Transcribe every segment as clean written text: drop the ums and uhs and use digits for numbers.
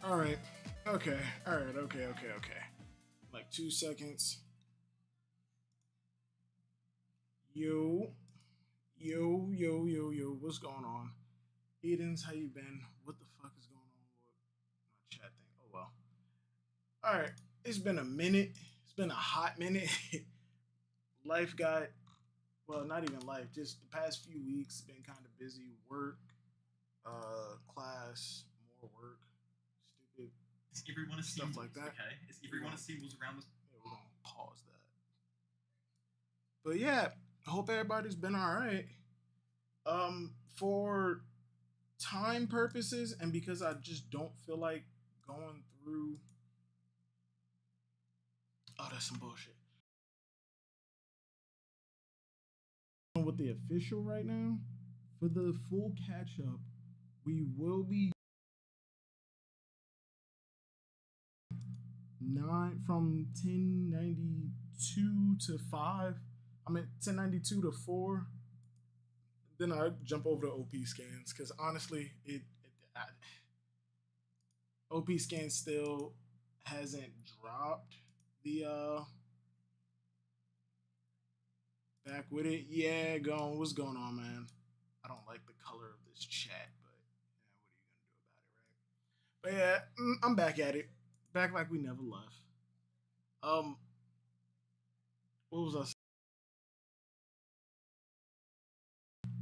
All right. Okay. All right. Okay. Okay. Okay. Like 2 seconds. Yo, yo. What's going on? Edens, how you been? What the fuck is going on with my chat thing? Oh well. All right. It's been a minute. It's been a hot minute. Life got well, not even life. Just the past few weeks been kind of busy. Work, class, more work, stupid Is everyone a stuff Steam like that. Okay. Is everyone a Steam around this? Yeah, we're gonna pause that. But yeah, I hope everybody's been all right. For time purposes and because I just don't feel like going through. Oh, that's some bullshit. With the official right now, for the full catch up, we will be nine from 1092 to 5. I mean 1092 to 4. Then I jump over to OP scans because honestly, OP scan still hasn't dropped the back with it. Yeah, going. What's going on, man? I don't like the color of this chat, but yeah, what are you gonna do about it, right? But yeah, I'm back at it. Back like we never left. Um, what was I?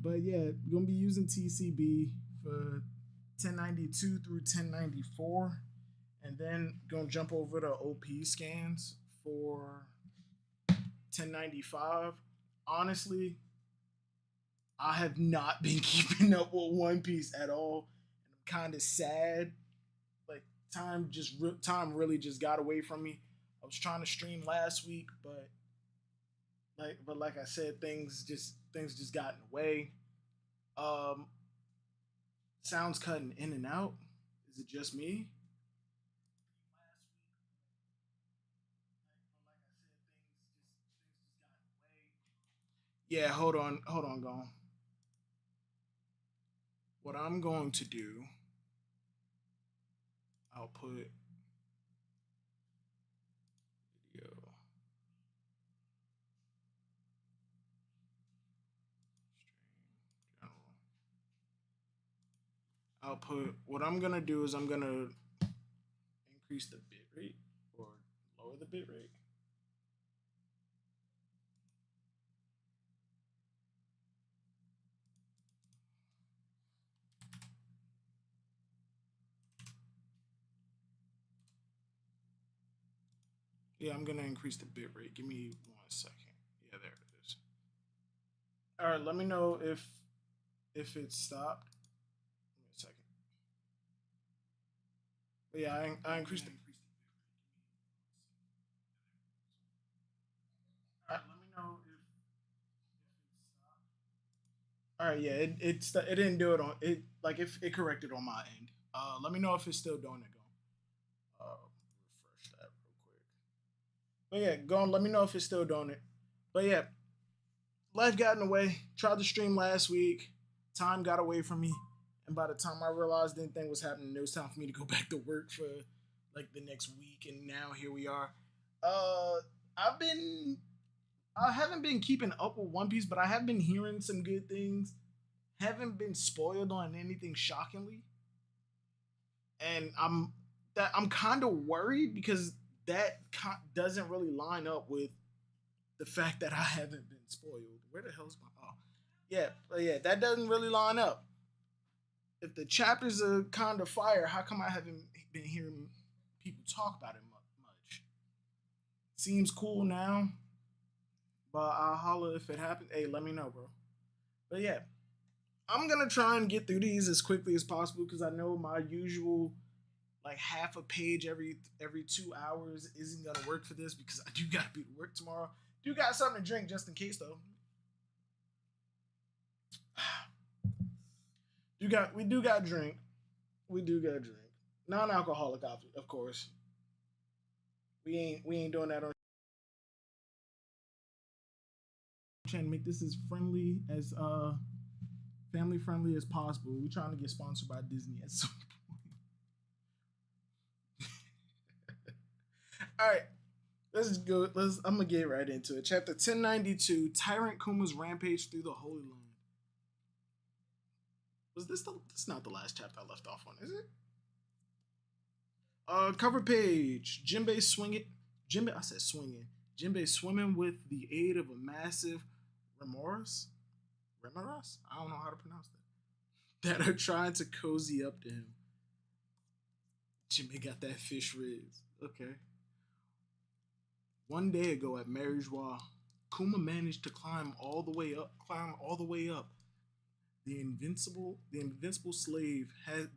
But yeah, gonna be using TCB for 1092 through 1094, and then gonna jump over to OP scans for 1095. Honestly, I have not been keeping up with One Piece at all, and I'm kind of sad. Like time really just got away from me. I was trying to stream last week, but like I said, things just got in the way. Um, sounds cutting in and out. Is it just me? Yeah, hold on, gone. What I'm going to do, I'll put video stream general. I'll put what I'm gonna do is I'm gonna increase the bit rate or lower the bit rate. Yeah, I'm gonna increase the bit rate. Give me 1 second. Yeah, there it is. All right, let me know if it stopped. Give me a second. But yeah, I increased the. All right, let me know if it stopped. All right, yeah, it didn't do it on it. Like if it corrected on my end. Let me know if it's still doing it. Go. Refresh that real quick. But yeah, go on. Let me know if it's still doing it. But yeah, life got in the way. Tried to stream last week. Time got away from me. And by the time I realized anything was happening, it was time for me to go back to work for like the next week. And now here we are. Uh, I've been, I haven't been keeping up with One Piece, but I have been hearing some good things. Haven't been spoiled on anything shockingly, and I'm kind of worried because doesn't really line up with the fact that I haven't been spoiled. Where the hell's my yeah, but yeah, that doesn't really line up. If the chapters are kind of fire, how come I haven't been hearing people talk about it much? Seems cool now, but I'll holler if it happens. Hey, let me know, bro. But yeah, I'm gonna try and get through these as quickly as possible because I know my usual like half a page every 2 hours isn't gonna work for this because I do gotta be to work tomorrow. Do got something to drink just in case though. We do got drink. We do got drink. Non-alcoholic, of course. We ain't doing that on. Trying to make this as friendly as family friendly as possible. We're trying to get sponsored by Disney at some point. All right, let's go. I'm gonna get right into it. Chapter 1092: Tyrant Kuma's rampage through the Holy Land. Was this the? This is not the last chapter I left off on, is it? Cover page. Jinbei swinging. Jinbei, I said swinging. Jinbei swimming with the aid of a massive remoras. Remoras? I don't know how to pronounce that. That are trying to cozy up to him. Jinbei got that fish ribs. Okay. One day ago at Marijois, Kuma managed to climb all the way up. The invincible slave has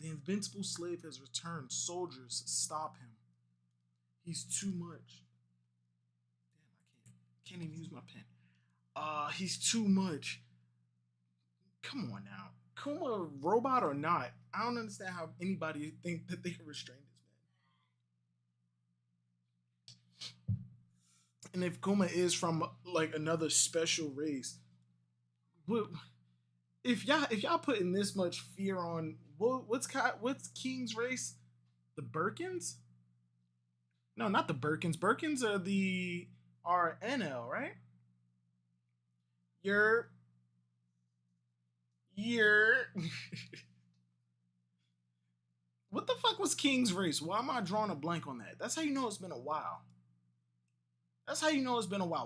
returned. Soldiers, stop him. He's too much. Damn, I can't even use my pen. He's too much. Come on now. Kuma, robot or not, I don't understand how anybody think that they can restrain this man. And if Kuma is from like another special race, if y'all putting this much fear on what's King's race? The Birkins? No, not the Birkins. Birkins are NL, right? You're what the fuck was King's race? Why am I drawing a blank on that? That's how you know it's been a while.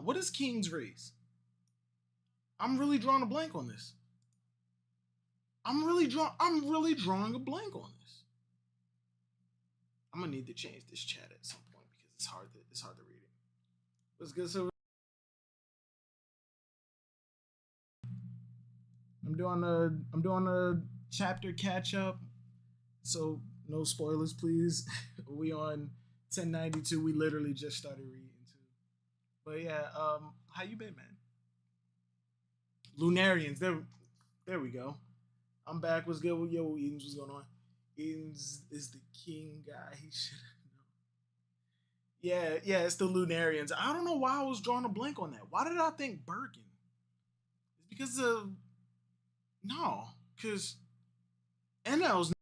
What is King's race? I'm really drawing a blank on this. I'm really drawing a blank on this. I'm gonna need to change this chat at some point because it's hard to read it. What's good, Silver? I'm doing a chapter catch up, so no spoilers, please. We on 1092. We literally just started reading too. But yeah, how you been, man? Lunarians, there we go. I'm back. What's good with yo? Edens, what's going on? Edens is the king guy. He should have known. Yeah, it's the Lunarians. I don't know why I was drawing a blank on that. Why did I think Birkin? It's because of because NL's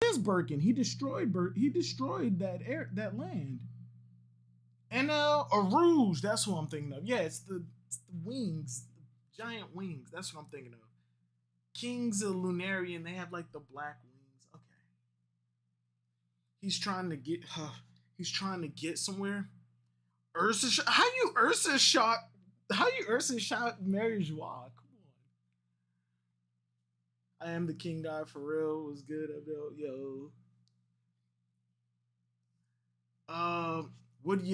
is Birkin. He destroyed that land. NL Arouge, that's who I'm thinking of. Yeah, it's the wings, the giant wings. That's what I'm thinking of. King's a Lunarian. They have like the black wings. Okay. He's trying to get somewhere. How you Ursa shot Mary Joie? Come on. I am the king guy for real. Was good, Abdel. Yo. What do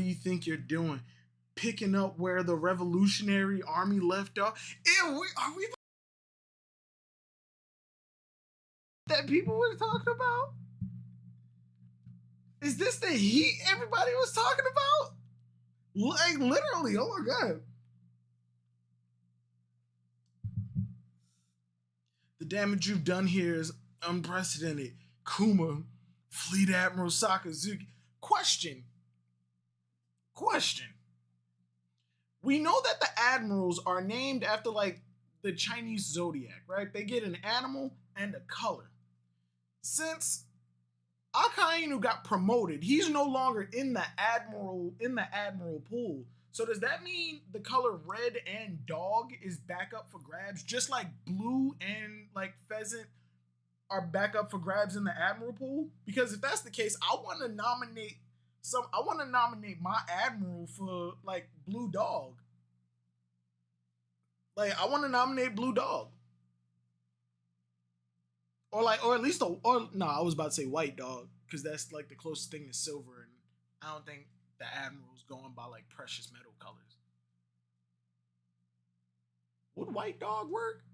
you think you're doing? Picking up where the Revolutionary Army left off? Are we that people were talking about? Is this the heat everybody was talking about? Like literally, oh my god. The damage you've done here is unprecedented. Kuma, Fleet Admiral Sakazuki. Question. We know that the admirals are named after like the Chinese zodiac, right? They get an animal and a color. Since Akainu got promoted, he's no longer in the admiral pool. So does that mean the color red and dog is back up for grabs, just like blue and like pheasant are back up for grabs in the admiral pool? Because if that's the case, I want to nominate my admiral for like blue dog. Like I want to nominate blue dog. Or I was about to say white dog, because that's like the closest thing to silver, and I don't think the admiral's going by like precious metal colors. Would white dog work?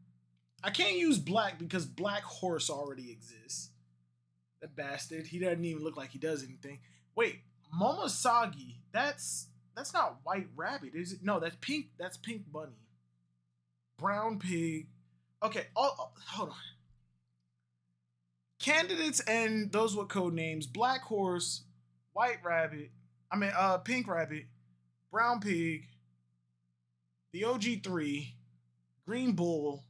I can't use black because black horse already exists. That bastard. He doesn't even look like he does anything. Wait, Momosagi, that's not white rabbit, is it? No, that's pink bunny. Brown pig. Okay, hold on. Candidates and those with code names: black horse, white rabbit, pink rabbit, brown pig, the OG3, green bull,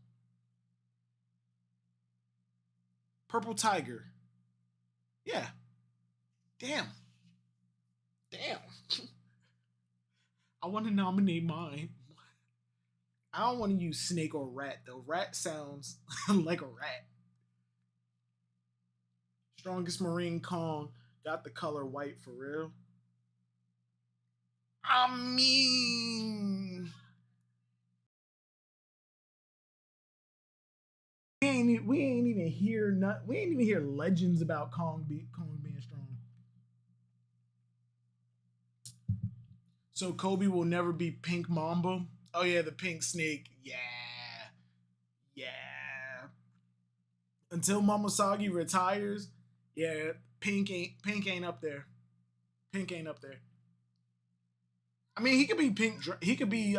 purple tiger. Yeah. Damn. I want to nominate mine. I don't want to use snake or rat though. Rat sounds like a rat. Strongest Marine Kong got the color white for real. I mean, we ain't even hear legends about Kong being strong. So Kobe will never be Pink Mamba. Oh yeah, the pink snake. Yeah. Until Momoshagi retires, yeah, Pink ain't up there. Pink ain't up there. I mean, he could be Pink. He could be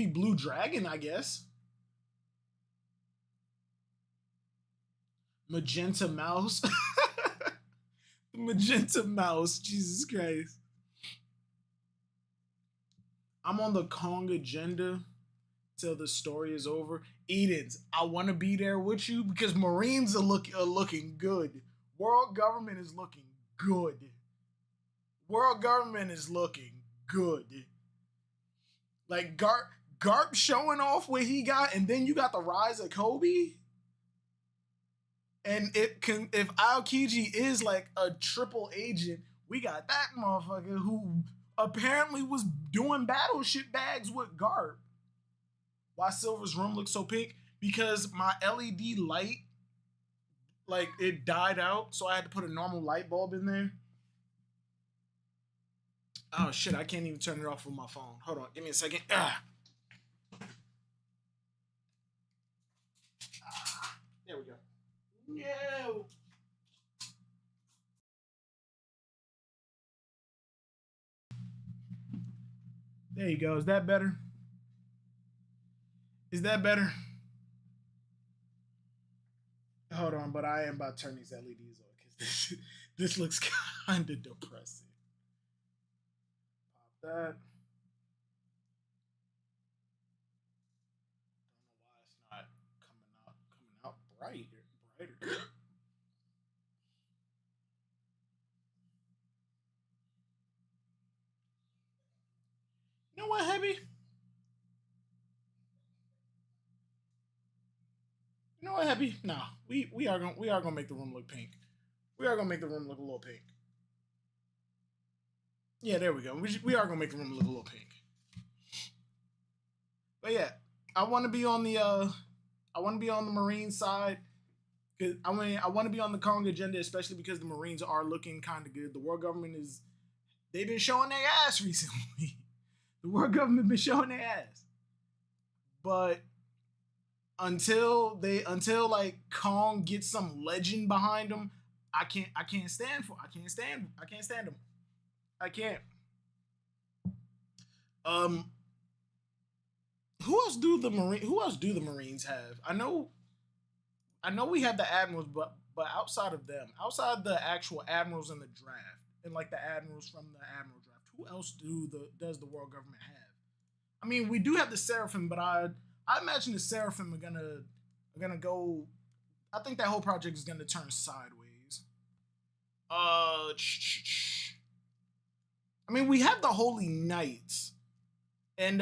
Blue Dragon, I guess. Magenta Mouse. Magenta Mouse. Jesus Christ. I'm on the Kong agenda till the story is over. Edens, I want to be there with you because Marines are looking good. World government is looking good. Like Garp showing off what he got, and then you got the rise of Kobe. And if Aokiji is like a triple agent, we got that motherfucker who apparently was doing battleship bags with Garp. Why Silver's room looks so pink? Because my LED light, like, it died out, so I had to put a normal light bulb in there. Oh shit, I can't even turn it off with my phone. Hold on, give me a second. There we go. No. There you go. Is that better? Hold on, but I am about to turn these LEDs on because this looks kind of depressing. Pop that. Don't know why it's not coming out brighter. You know what, Heavy? You know what, Happy? Nah, we are gonna make the room look pink. We are gonna make the room look a little pink. Yeah, there we go. We are gonna make the room look a little pink. But yeah, I want to be on the Marine side. Cause I want to be on the Kong agenda, especially because the Marines are looking kind of good. The world government they've been showing their ass recently. The world government been showing their ass. But until like Kong gets some legend behind him, I can't stand them. I can't. Who else do the Marines have? I know we have the admirals, but outside of them, outside the actual admirals in the draft and like the admirals from the admiral draft, who else does the world government have? I mean, we do have the Seraphim, but I imagine the Seraphim are gonna go. I think that whole project is gonna turn sideways. I mean, we have the Holy Knights and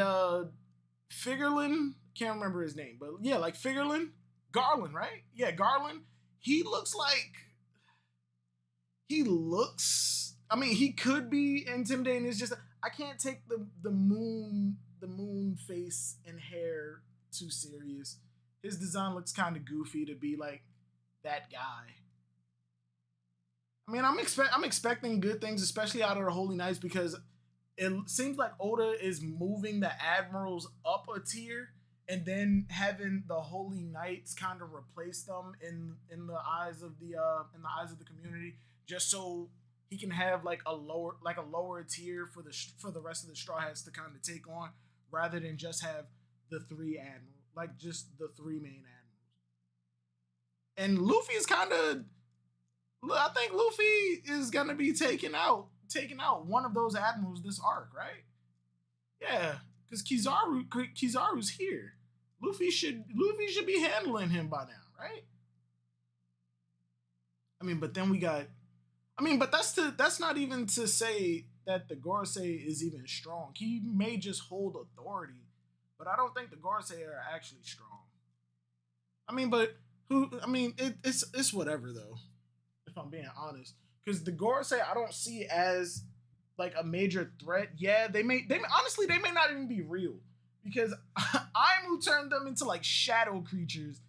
Figurlin. Can't remember his name, but yeah, like Figurlin, Garland, right? Yeah, Garland. He looks. I mean, he could be intimidating. It's just I can't take the moon face and hair too serious. His design looks kind of goofy to be like that guy. I mean, I'm expecting good things, especially out of the Holy Knights, because it seems like Oda is moving the admirals up a tier and then having the Holy Knights kind of replace them in the eyes of the community, just so he can have like a lower tier for the rest of the Straw Hats to kind of take on, rather than just have the three admirals, like just the three main admirals. And Luffy is kind of, I think Luffy is gonna be taking out one of those admirals this arc, right? Yeah, because Kizaru's here. Luffy should be handling him by now, right? I mean, but then we got. I mean, but that's not even to say that the Gorosei is even strong. He may just hold authority, but I don't think the Gorosei are actually strong. I mean, but who? I mean, it's whatever though. If I'm being honest, because the Gorosei I don't see as like a major threat. Yeah, they honestly they may not even be real because Aimu turned them into like shadow creatures,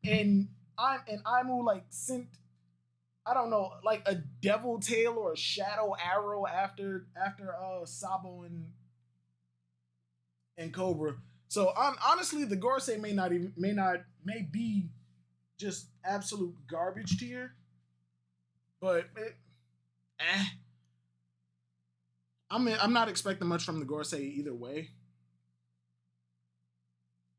and Aimu like sent I don't know like a devil tail or a shadow arrow after Sabo and Cobra. So honestly, the Gorosei may be just absolute garbage tier, but eh. I'm not expecting much from the Gorosei either way.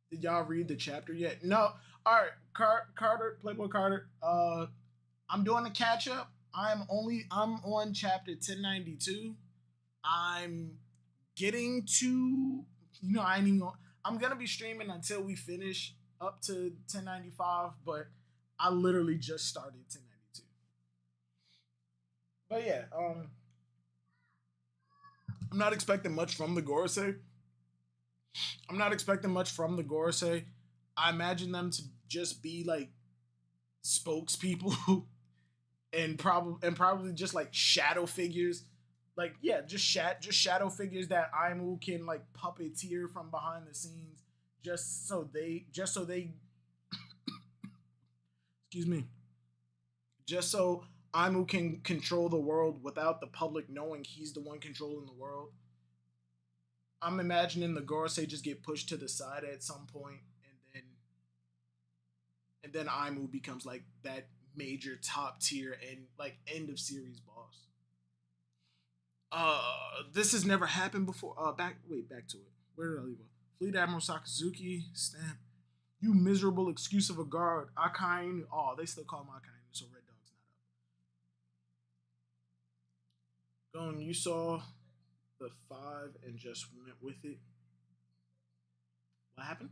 Did y'all read the chapter yet? No. All right, Carter, Playboy Carter. I'm doing a catch up. I'm on chapter 1092. I'm getting to I ain't even. I'm gonna be streaming until we finish up to 1095, but I literally just started 1092. But yeah, I'm not expecting much from the Gorosei. I'm not expecting much from the Gorosei. I imagine them to just be like spokespeople and probably just like shadow figures. Like yeah, just shadow figures that Aimu can like puppeteer from behind the scenes just so they excuse me. Just so Aimu can control the world without the public knowing he's the one controlling the world. I'm imagining the Gorosei just get pushed to the side at some point, and then Aimu becomes like that major top tier and like end of series boss. This has never happened before. Back to it. Where did I leave off? Fleet Admiral Sakazuki stamp. You miserable excuse of a guard. Akainu. Oh, they still call him Akainu, so Red Dog's not up. Going, you saw the 5 and just went with it. What happened?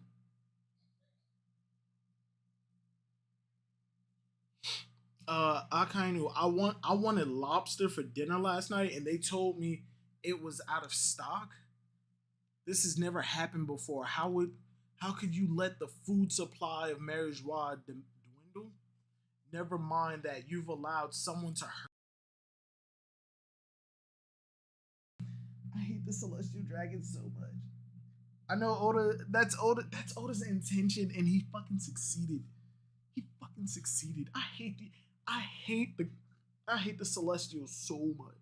Akainu, I wanted lobster for dinner last night, and they told me it was out of stock. This has never happened before. How could you let the food supply of Marijois dwindle? Never mind that you've allowed someone to hurt. I hate the Celestial Dragon so much. I know Oda. That's Oda's intention, and he fucking succeeded. He fucking succeeded. I hate the I hate the Celestials so much.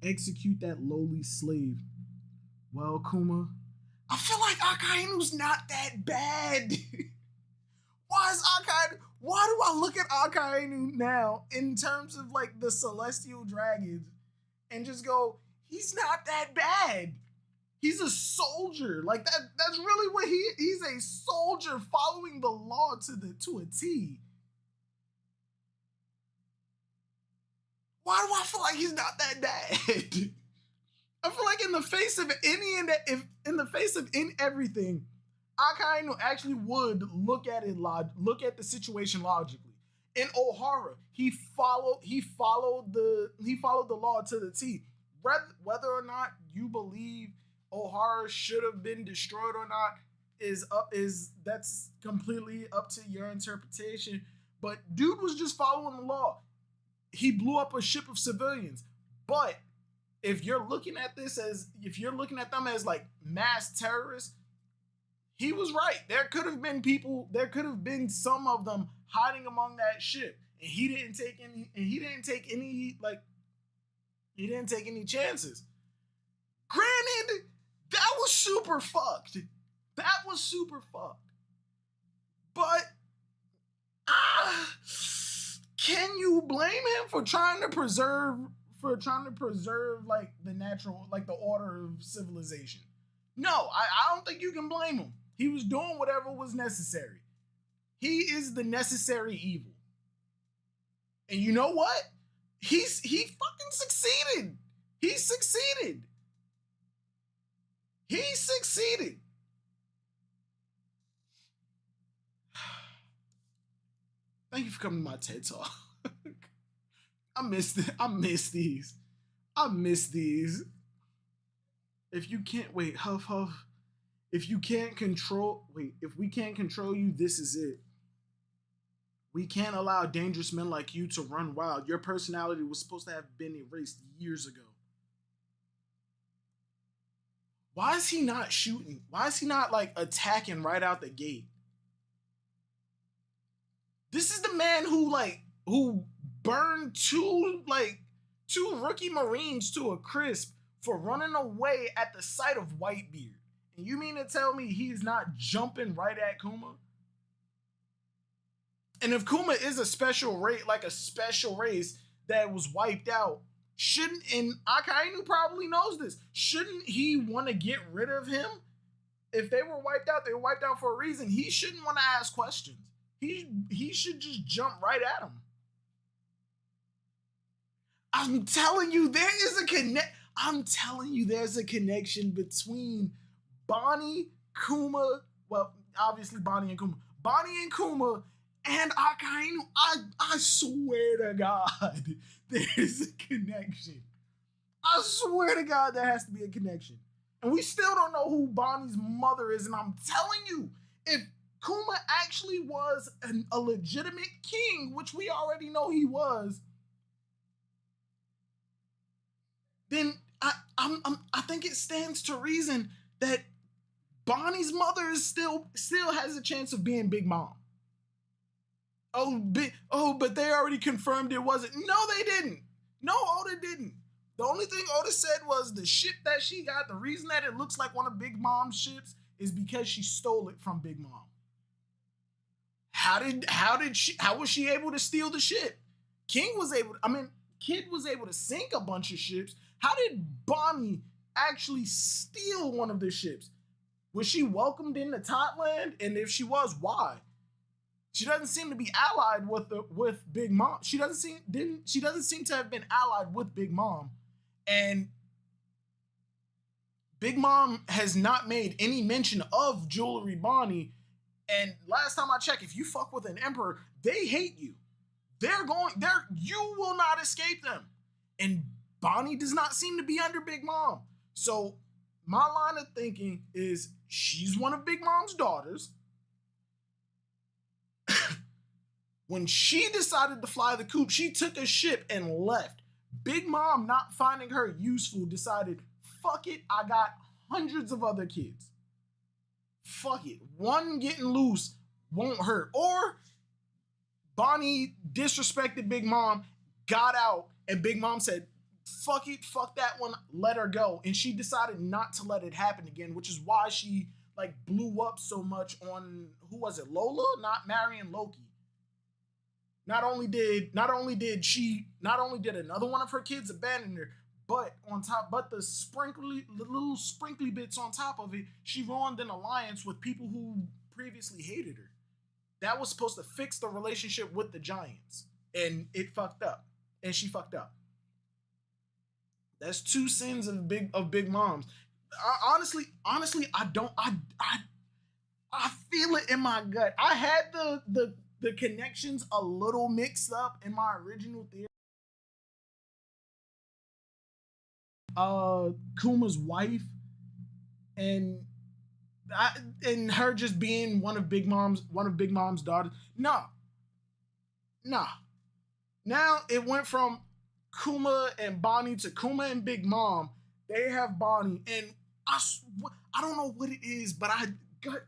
Execute that lowly slave. Well, Kuma, I feel like Akainu's not that bad. Why is Akainu? Why do I look at Akainu now in terms of like the Celestial Dragons and just go, he's not that bad. He's a soldier. Like that's really what he's a soldier following the law to a T. Why do I feel like he's not that bad? I feel like in the face of everything, Akainu actually would look at the situation logically. In Ohara, he followed the law to the T. Whether or not you believe Ohara should have been destroyed or not is that's completely up to your interpretation. But dude was just following the law. He blew up a ship of civilians. But if you're looking at them as like mass terrorists, he was right. There could have been some of them hiding among that ship. And he didn't take any chances. Granted, that was super fucked. But can you blame him for trying to preserve like the natural, like the order of civilization? No, I don't think you can blame him. He was doing whatever was necessary. He is the necessary evil. And you know what? He fucking succeeded. He succeeded. Thank you for coming to my TED Talk. I miss these. I miss these. If you can't wait, Huff Huff. If you can't control, if we can't control you, this is it. We can't allow dangerous men like you to run wild. Your personality was supposed to have been erased years ago. Why is he not shooting? Why is he not like attacking right out the gate? This is the man who burned two rookie Marines to a crisp for running away at the sight of Whitebeard. And you mean to tell me he's not jumping right at Kuma? And if Kuma is a special race, like a special race that was wiped out, shouldn't, and Akainu probably knows this, shouldn't he want to get rid of him? If they were wiped out, they were wiped out for a reason. He shouldn't want to ask questions. He should just jump right at him. I'm telling you, there's a connection between Bonnie, Kuma, well, obviously Bonnie and Kuma, and Akainu. I swear to God, there's a connection. I swear to God, there has to be a connection. And we still don't know who Bonnie's mother is, and I'm telling you, if Kuma actually was a legitimate king, which we already know he was, then I think it stands to reason that Bonnie's mother is still has a chance of being Big Mom. But they already confirmed it wasn't. No, they didn't. No, Oda didn't. The only thing Oda said was the ship that she got, the reason that it looks like one of Big Mom's ships is because she stole it from Big Mom. How was she able to steal the ship? Kid was able to sink a bunch of ships. How did Bonnie actually steal one of the ships? Was she welcomed into Totland? And if she was, why? She doesn't seem to be allied with Big Mom. She doesn't seem to have been allied with Big Mom. And Big Mom has not made any mention of Jewelry Bonnie. And last time I checked, if you fuck with an emperor, they hate you. You will not escape them. And Bonnie does not seem to be under Big Mom. So my line of thinking is she's one of Big Mom's daughters. When she decided to fly the coop, she took a ship and left. Big Mom, not finding her useful, decided, fuck it, I got hundreds of other kids. Fuck it. One getting loose won't hurt. Or Bonnie disrespected Big Mom, got out, and Big Mom said, fuck it, fuck that one, let her go. And she decided not to let it happen again, which is why she blew up so much on, who was it, Lola? Not marrying Loki. Not only did another one of her kids abandon her, but the little sprinkly bits on top of it, she ruined an alliance with people who previously hated her. That was supposed to fix the relationship with the Giants, and it fucked up, and she fucked up. That's two sins of Big Moms. Honestly, I feel it in my gut. I had the connections a little mixed up in my original theory. Kuma's wife and her just being one of Big Mom's daughters. Nah. Now it went from Kuma and Bonnie to Kuma and Big Mom. They have Bonnie, and I don't know what it is, but I gut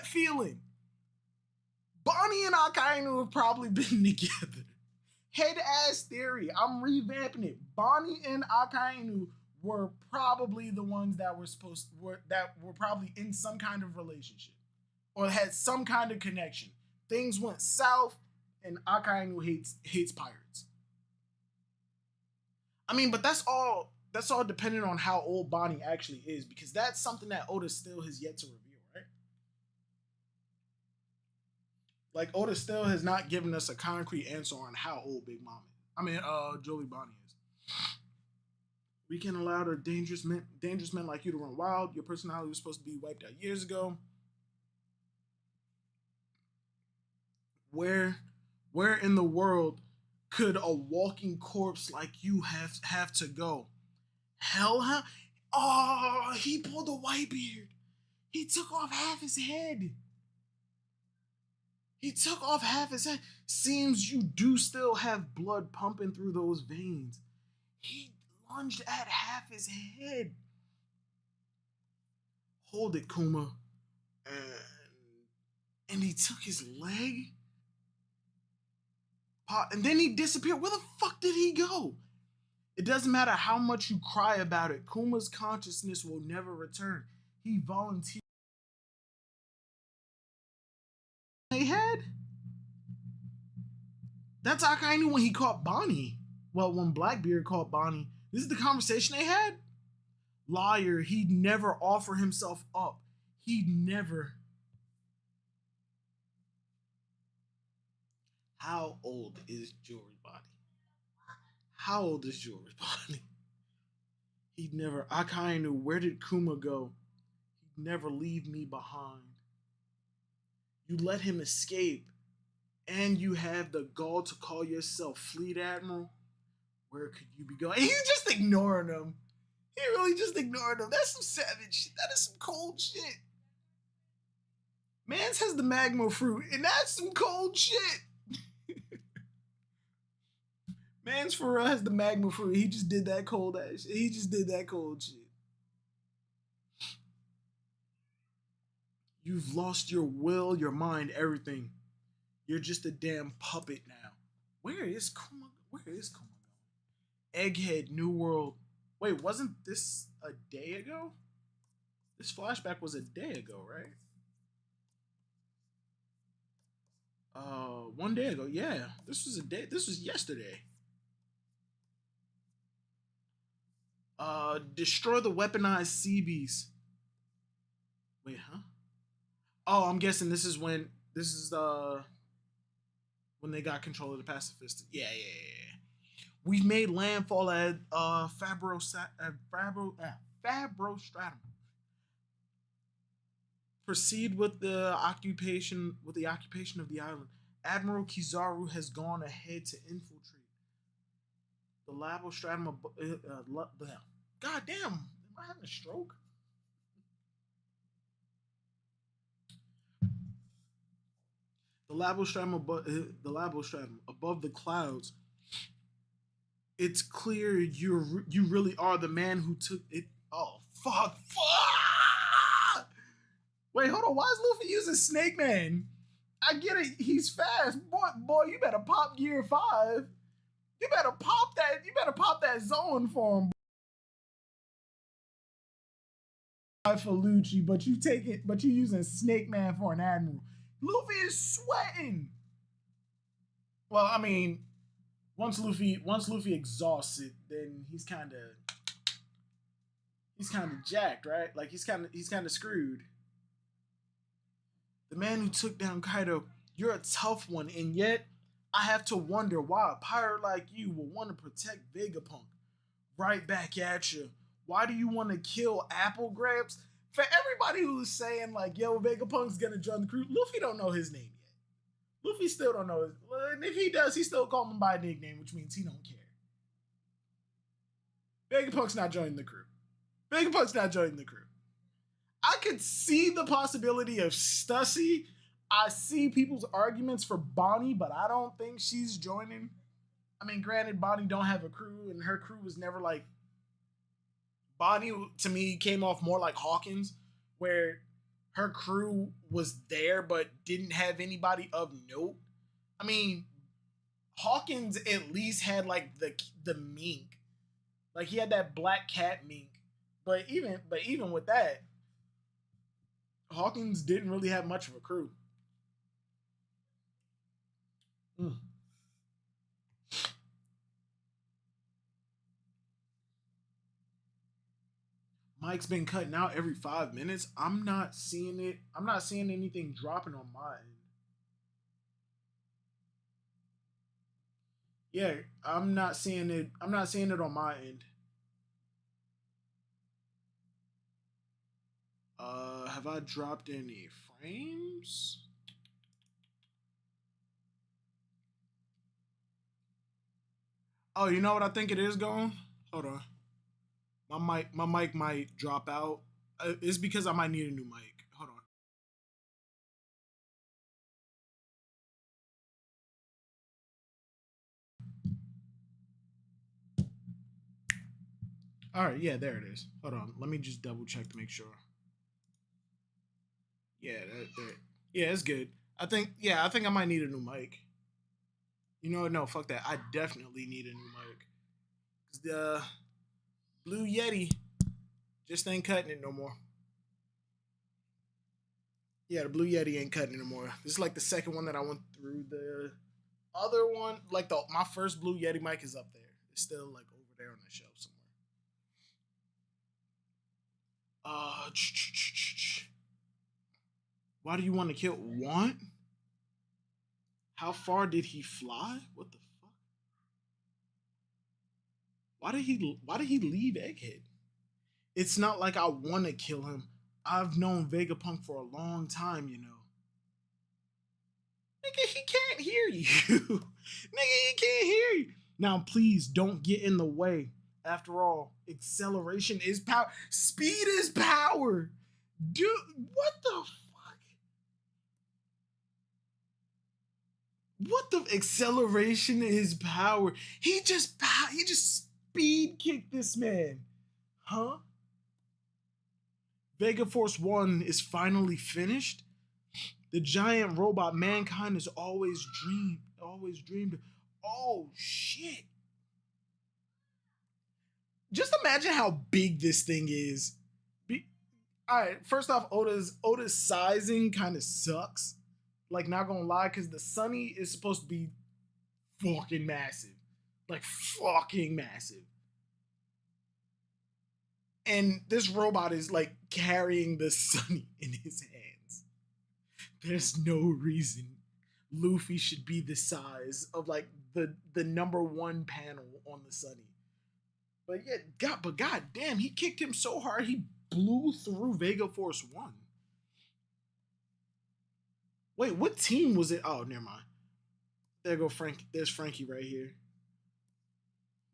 feeling. Bonnie and Akainu have probably been together. Head ass theory. I'm revamping it. Bonnie and Akainu were probably the ones that were probably in some kind of relationship or had some kind of connection. Things went south, and Akainu hates pirates. I mean, but that's all dependent on how old Bonnie actually is, because that's something that Oda still has yet to reveal, right? Like, Oda still has not given us a concrete answer on how old Big Mom is. I mean, Jolie Bonnie is. We can allow the dangerous men like you to run wild. Your personality was supposed to be wiped out years ago. Where where in the world could a walking corpse like you have to go? Hell, huh? Oh, he pulled a white beard. He took off half his head. He took off half his head. Seems you do still have blood pumping through those veins. He lunged at half his head. Hold it, Kuma. And he took his leg. And then he disappeared. Where the fuck did he go? It doesn't matter how much you cry about it. Kuma's consciousness will never return. He volunteered. They had. That's Akainu when he caught Bonnie. Well, when Blackbeard caught Bonnie. This is the conversation they had? Liar, he'd never offer himself up. He'd never. How old is Jory's body? How old is Jory's body? He'd never. Akainu, where did Kuma go? He'd never leave me behind. You let him escape, and you have the gall to call yourself Fleet Admiral? Where could you be going? He's just ignoring him. He really just ignored him. That's some savage shit. That is some cold shit. Mans has the magma fruit, and that's some cold shit. Mans for real has the magma fruit. He just did that cold ass shit. He just did that cold shit. You've lost your will, your mind, everything. You're just a damn puppet now. Where is Kuma? Where is Kuma going? Egghead, New World. Wait, wasn't this a day ago? This flashback was a day ago, right? 1 day ago. Yeah, this was a day. This was yesterday. Destroy the weaponized sea beast. Wait, huh? Oh, I'm guessing this is when they got control of the pacifist. Yeah. We've made landfall at Fabrostratum. Proceed with the occupation of the island. Admiral Kizaru has gone ahead to infiltrate the Labostratum. God damn, am I having a stroke? The Labostratum above the clouds. It's clear you really are the man who took it. Oh fuck! Wait, hold on. Why is Luffy using Snake Man? I get it. He's fast, boy. You better pop Gear 5. You better pop that. You better pop that zone for him. For Lucci, but you take it. But you using Snake Man for an admiral. Luffy is sweating. Well, I mean, once Luffy exhausts it, then he's kind of jacked, right? Like he's kind of screwed. The man who took down Kaido, you're a tough one, and yet I have to wonder why a pirate like you will want to protect Vegapunk. Right back at you. Why do you want to kill Apple Grabs? For everybody who's saying like, yo, Vegapunk's gonna join the crew, Luffy don't know his name yet. Luffy still don't know his. And if he does, he still calls him by a nickname, which means he don't care. Vegapunk's not joining the crew. Vegapunk's not joining the crew. I could see the possibility of Stussy. I see people's arguments for Bonnie, but I don't think she's joining. I mean, granted, Bonnie don't have a crew, and her crew was never like. Bonnie, to me, came off more like Hawkins, where her crew was there but didn't have anybody of note. I mean, Hawkins at least had like the mink. Like he had that black cat mink. But even with that, Hawkins didn't really have much of a crew. Mike's been cutting out every 5 minutes. I'm not seeing it. I'm not seeing anything dropping on my end. Yeah, I'm not seeing it. I'm not seeing it on my end. Have I dropped any frames? Oh, you know what I think it is going? Hold on. My mic might drop out. It's because I might need a new mic. Hold on. All right, yeah, there it is. Hold on. Let me just double check to make sure. Yeah, yeah, it's good. I think I might need a new mic. You know what? No, fuck that. I definitely need a new mic. 'Cause the Blue Yeti just ain't cutting it no more. Yeah, the Blue Yeti ain't cutting it no more. This is like the second one that I went through. The other one, like my first Blue Yeti mic is up there. It's still like over there on the shelf somewhere. Uh, why do you want to kill one? How far did he fly? What the fuck? Why did he leave Egghead? It's not like I want to kill him. I've known Vegapunk for a long time, you know. Nigga, he can't hear you. Nigga, he can't hear you. Now, please don't get in the way. After all, acceleration is power. Speed is power. Dude, what the fuck? What the acceleration is power? He just speed kicked this man. Huh? Vega Force 1 is finally finished. The giant robot mankind has always dreamed. Oh shit. Just imagine how big this thing is. All right, first off, Oda's sizing kind of sucks. Like, not gonna lie, because the Sunny is supposed to be fucking massive. Like, fucking massive. And this robot is like carrying the Sunny in his hands. There's no reason Luffy should be the size of like the number one panel on the Sunny. But yeah, god damn, he kicked him so hard he blew through Vega Force 1. Wait, what team was it? Oh, never mind. There go Frank. There's Frankie right here.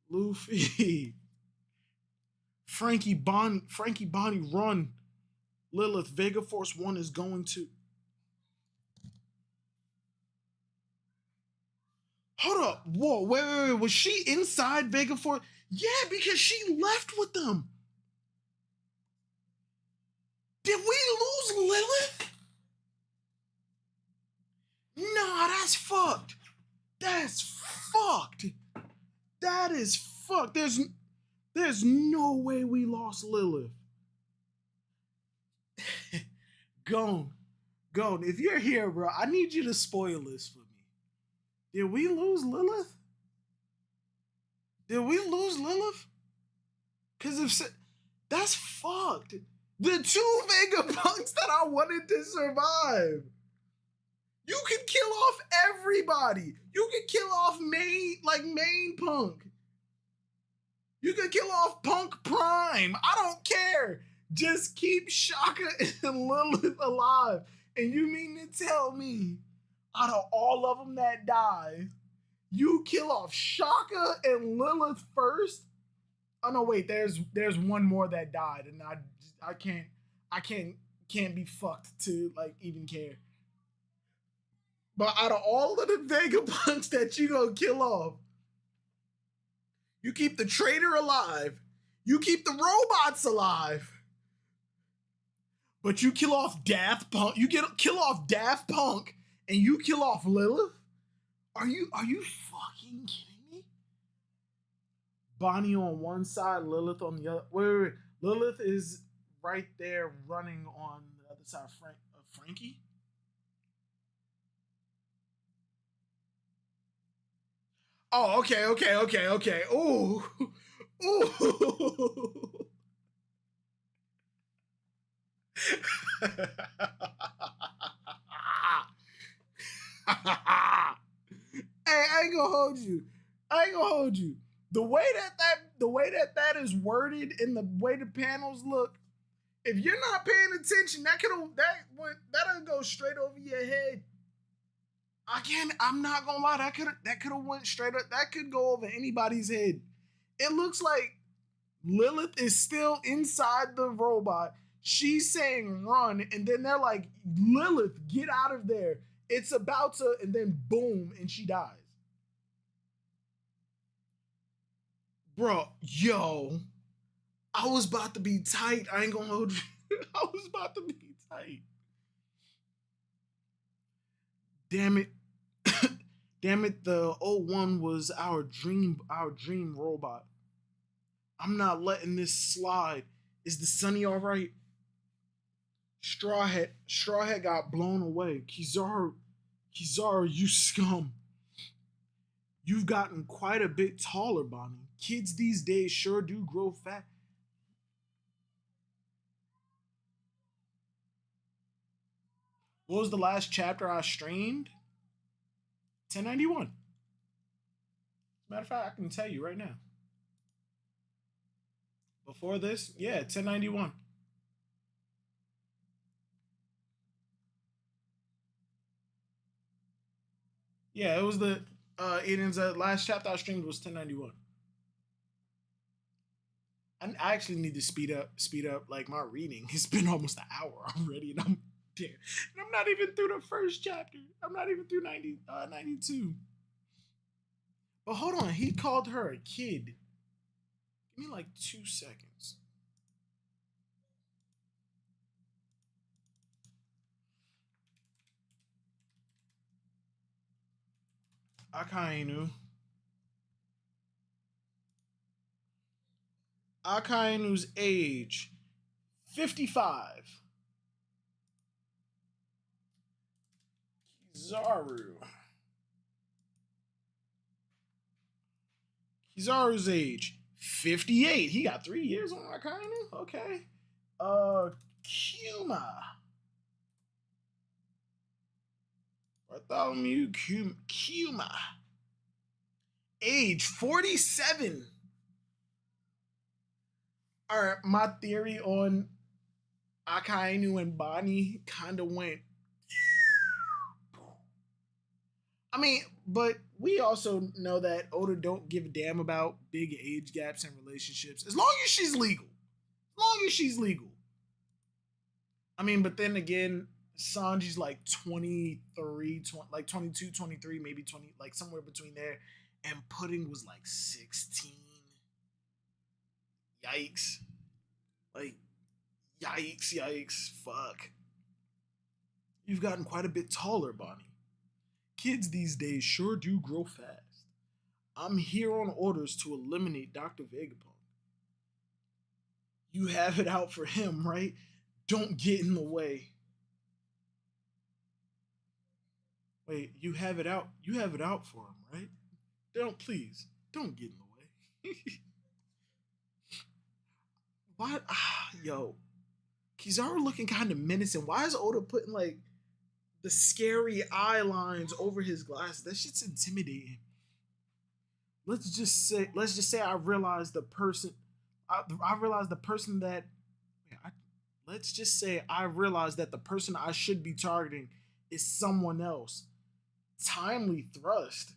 Luffy. Frankie Bonnie, run. Lilith, Vega Force 1 is going to. Hold up. Whoa, wait. Was she inside Vega Force? Yeah, because she left with them. Did we lose Lilith? Nah, that's fucked. That's fucked. That is fucked. There's no way we lost Lilith. Gone. If you're here, bro, I need you to spoil this for me. Did we lose Lilith? Because if that's fucked. The two Vegapunks that I wanted to survive. You can kill off everybody. You can kill off main Punk. You can kill off Punk Prime. I don't care. Just keep Shaka and Lilith alive. And you mean to tell me, out of all of them that die, you kill off Shaka and Lilith first? Oh no, wait. There's one more that died, and I can't be fucked to like even care. But out of all of the Vegapunks that you gonna kill off, you keep the traitor alive, you keep the robots alive, but you kill off Daft Punk. Kill off Daft Punk, and you kill off Lilith. Are you fucking kidding me? Bonnie on one side, Lilith on the other. Wait. Lilith is right there running on the other side of Frankie. Oh, okay. Ooh. Hey, I ain't gonna hold you. The way that is worded and the way the panels look, if you're not paying attention, that'll go straight over your head. I'm not gonna lie, that could have went straight up. That could go over anybody's head. It looks like Lilith is still inside the robot. She's saying run, and then they're like, Lilith, get out of there. It's about to, and then boom, and she dies. Bro, yo, I was about to be tight. I ain't gonna hold you. I was about to be tight. Damn it. Damn it, the O1 was our dream robot. I'm not letting this slide. Is the Sunny alright? Strawhead got blown away. Kizaru, you scum. You've gotten quite a bit taller, Bonnie. Kids these days sure do grow fat. What was the last chapter I streamed? 1091. As a matter of fact, I can tell you right now. Before this, yeah, 1091. Yeah, it was the Eden's last chapter I streamed was 1091. I actually need to speed up like my reading. It's been almost an hour already, and I'm there. And I'm not even through the first chapter. I'm not even through 92. But hold on, he called her a kid. Give me like 2 seconds. Akainu's age 55. Kizaru's age 58. He got 3 years on Akainu. Okay. Kuma. Bartholomew Kuma. Age 47. All right, my theory on Akainu and Bonnie kind of went. I mean, but we also know that Oda don't give a damn about big age gaps in relationships as long as she's legal. As long as she's legal. I mean, but then again, Sanji's like 23, like 22, 23, maybe 20, like somewhere between there. And Pudding was like 16. Yikes. Like, yikes, fuck. You've gotten quite a bit taller, Bonnie. Kids these days sure do grow fast. I'm here on orders to eliminate Dr. Vegapunk. You have it out for him, right? Don't get in the way. Wait, you have it out for him, right? Don't get in the way. What? Yo, Kizaru looking kind of menacing. Why is Oda putting like the scary eye lines over his glasses? That shit's intimidating. Let's just say I realized the person. I realized the person that. Let's just say I realized that the person I should be targeting is someone else. Timely thrust.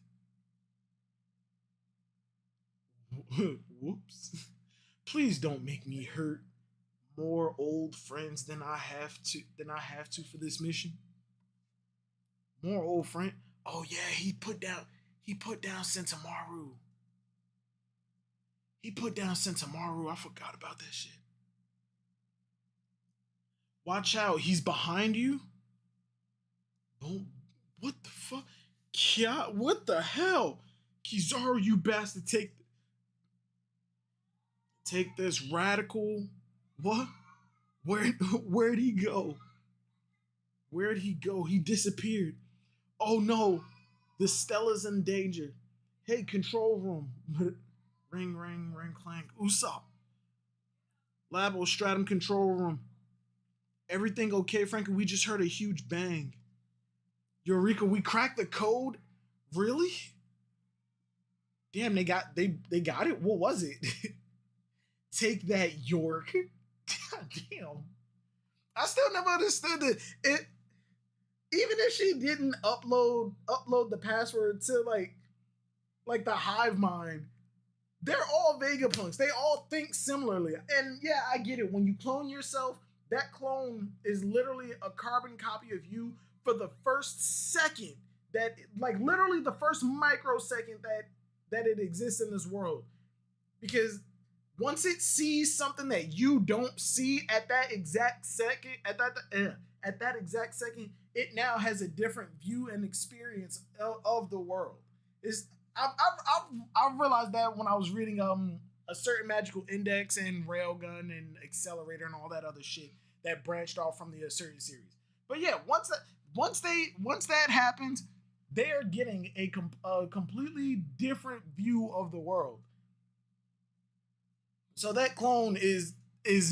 Whoops. Please don't make me hurt more old friends than I have to for this mission. More old friend. Oh yeah, he put down Sentomaru. I forgot about that shit. Watch out, he's behind you. Oh, what the fuck? What the hell? Kizaru, you bastard, take this radical. What? Where'd he go? He disappeared. Oh no, the Stella's in danger. Hey, control room. Ring, clank. Usopp. Labo Stratum control room. Everything okay, Frankie? We just heard a huge bang. Eureka, we cracked the code? Really? Damn, they got it? What was it? Take that, York. God damn. I still never understood it. even if she didn't upload the password to like the hive mind, they're all Vegapunks. They all think similarly. And yeah, I get it. When you clone yourself, that clone is literally a carbon copy of you for the first second that, like, literally the first microsecond that it exists in this world. Because once it sees something that you don't see at that exact second, at that exact second, it now has a different view and experience of the world. I've realized that when I was reading a certain magical index and railgun and accelerator and all that other shit that branched off from the certain series. But yeah, once that happens, they are getting a completely different view of the world. So that clone is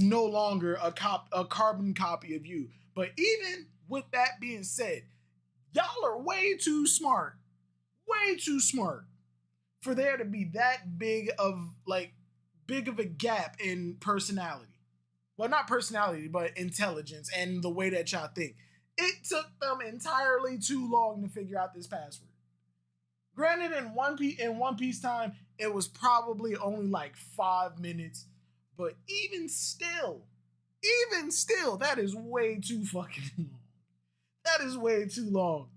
no longer a carbon copy of you. But even with that being said, y'all are way too smart for there to be that big of a gap in personality. Well, not personality, but intelligence and the way that y'all think. It took them entirely too long to figure out this password. Granted, in One Piece time, it was probably only like 5 minutes, but even still, that is way too fucking long. That is way too long.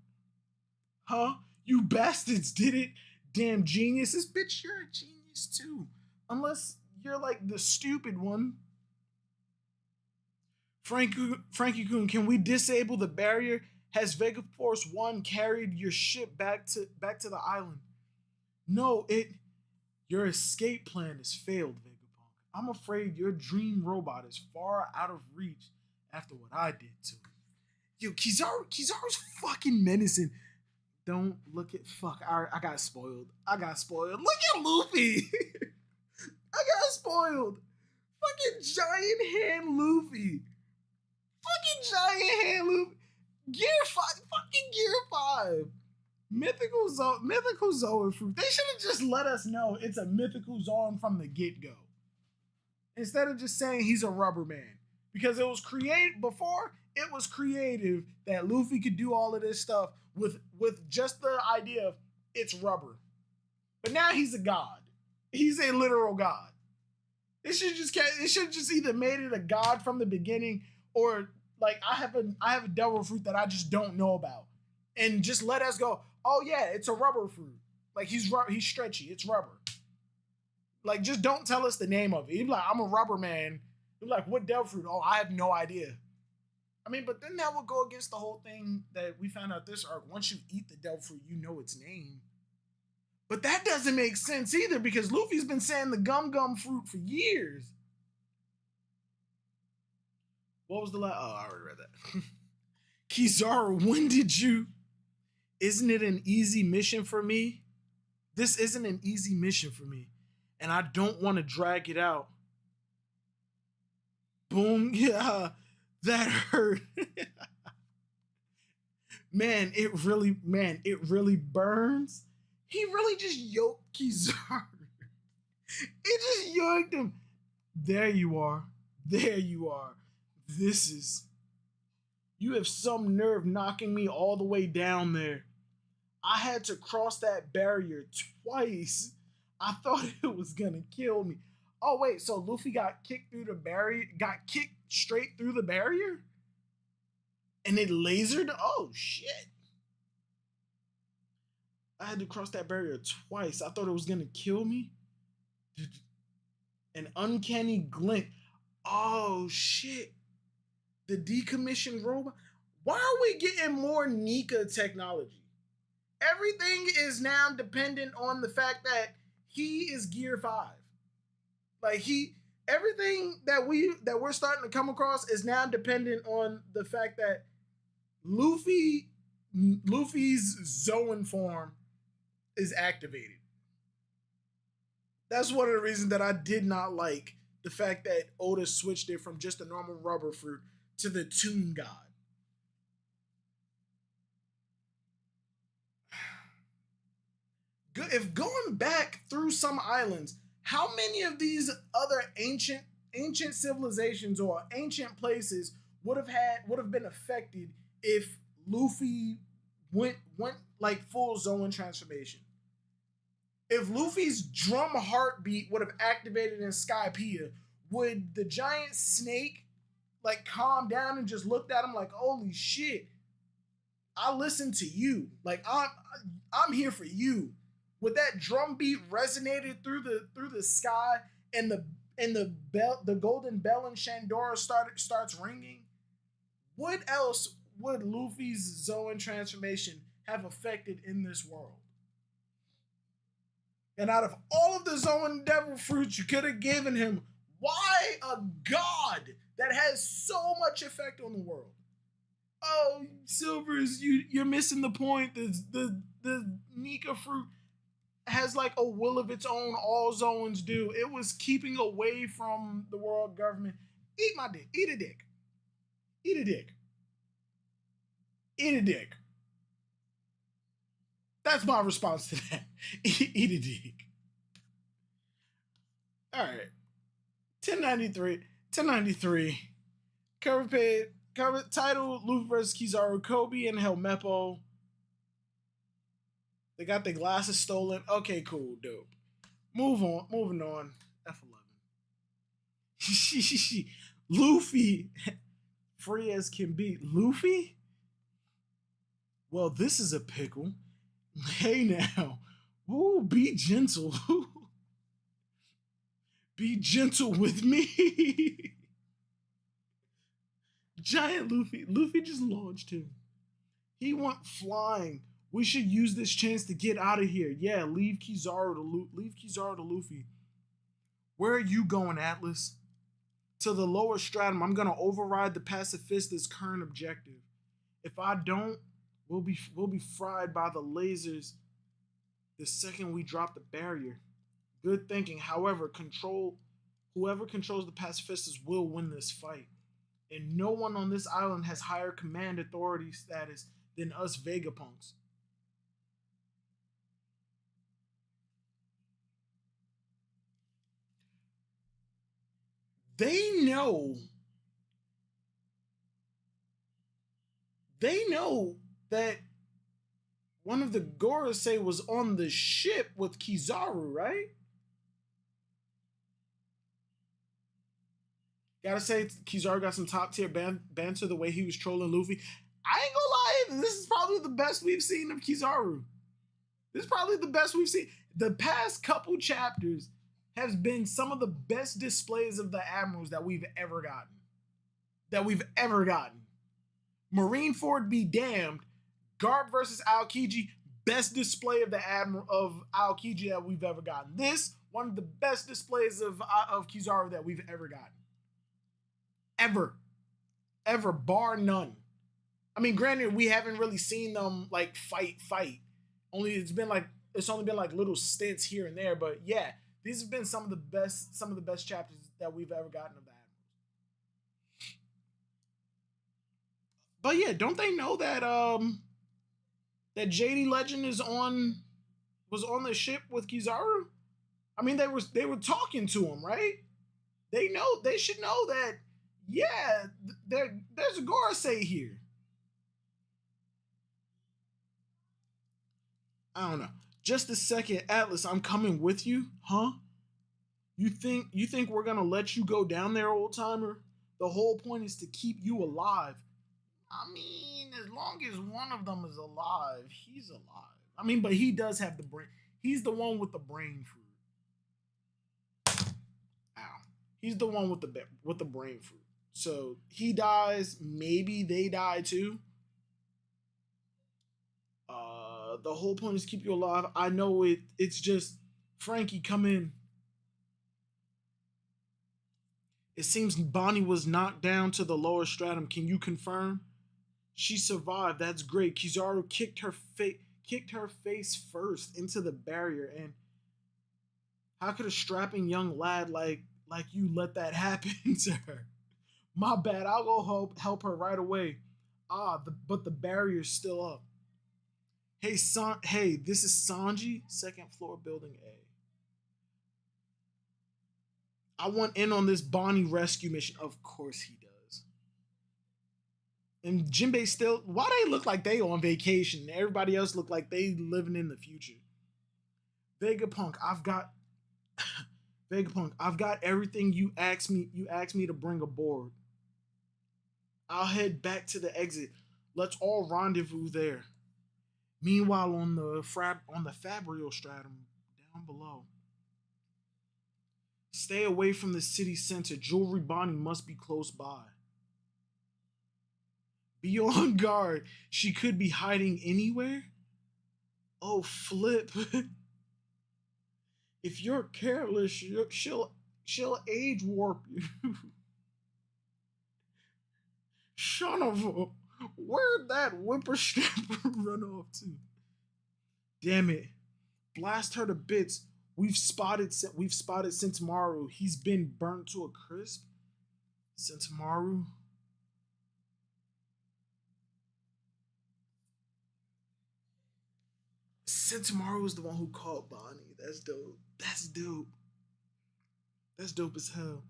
Huh? You bastards did it. Damn geniuses. Bitch, you're a genius too. Unless you're like the stupid one. Frankie Kun, can we disable the barrier? Has Vega Force 1 carried your ship back to the island? No, your escape plan has failed, Vegapunk. I'm afraid your dream robot is far out of reach after what I did to it. Yo, Kizaru's fucking menacing. Don't look at I got spoiled. Look at Luffy. I got spoiled. Fucking giant hand Luffy. Gear 5. Fucking Gear 5. Mythical Zoan fruit. They should have just let us know it's a mythical Zoan from the get-go. Instead of just saying he's a rubber man. Because it was creative that Luffy could do all of this stuff with just the idea of it's rubber. But now he's a god. He's a literal god. It should just either made it a god from the beginning, or like I have a devil fruit that I just don't know about, and just let us go. Oh yeah, it's a rubber fruit. Like he's stretchy. It's rubber. Like just don't tell us the name of it. He'd be like, I'm a rubber man. He'd be like, what devil fruit? Oh, I have no idea. I mean, but then that would go against the whole thing that we found out this arc. Once you eat the devil fruit, you know its name. But that doesn't make sense either, because Luffy's been saying the gum fruit for years. What was the last? Oh, I already read that. Kizaru, when did you? Isn't it an easy mission for me? This isn't an easy mission for me, and I don't want to drag it out. Boom, yeah, that hurt. Man, it really burns. He really just yoked Kizaru. It just yoked him. There you are. You have some nerve knocking me all the way down there. I had to cross that barrier twice. I thought it was gonna kill me. Oh wait, so Luffy got kicked straight through the barrier? And it lasered? Oh shit. I had to cross that barrier twice. I thought it was gonna kill me. An uncanny glint. Oh shit. The decommissioned robot. Why are we getting more Nika technology? Everything is now dependent on the fact that he is Gear 5. Like everything that we're starting to come across is now dependent on the fact that Luffy's Zoan form is activated. That's one of the reasons that I did not like the fact that Oda switched it from just a normal rubber fruit to the Toon God. If going back through some islands, how many of these other ancient civilizations or ancient places would have been affected if Luffy went like full Zoan transformation. If Luffy's drum heartbeat would have activated in Skypiea, would the giant snake like calm down and just looked at him like, holy shit, I listen to you. Like I'm here for you. Would that drum beat resonated through the sky and the golden bell in Shandora starts ringing? What else would Luffy's Zoan transformation have affected in this world? And out of all of the Zoan Devil fruits you could have given him, why a god that has so much effect on the world? Oh, Silvers, you're missing the point. The Nika fruit has like a will of its own. All Zoans do. It was keeping away from the world government. Eat my dick. Eat a dick. Eat a dick. Eat a dick. That's my response to that. Eat a dick. All right. 1093. Cover title: Luffy vs. Kizaru, Kobe, and Helmeppo. They got their glasses stolen. Okay, cool, dope. Moving on. F11. Luffy, free as can be. Luffy? Well, this is a pickle. Hey now. Ooh, be gentle. Be gentle with me. Giant Luffy. Luffy just launched him. He went flying. We should use this chance to get out of here. Yeah, leave Kizaru to Luffy. Where are you going, Atlas? To the lower stratum. I'm gonna override the pacifista's current objective. If I don't, we'll be fried by the lasers the second we drop the barrier. Good thinking. However, whoever controls the pacifistas will win this fight. And no one on this island has higher command authority status than us Vegapunks. They know that one of the Gorosei was on the ship with Kizaru, right? Gotta say, Kizaru got some top tier banter the way he was trolling Luffy. I ain't gonna lie, this is probably the best we've seen of Kizaru. This is probably the best we've seen. The past couple chapters has been some of the best displays of the admirals that we've ever gotten. Marineford be damned. Garp versus Aokiji, best display of the admiral of Aokiji that we've ever gotten. This, one of the best displays of Kizaru that we've ever gotten. Ever, bar none. I mean, granted, we haven't really seen them like fight. It's only been like little stints here and there, but yeah, these have been some of the best chapters that we've ever gotten of that. But yeah, don't they know that that JD Legend was on the ship with Kizaru? I mean, they were talking to him, right? They should know that. Yeah, there's a Gorosei here. I don't know. Just a second, Atlas, I'm coming with you, huh? You think we're gonna let you go down there, old timer? The whole point is to keep you alive. I mean, as long as one of them is alive, he's alive. I mean, but he does have the brain. He's the one with the brain fruit. Ow. He's the one with the brain fruit. So he dies. Maybe they die too. The whole point is to keep you alive. I know it. It's just Frankie, come in. It seems Bonnie was knocked down to the lower stratum. Can you confirm? She survived. That's great. Kizaru kicked her face first into the barrier. And how could a strapping young lad like you let that happen to her? My bad. I'll go help her right away. But the barrier's still up. Hey, this is Sanji, second floor, building A. I want in on this Bonnie rescue mission. Of course he does. And Jinbei still, why they look like they on vacation? Everybody else look like they living in the future. Vegapunk, I've got everything you asked me. You asked me to bring aboard. I'll head back to the exit. Let's all rendezvous there. Meanwhile, on the Fabrial stratum down below, stay away from the city center. Jewelry Bonnie must be close by. Be on guard. She could be hiding anywhere. Oh, flip. If you're careless, she'll age warp you. Son of a, where'd that whippersnapper run off to? Damn it. Blast her to bits. We've spotted Sentomaru. He's been burnt to a crisp. Sentomaru. Sentomaru was the one who caught Bonnie. That's dope. That's dope. That's dope as hell.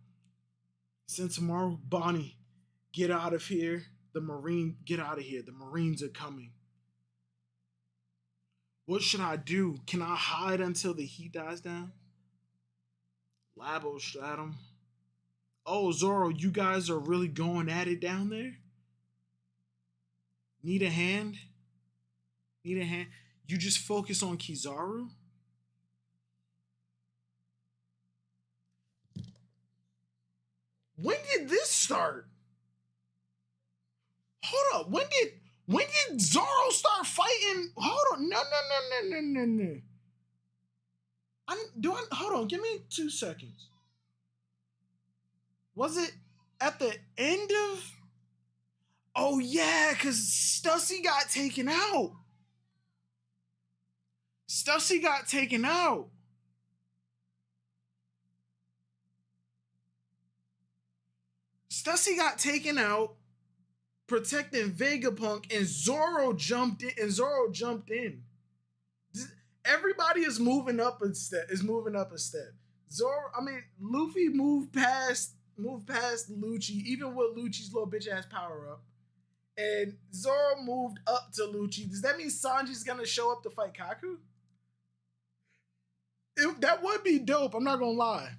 Sentomaru, Bonnie, get out of here. Get out of here. The Marines are coming. What should I do? Can I hide until the heat dies down? Labo Stratum. Oh, Zoro, you guys are really going at it down there? Need a hand? Need a hand? You just focus on Kizaru? When did this start? Hold up. When did Zoro start fighting? Hold on. No. Hold on, give me 2 seconds. Was it at the end of? Oh yeah, because Stussy got taken out. Stussy got taken out. Stussy got taken out, protecting Vegapunk, and Zoro jumped in. Everybody is moving up a step. Luffy moved past Lucci, even with Lucci's little bitch ass power up. And Zoro moved up to Lucci. Does that mean Sanji's gonna show up to fight Kaku? That would be dope. I'm not gonna lie.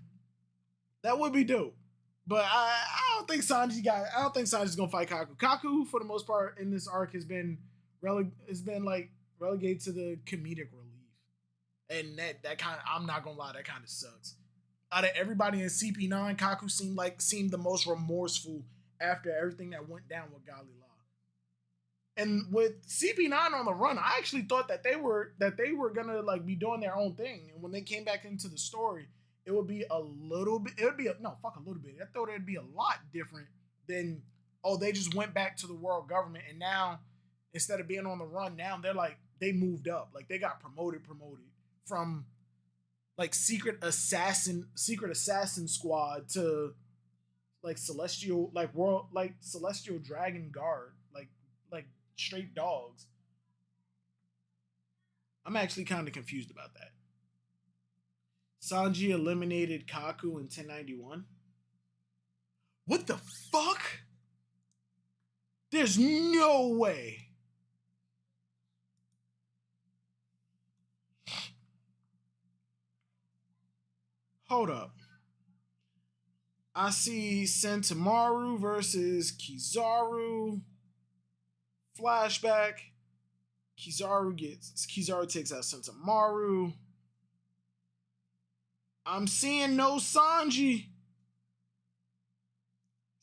That would be dope. But I don't think Sanji's gonna fight Kaku. Kaku, for the most part, in this arc has been relegated to the comedic relief, and that kind of, I'm not gonna lie, that kind of sucks. Out of everybody in CP9, Kaku seemed the most remorseful after everything that went down with Galila. And with CP9 on the run, I actually thought that they were gonna like be doing their own thing, and when they came back into the story, it would be a little bit. It would be a little bit. I thought it'd be a lot different than, oh, they just went back to the world government, and now instead of being on the run, now they're like, they moved up, like they got promoted from like secret assassin squad to like celestial dragon guard, like straight dogs. I'm actually kind of confused about that. Sanji eliminated Kaku in 1091. What the fuck? There's no way. Hold up. I see Sentomaru versus Kizaru. Flashback. Kizaru takes out Sentomaru. I'm seeing no Sanji.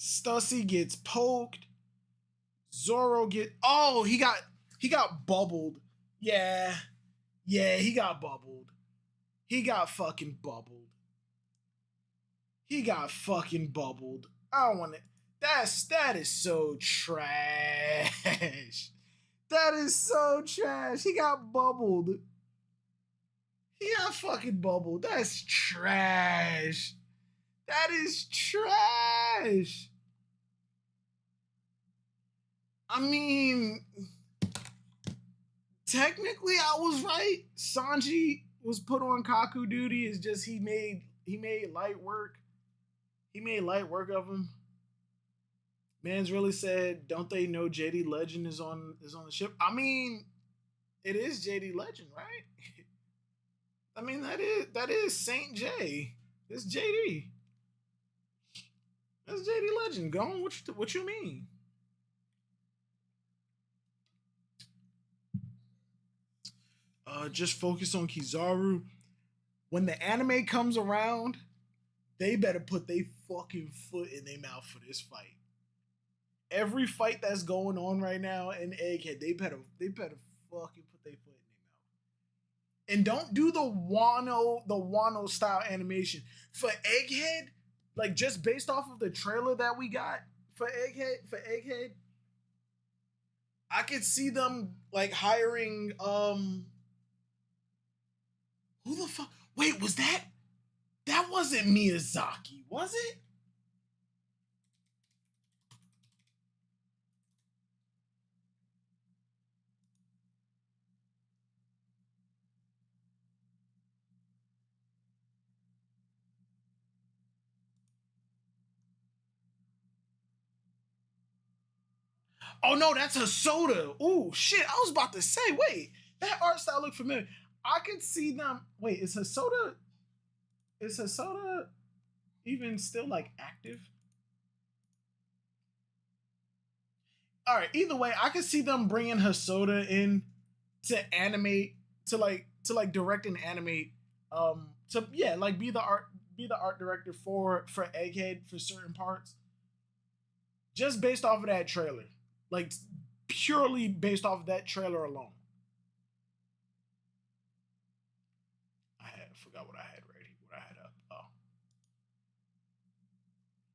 Stussy gets poked. Zoro he got bubbled. Yeah, he got bubbled. He got fucking bubbled. I don't want it. That is so trash. That is so trash. He got bubbled. He got fucking bubbled. That's trash. That is trash. I mean, technically I was right. Sanji was put on Kaku duty. It's just he made light work. He made light work of him. Man's really said, don't they know JD Legend is on the ship? I mean, it is JD Legend, right? I mean, that is Saint J. It's JD. That's JD Legend. Go on. What you mean? Just focus on Kizaru. When the anime comes around, they better put their fucking foot in their mouth for this fight. Every fight that's going on right now in Egghead, they better fucking put their foot in their mouth. And don't do the Wano style animation for Egghead. Like just based off of the trailer that we got for Egghead, I could see them like hiring who the fuck? Wait, was that? That wasn't Miyazaki, was it? Oh no, that's Hosoda. Ooh, shit. I was about to say, wait, that art style looked familiar. I could see them. Wait, is Hosoda? Is Hosoda even still like active? All right. Either way, I could see them bringing Hosoda in to animate, to like direct and animate. To yeah, like be the art director for Egghead for certain parts, just based off of that trailer, like purely based off of that trailer alone. Forgot what I had ready. What I had up. Oh,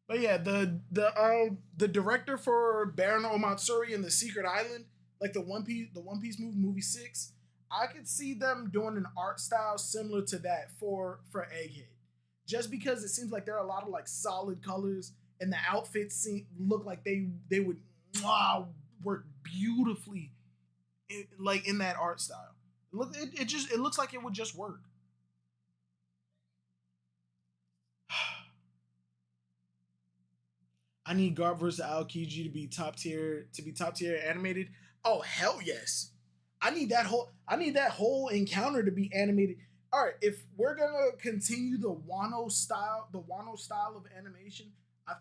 but yeah, the director for Baron Omatsuri and the Secret Island, like the One Piece movie 6, I could see them doing an art style similar to that for Egghead, just because it seems like there are a lot of like solid colors and the outfits look like they would work beautifully like in that art style. It looks like it would just work. I need Garp versus Aokiji to be top tier animated. Oh hell yes. I need that whole encounter to be animated. All right, if we're gonna continue the Wano style of animation, I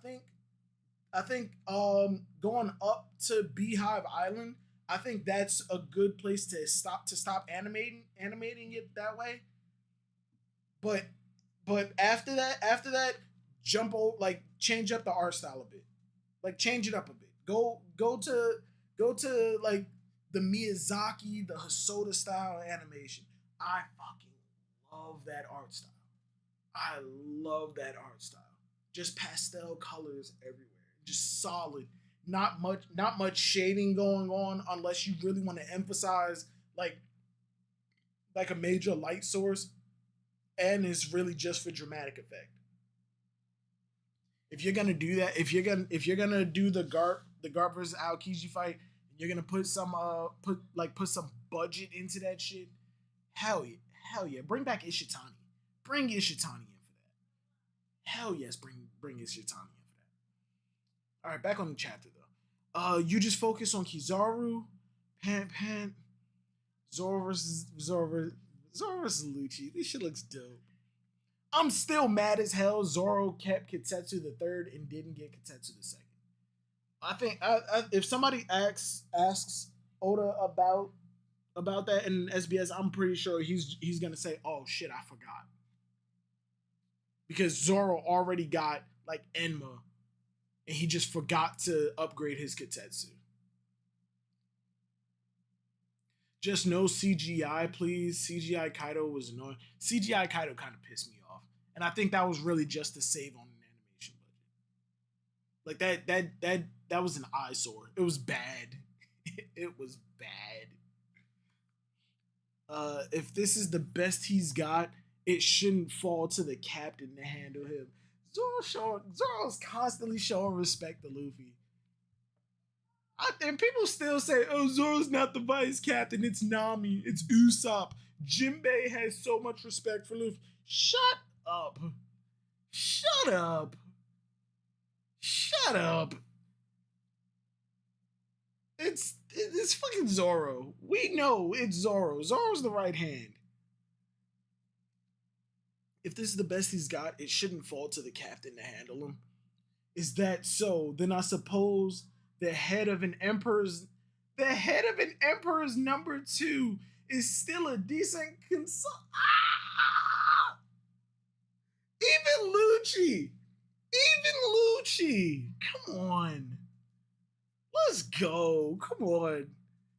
think going up to Beehive Island, I think that's a good place to stop animating it that way. But after that, like change up the art style a bit, like change it up a bit. Go to like the Miyazaki, the Hosoda style animation. I fucking love that art style. I love that art style. Just pastel colors everywhere, just solid. Not much shading going on unless you really want to emphasize like like a major light source, and it's really just for dramatic effect. If you're gonna do that, if you're gonna do the Garp versus Aokiji fight, and you're gonna put some budget into that shit, hell yeah, hell yeah, bring back Ishitani, bring Ishitani in for that. Hell yes, bring Ishitani in for that. All right, back on the chapter though. You just focus on Kizaru, Pan, Zoro versus Lucci. This shit looks dope. I'm still mad as hell. Zoro kept Kitetsu the third and didn't get Kitetsu the second. I think if somebody asks Oda about that in SBS, I'm pretty sure he's gonna say, "Oh shit, I forgot," because Zoro already got like Enma, and he just forgot to upgrade his Kitetsu. Just no CGI, please. CGI Kaido was annoying. CGI Kaido kind of pissed me off, and I think that was really just to save on an animation budget. Like that was an eyesore. It was bad. It was bad. If this is the best he's got, it shouldn't fall to the captain to handle him. Zoro's constantly showing respect to Luffy. And people still say, "Oh, Zoro's not the vice captain. It's Nami. It's Usopp." Jinbei has so much respect for Luffy. Shut up. Shut up. Shut up. it's fucking Zoro. We know it's Zoro. Zoro's the right hand. If this is the best he's got, it shouldn't fall to the captain to handle him. Is that so? Then I suppose the head of an emperor's number 2 is still a decent Ah! Even Lucci. Come on. Let's go. Come on.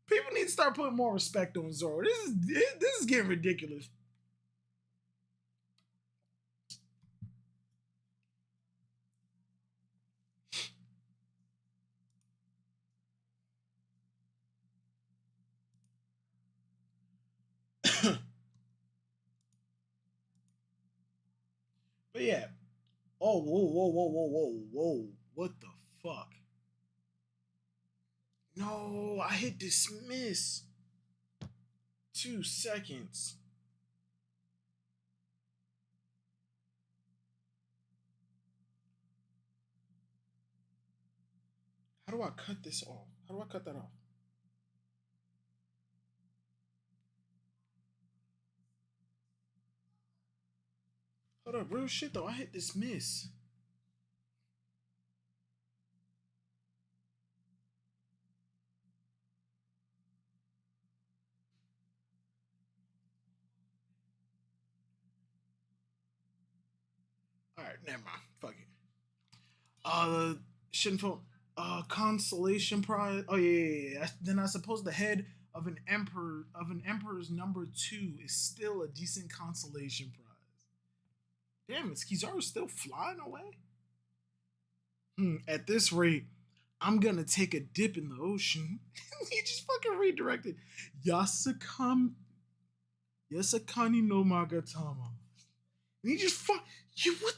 People need to start putting more respect on Zoro. This is getting ridiculous. But yeah. Oh, whoa. What the fuck? No, I hit dismiss. 2 seconds. How do I cut this off? How do I cut that off? Hold up, real shit though. I hit dismiss. Alright, never mind. Fuck it. Shinfo, consolation prize. Oh yeah. Then I suppose the head of an emperor's number 2 is still a decent consolation prize. Damn, is Kizaru still flying away? At this rate, I'm gonna take a dip in the ocean. He just fucking redirected. Yasakani no Magatama. And he just what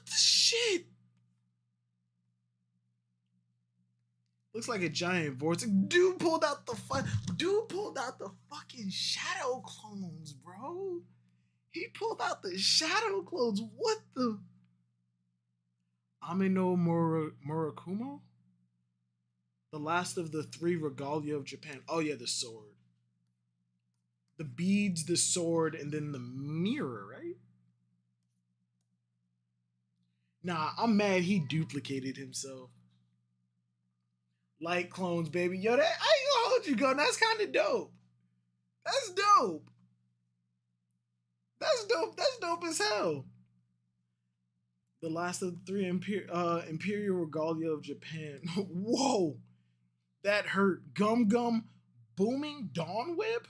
the shit? Looks like a giant vortex. Dude pulled out the fucking shadow clones, bro. He pulled out the shadow clones. What the? Amino Murakumo? The last of the 3 regalia of Japan. Oh yeah, the sword. The beads, the sword, and then the mirror, right? Nah, I'm mad he duplicated himself. Light clones, baby. Yo, that I ain't gonna hold you, go. That's kind of dope. That's dope. That's dope as hell. The last of the 3 imperial regalia of Japan. Whoa, that hurt. Gum booming dawn whip.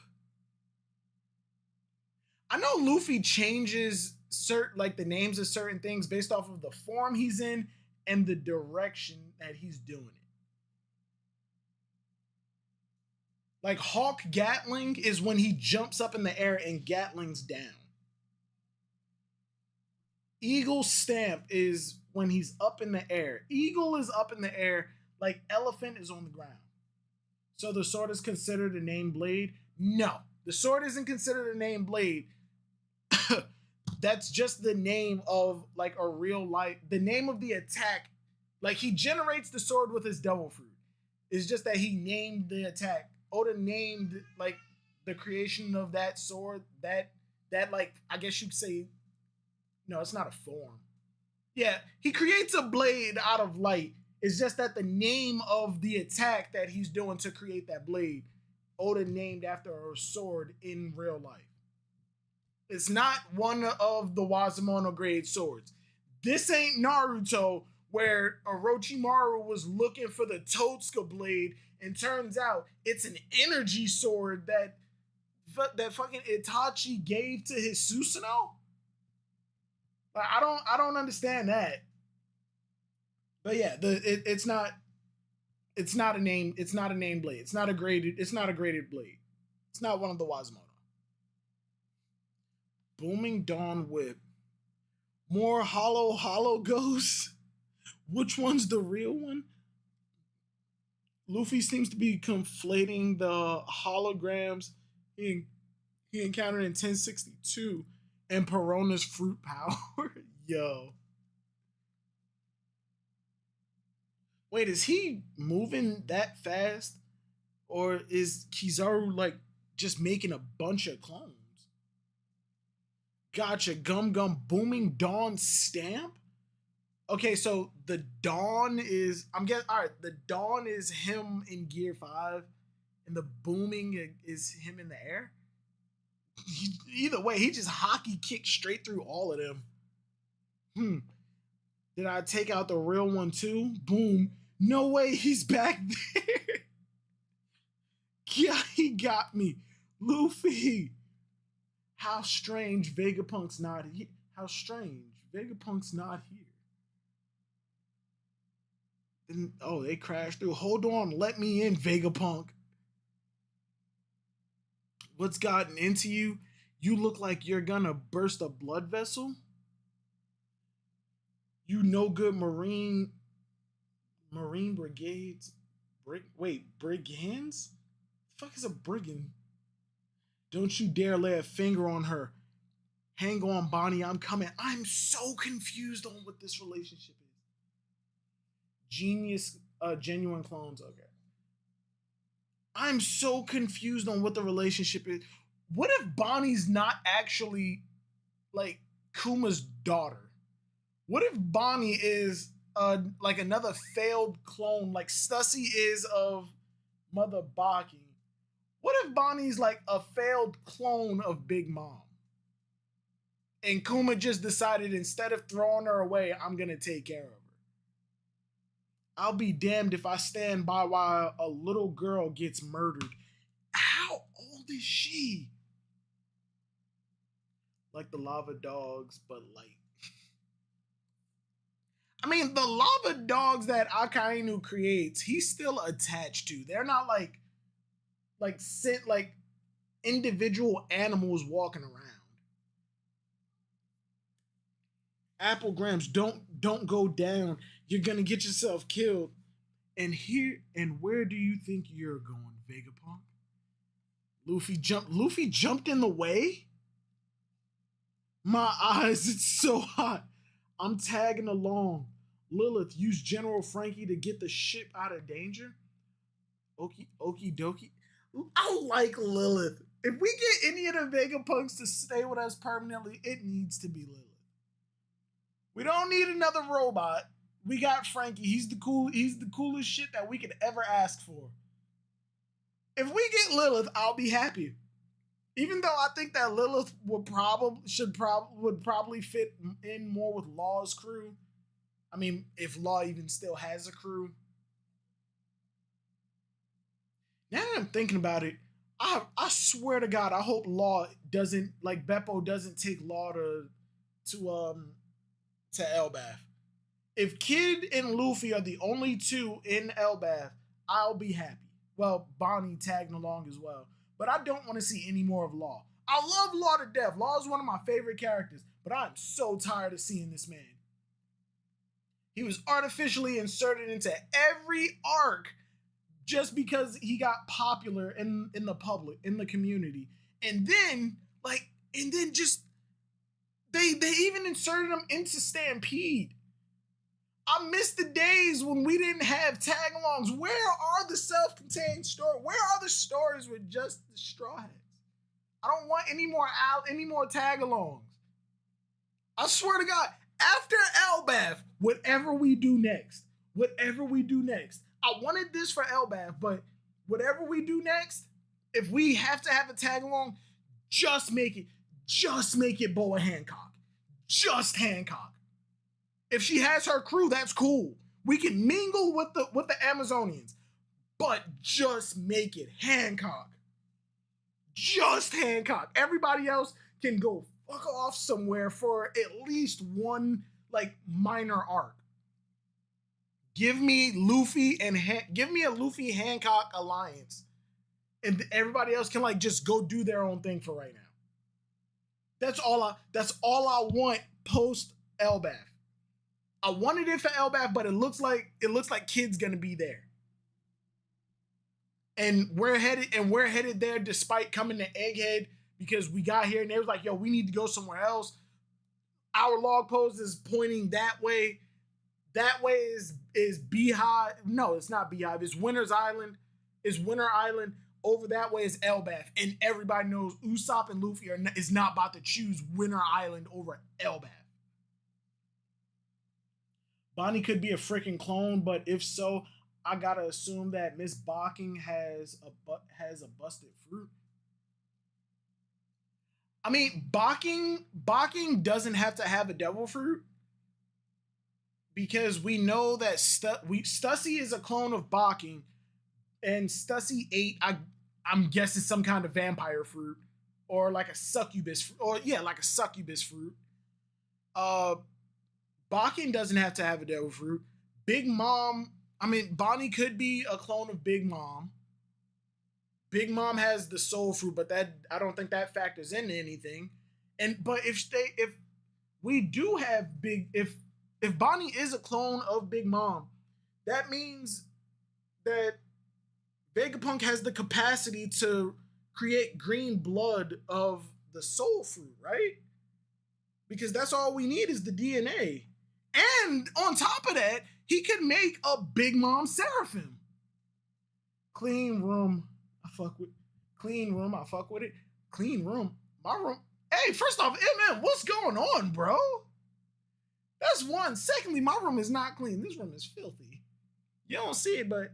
I know Luffy changes the names of certain things based off of the form he's in and the direction that he's doing it. Like Hawk Gatling is when he jumps up in the air and Gatling's down. Eagle Stamp is when he's up in the air. Eagle is up in the air, like elephant is on the ground. So the sword is considered a named blade? No, the sword isn't considered a named blade. That's just the name of like a real life, the name of the attack. Like he generates the sword with his devil fruit. It's just that he named the attack. Oda named like the creation of that sword, that like I guess you could say, no, it's not a form. Yeah, he creates a blade out of light. It's just that the name of the attack that he's doing to create that blade, Oda named after a sword in real life. It's not one of the Wazumono grade swords. This ain't Naruto where Orochimaru was looking for the Totsuka blade and turns out it's an energy sword that fucking Itachi gave to his Susanoo. Like, I don't understand that. But yeah, it's not a name. It's not a named blade. It's not a graded blade. It's not one of the Wazumono. Booming Dawn Whip. More hollow ghosts. Which one's the real one? Luffy seems to be conflating the holograms he encountered in 1062 and Perona's fruit power. Yo. Wait, is he moving that fast? Or is Kizaru like just making a bunch of clones? Gotcha. Gum Gum Booming Dawn Stamp? Okay, so the Dawn is I'm getting all right. The Dawn is him in Gear 5, and the booming is him in the air. Either way, he just hockey kicked straight through all of them. Did I take out the real one too? Boom. No way, he's back there. Yeah, he got me. Luffy. How strange Vegapunk's not here. How strange. Vegapunk's not here. And, oh, they crashed through. Hold on, let me in, Vegapunk. What's gotten into you? You look like you're gonna burst a blood vessel? You no good Marine brigades. Brigands? The fuck is a brigand? Don't you dare lay a finger on her. Hang on, Bonnie, I'm coming. I'm so confused on what this relationship is. Genuine clones, okay. I'm so confused on what the relationship is. What if Bonnie's not actually like Kuma's daughter? What if Bonnie is like another failed clone like Stussy is of Mother Baki? What if Bonnie's like a failed clone of Big Mom? And Kuma just decided instead of throwing her away, I'm gonna take care of her. I'll be damned if I stand by while a little girl gets murdered. How old is she? Like the lava dogs, but light. I mean, the lava dogs that Akainu creates, he's still attached to. They're not like individual animals walking around. Applegrams, don't go down. You're gonna get yourself killed. And where do you think you're going, Vegapunk? Luffy jumped in the way? My eyes, it's so hot. I'm tagging along. Lilith, use General Frankie to get the ship out of danger. Okie dokie. I like Lilith. If we get any of the Vegapunks to stay with us permanently, it needs to be Lilith. We don't need another robot. We got Frankie. He's the coolest shit that we could ever ask for. If we get Lilith, I'll be happy. Even though I think that Lilith would probably fit in more with Law's crew. I mean, if Law even still has a crew. Now that I'm thinking about it, I swear to God, I hope Law doesn't, like Beppo doesn't take Law to Elbaf. If Kid and Luffy are the only two in Elbaf, I'll be happy. Well, Bonnie tagging along as well. But I don't want to see any more of Law. I love Law to death. Law is one of my favorite characters, but I'm so tired of seeing this man. He was artificially inserted into every arc just because he got popular in the public, in the community. And then just they even inserted him into Stampede. I miss the days when we didn't have tag-alongs. Where are the self-contained stories? Where are the stories with just the Straw Hats? I don't want any more tag-alongs. I swear to God, after Elbaf, whatever we do next, I wanted this for Elbaf, but whatever we do next, if we have to have a tag-along, just make it Boa Hancock. Just Hancock. If she has her crew, that's cool. We can mingle with the Amazonians, but just make it Hancock. Just Hancock. Everybody else can go fuck off somewhere for at least one like minor arc. Give me a Luffy Hancock alliance, and everybody else can like just go do their own thing for right now. That's all I want post Elbaf. I wanted it for Elbaf, but it looks like Kid's gonna be there. And we're headed there despite coming to Egghead because we got here and they was like, yo, we need to go somewhere else. Our log post is pointing that way. That way is Beehive. No, it's not Beehive. It's Winter's Island. is Winter Island. Over that way is Elbaf, and everybody knows Usopp and Luffy is not about to choose Winter Island over Elbaf. Bonnie could be a freaking clone, but if so, I gotta assume that Miss Barking has a busted fruit. I mean, Barking doesn't have to have a devil fruit because we know that Stussy is a clone of Barking, and Stussy ate. I'm guessing some kind of vampire fruit or like a succubus, like a succubus fruit. Barking doesn't have to have a devil fruit. Big Mom. I mean, Bonnie could be a clone of Big Mom. Big Mom has the soul fruit, but that I don't think that factors into anything. But if we do have if Bonnie is a clone of Big Mom, that means that Vegapunk has the capacity to create green blood of the soul fruit, right? Because that's all we need is the DNA. And on top of that, he could make a Big Mom Seraphim. Clean room. I fuck with clean room. I fuck with it. Clean room. My room. Hey, first off, MM, what's going on, bro? That's one. Secondly, my room is not clean. This room is filthy. You don't see it, but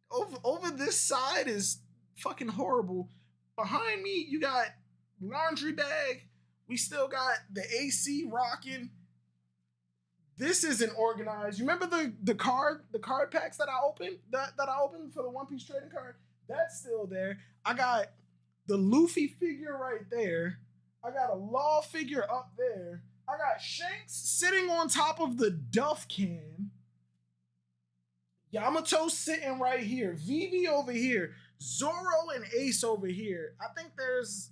over this side is fucking horrible. Behind me, you got laundry bag. We still got the AC rocking. This isn't organized. You remember the card packs that I opened for the One Piece trading card? That's still there. I got the Luffy figure right there. I got a Law figure up there. I got Shanks sitting on top of the Duff can. Yamato sitting right here. Vivi over here. Zoro and Ace over here. I think there's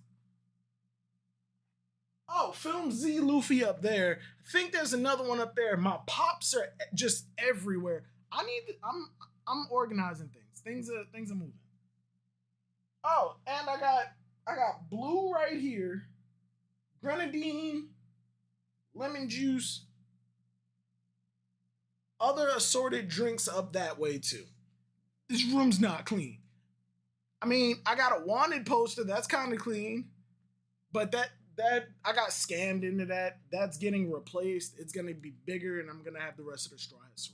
Film Z Luffy up there. I think there's another one up there. My pops are just everywhere. I'm organizing things. Things are moving. Oh, and I got blue right here. Grenadine, lemon juice, other assorted drinks up that way too. This room's not clean. I mean, I got a wanted poster that's kind of clean, but that I got scammed into that. That's getting replaced. It's gonna be bigger, and I'm gonna have the rest of the straw hats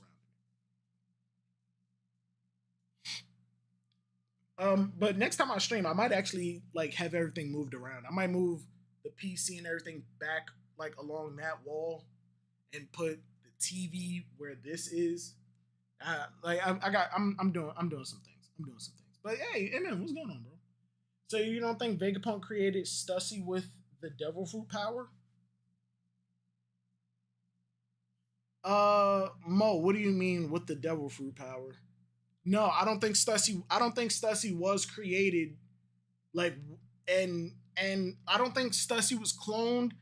surrounding. But next time I stream, I might actually like have everything moved around. I might move the PC and everything back like along that wall, and put the TV where this is. I'm doing some things. But hey, man, what's going on, bro? So you don't think Vegapunk created Stussy with the devil fruit power? Mo, what do you mean with the devil fruit power? No, I don't think Stussy was created like and I don't think Stussy was cloned,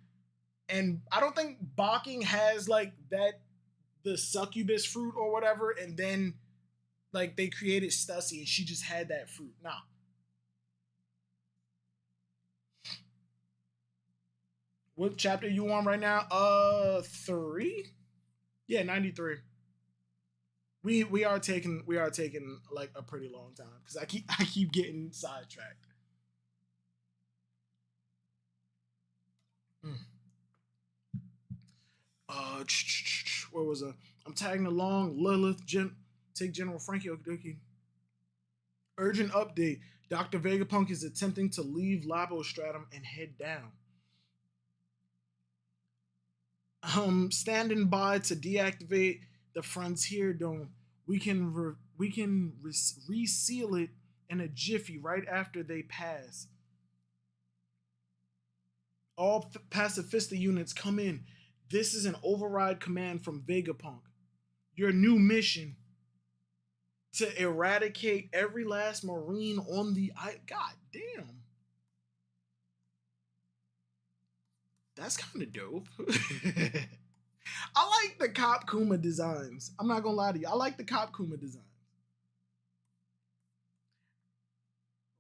and I don't think Barking has like that the succubus fruit or whatever, and then like they created Stussy and she just had that fruit. Nah. What chapter you on right now? 3? Yeah, 93. We are taking like a pretty long time because I keep getting sidetracked. Where was I? I'm tagging along. Lilith, take General Frankie Okidoki. Urgent update. Dr. Vegapunk is attempting to leave Labo Stratum and head down. Standing by to deactivate the Frontier Dome. We can reseal it in a jiffy right after they pass. All pacifista units come in. This is an override command from Vegapunk. Your new mission to eradicate every last Marine on the island. God damn. That's kind of dope. I like the Cop Kuma designs. I'm not gonna lie to you. I like the Cop Kuma designs.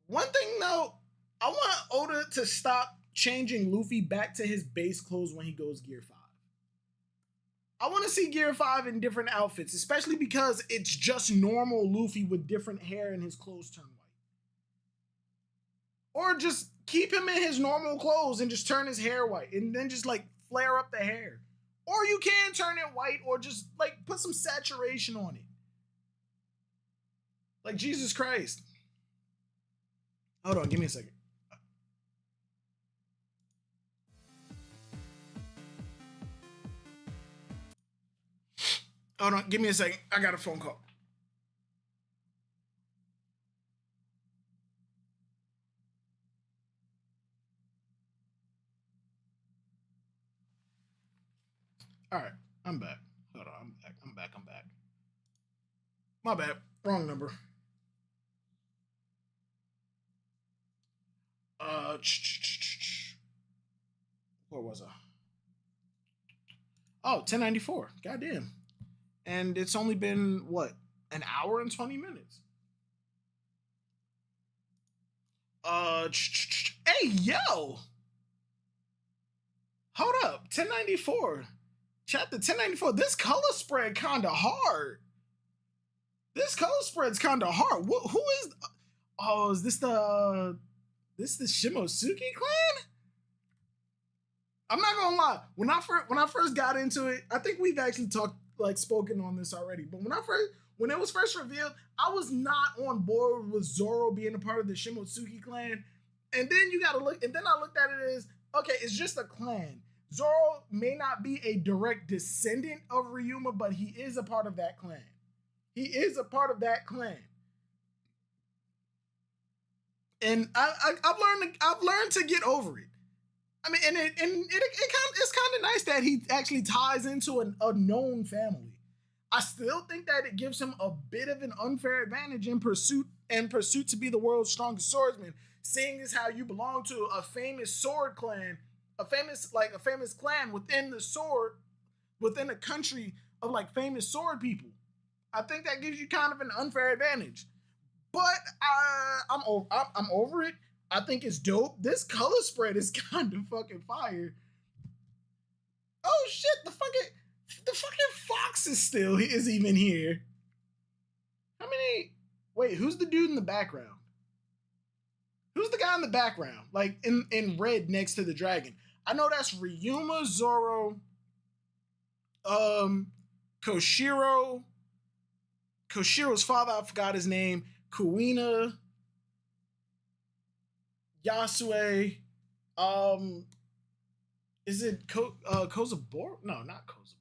One thing though, I want Oda to stop changing Luffy back to his base clothes when he goes Gear 5. I want to see Gear 5 in different outfits, especially because it's just normal Luffy with different hair and his clothes turn white. Or just keep him in his normal clothes and just turn his hair white and then just like flare up the hair. Or you can turn it white or just like put some saturation on it. Like Jesus Christ. Hold on, give me a second. Hold on, give me a second. I got a phone call. All right, I'm back. Hold on, I'm back. I'm back. My bad. Wrong number. Where was I? Oh, 1094. Goddamn. And it's only been what? An hour and 20 minutes. Hey, yo. Hold up. 1094. Chapter 1094. This color spread kind of hard. This color spread's kind of hard. Who is? Oh, is this the Shimosuke clan? I'm not gonna lie. When I first got into it, I think we've actually spoken on this already. But when it was first revealed, I was not on board with Zoro being a part of the Shimosuke clan. And then you gotta look. And then I looked at it as okay, it's just a clan. Zoro may not be a direct descendant of Ryuma, but he is a part of that clan. He is a part of that clan. And I've learned to get over it. I mean, it's kind of nice that he actually ties into a known family. I still think that it gives him a bit of an unfair advantage in pursuit to be the world's strongest swordsman, seeing as how you belong to a famous sword clan, a famous clan within a country of like famous sword people. I think that gives you kind of an unfair advantage. But I'm over it. I think it's dope. This color spread is kind of fucking fire. Oh shit! The fucking fox is even here. How many? Wait, who's the dude in the background? Who's the guy in the background? Like in red next to the dragon. I know that's Ryuma, Zoro, Koshiro's father, I forgot his name, Kuina, Yasue, is it Kozaburo? No, not Kozaburo.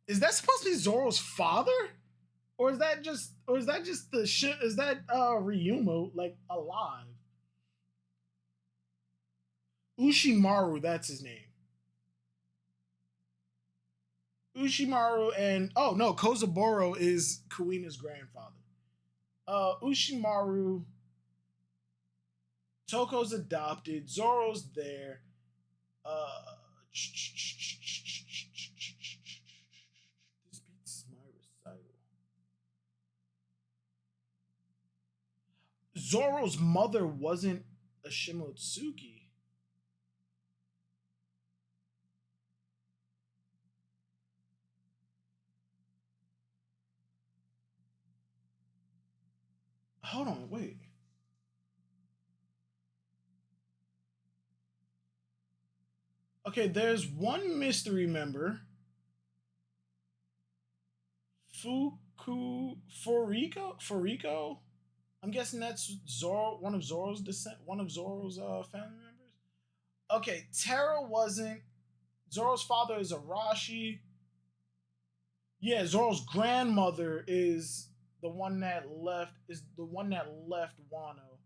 Is that supposed to be Zoro's father? Or is that just Ryuma like alive? Ushimaru, that's his name. Ushimaru and oh no, Kozaburo is Kuina's grandfather. Ushimaru, Toko's adopted, Zoro's there. This beats my recital. Zoro's mother wasn't a Shimotsuki. Hold on, wait. Okay, there's one mystery member. Furiko? I'm guessing that's Zoro, one of Zoro's family members. Okay, Terra wasn't. Zoro's father is Arashi. Yeah, Zoro's grandmother is the one that left Wano.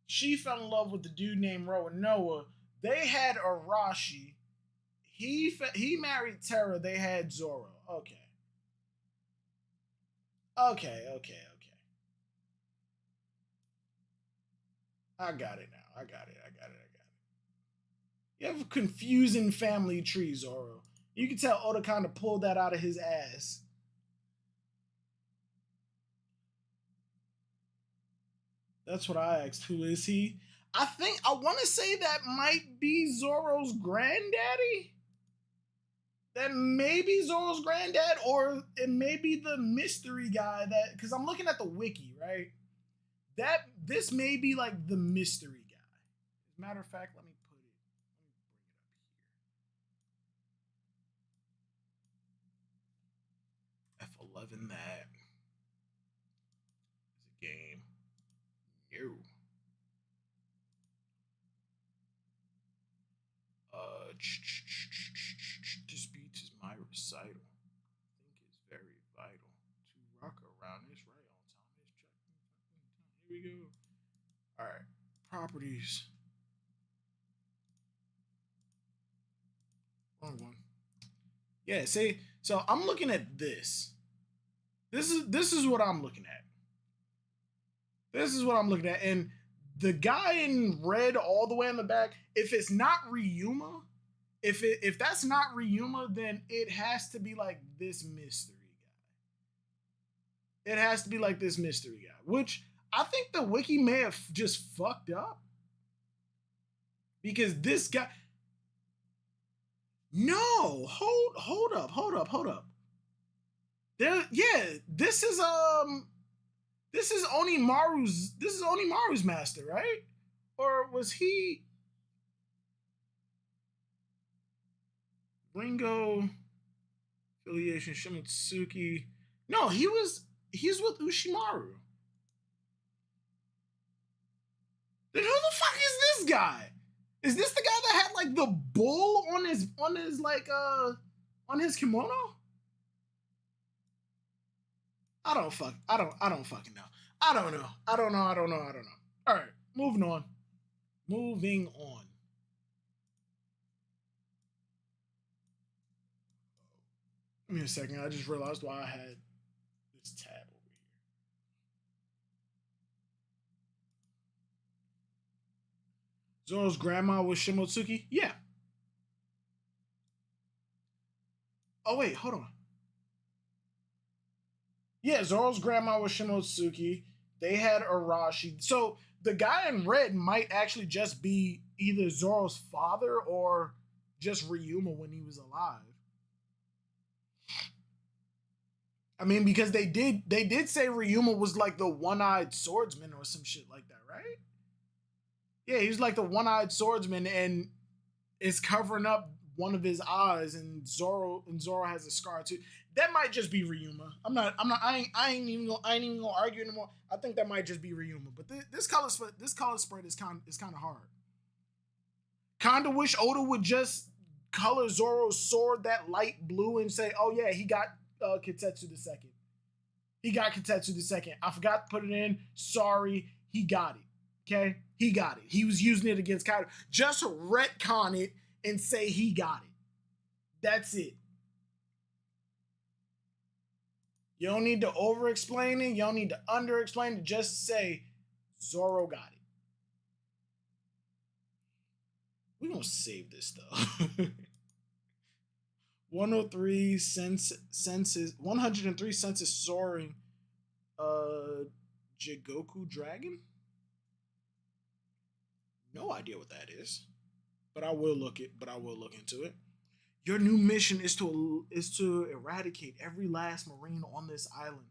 She fell in love with the dude named Roanoa. They had Arashi. He married Terra. They had Zoro. Okay. I got it now. I got it. You have a confusing family tree, Zoro. You can tell Oda kind of pulled that out of his ass. That's what I asked. Who is he? I want to say that might be Zoro's granddaddy. That may be Zoro's granddad, or it may be the mystery guy that, because I'm looking at the wiki, right? This may be like the mystery guy. As a matter of fact, let me bring it up here. F11 that is a game. No. Disputes is my recital. Think is very vital to rock around this right on time. Here we go. All right, properties. Wrong one. Yeah, see, so I'm looking at this. This is what I'm looking at. This is what I'm looking at, and the guy in red all the way in the back, if it's not Ryuma, if that's not Ryuma, then it has to be like this mystery guy. It has to be like this mystery guy, which I think the wiki may have just fucked up. Because this guy. No, hold up. This is Onimaru's master, right? Or was he Ringo affiliation Shimotsuki? No, he's with Ushimaru. Then who the fuck is this guy? Is this the guy that had like the bull on his kimono? I don't fucking know. I don't know. All right, moving on. Give me a second. I just realized why I had this tab over here. Zoro's grandma was Shimotsuki? Yeah. Oh, wait, hold on. Yeah, Zoro's grandma was Shimotsuki. They had Arashi. So the guy in red might actually just be either Zoro's father or just Ryuma when he was alive. I mean, because they did say Ryuma was like the one-eyed swordsman or some shit like that, right? Yeah, he was like the one-eyed swordsman and is covering up one of his eyes, and Zoro has a scar too. That might just be Ryuma. I ain't even gonna argue anymore. I think that might just be Ryuma. But this color spread is kind of hard. Kinda wish Oda would just color Zoro's sword that light blue and say, "Oh yeah, he got Kitetsu the second. He got Kitetsu the second. I forgot to put it in. Sorry, he got it. Okay, he got it. He was using it against Kaido. Just retcon it and say he got it. That's it. You don't need to over-explain it. You don't need to under-explain it. Just say Zoro got it. We're going to save this, though. 103 senses, 103 senses soaring. Jigoku Dragon? No idea what that is. But I will look into it. Your new mission is to eradicate every last Marine on this island.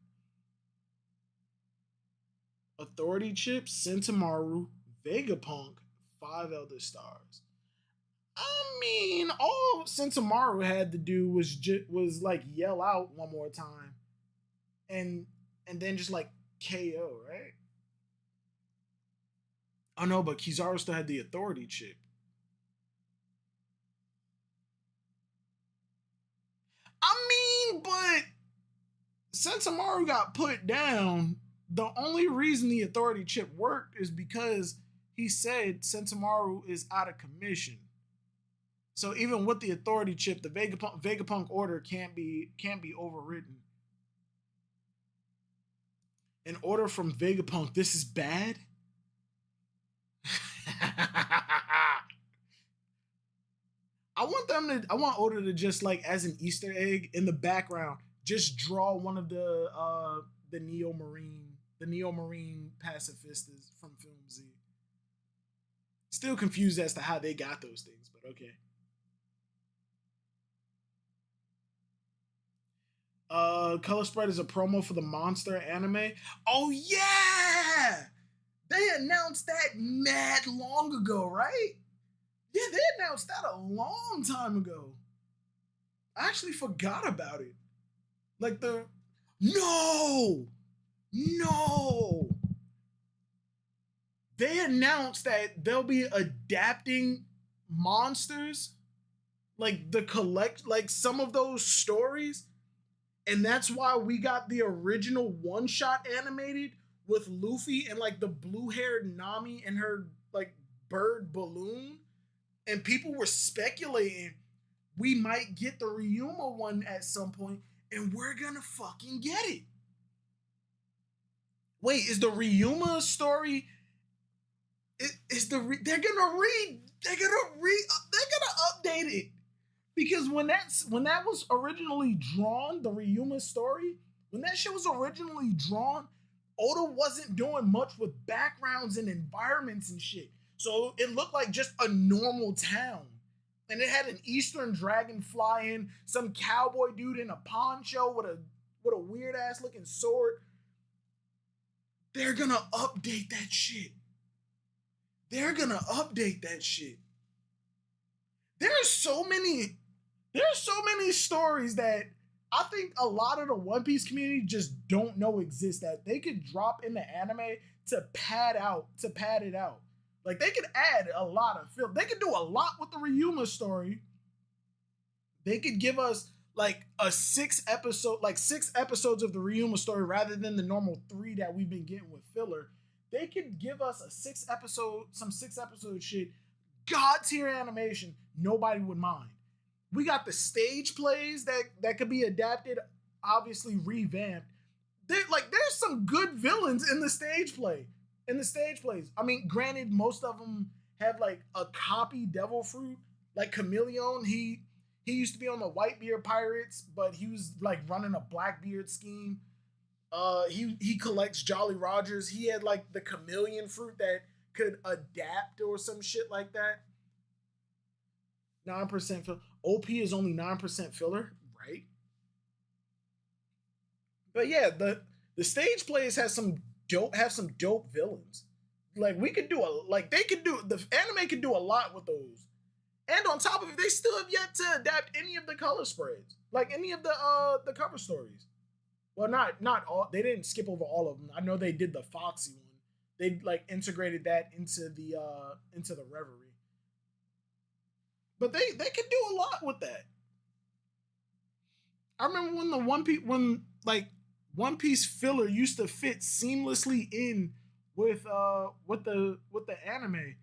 Authority chip, Sentomaru, Vegapunk, 5 Elder Stars. I mean, all Sentomaru had to do was like yell out one more time, and then just like KO, right? Oh no, but Kizaru still had the authority chip. I mean, but Sentomaru got put down. The only reason the authority chip worked is because he said Sentomaru is out of commission. So even with the authority chip, the Vegapunk order can't be overridden. An order from Vegapunk, this is bad? I want Oda to just like as an Easter egg in the background, just draw one of the Neo Marine pacifistas from Film Z. Still confused as to how they got those things, but okay. Color spread is a promo for the Monster anime. Oh yeah! They announced that mad long ago, right? Yeah, they announced that a long time ago. I actually forgot about it. Like the no, no. They announced that they'll be adapting monsters, like the collect, like some of those stories, and that's why we got the original one shot animated with Luffy and like the blue haired Nami and her like bird balloon, and people were speculating we might get the Ryuma one at some point, and we're gonna fucking get it. Wait, is the Ryuma story? They're gonna update it, because when that was originally drawn, the Ryuma story, when that shit was originally drawn, Oda wasn't doing much with backgrounds and environments and shit, so it looked like just a normal town. And it had an Eastern dragon flying, some cowboy dude in a poncho with a weird ass looking sword. They're gonna update that shit. They're gonna update that shit. There's so many stories that I think a lot of the One Piece community just don't know exist, that they could drop in the anime to pad it out. Like they could add a lot of film. They could do a lot with the Ryuma story. They could give us like six episodes of the Ryuma story rather than the normal 3 that we've been getting with filler. They could give us some 6 episode shit, god tier animation. Nobody would mind. We got the stage plays that could be adapted, obviously revamped. There's some good villains in the stage plays. I mean, granted, most of them have like a copy devil fruit, like Chameleon. He used to be on the Whitebeard Pirates, but he was like running a Blackbeard scheme. He collects Jolly Rogers. He had like the chameleon fruit that could adapt or some shit like that. 9% filler. OP is only 9% filler, right? But yeah, the stage plays have some dope villains. Like the anime could do a lot with those. And on top of it, they still have yet to adapt any of the color spreads, like any of the cover stories. Well, not all. They didn't skip over all of them. I know they did the Foxy one. They like integrated that into the Reverie. But they could do a lot with that. I remember when One Piece filler used to fit seamlessly in with the anime.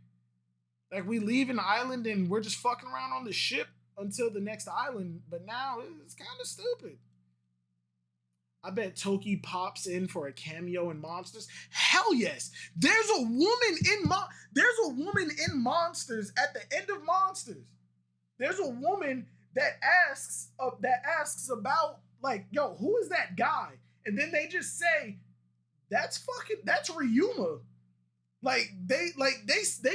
Like we leave an island and we're just fucking around on the ship until the next island, but now it's kind of stupid. I bet Toki pops in for a cameo in Monsters. Hell yes. There's a woman in Monsters at the end of Monsters. There's a woman that asks about like, yo, who is that guy? And then they just say, that's Ryuma. Like they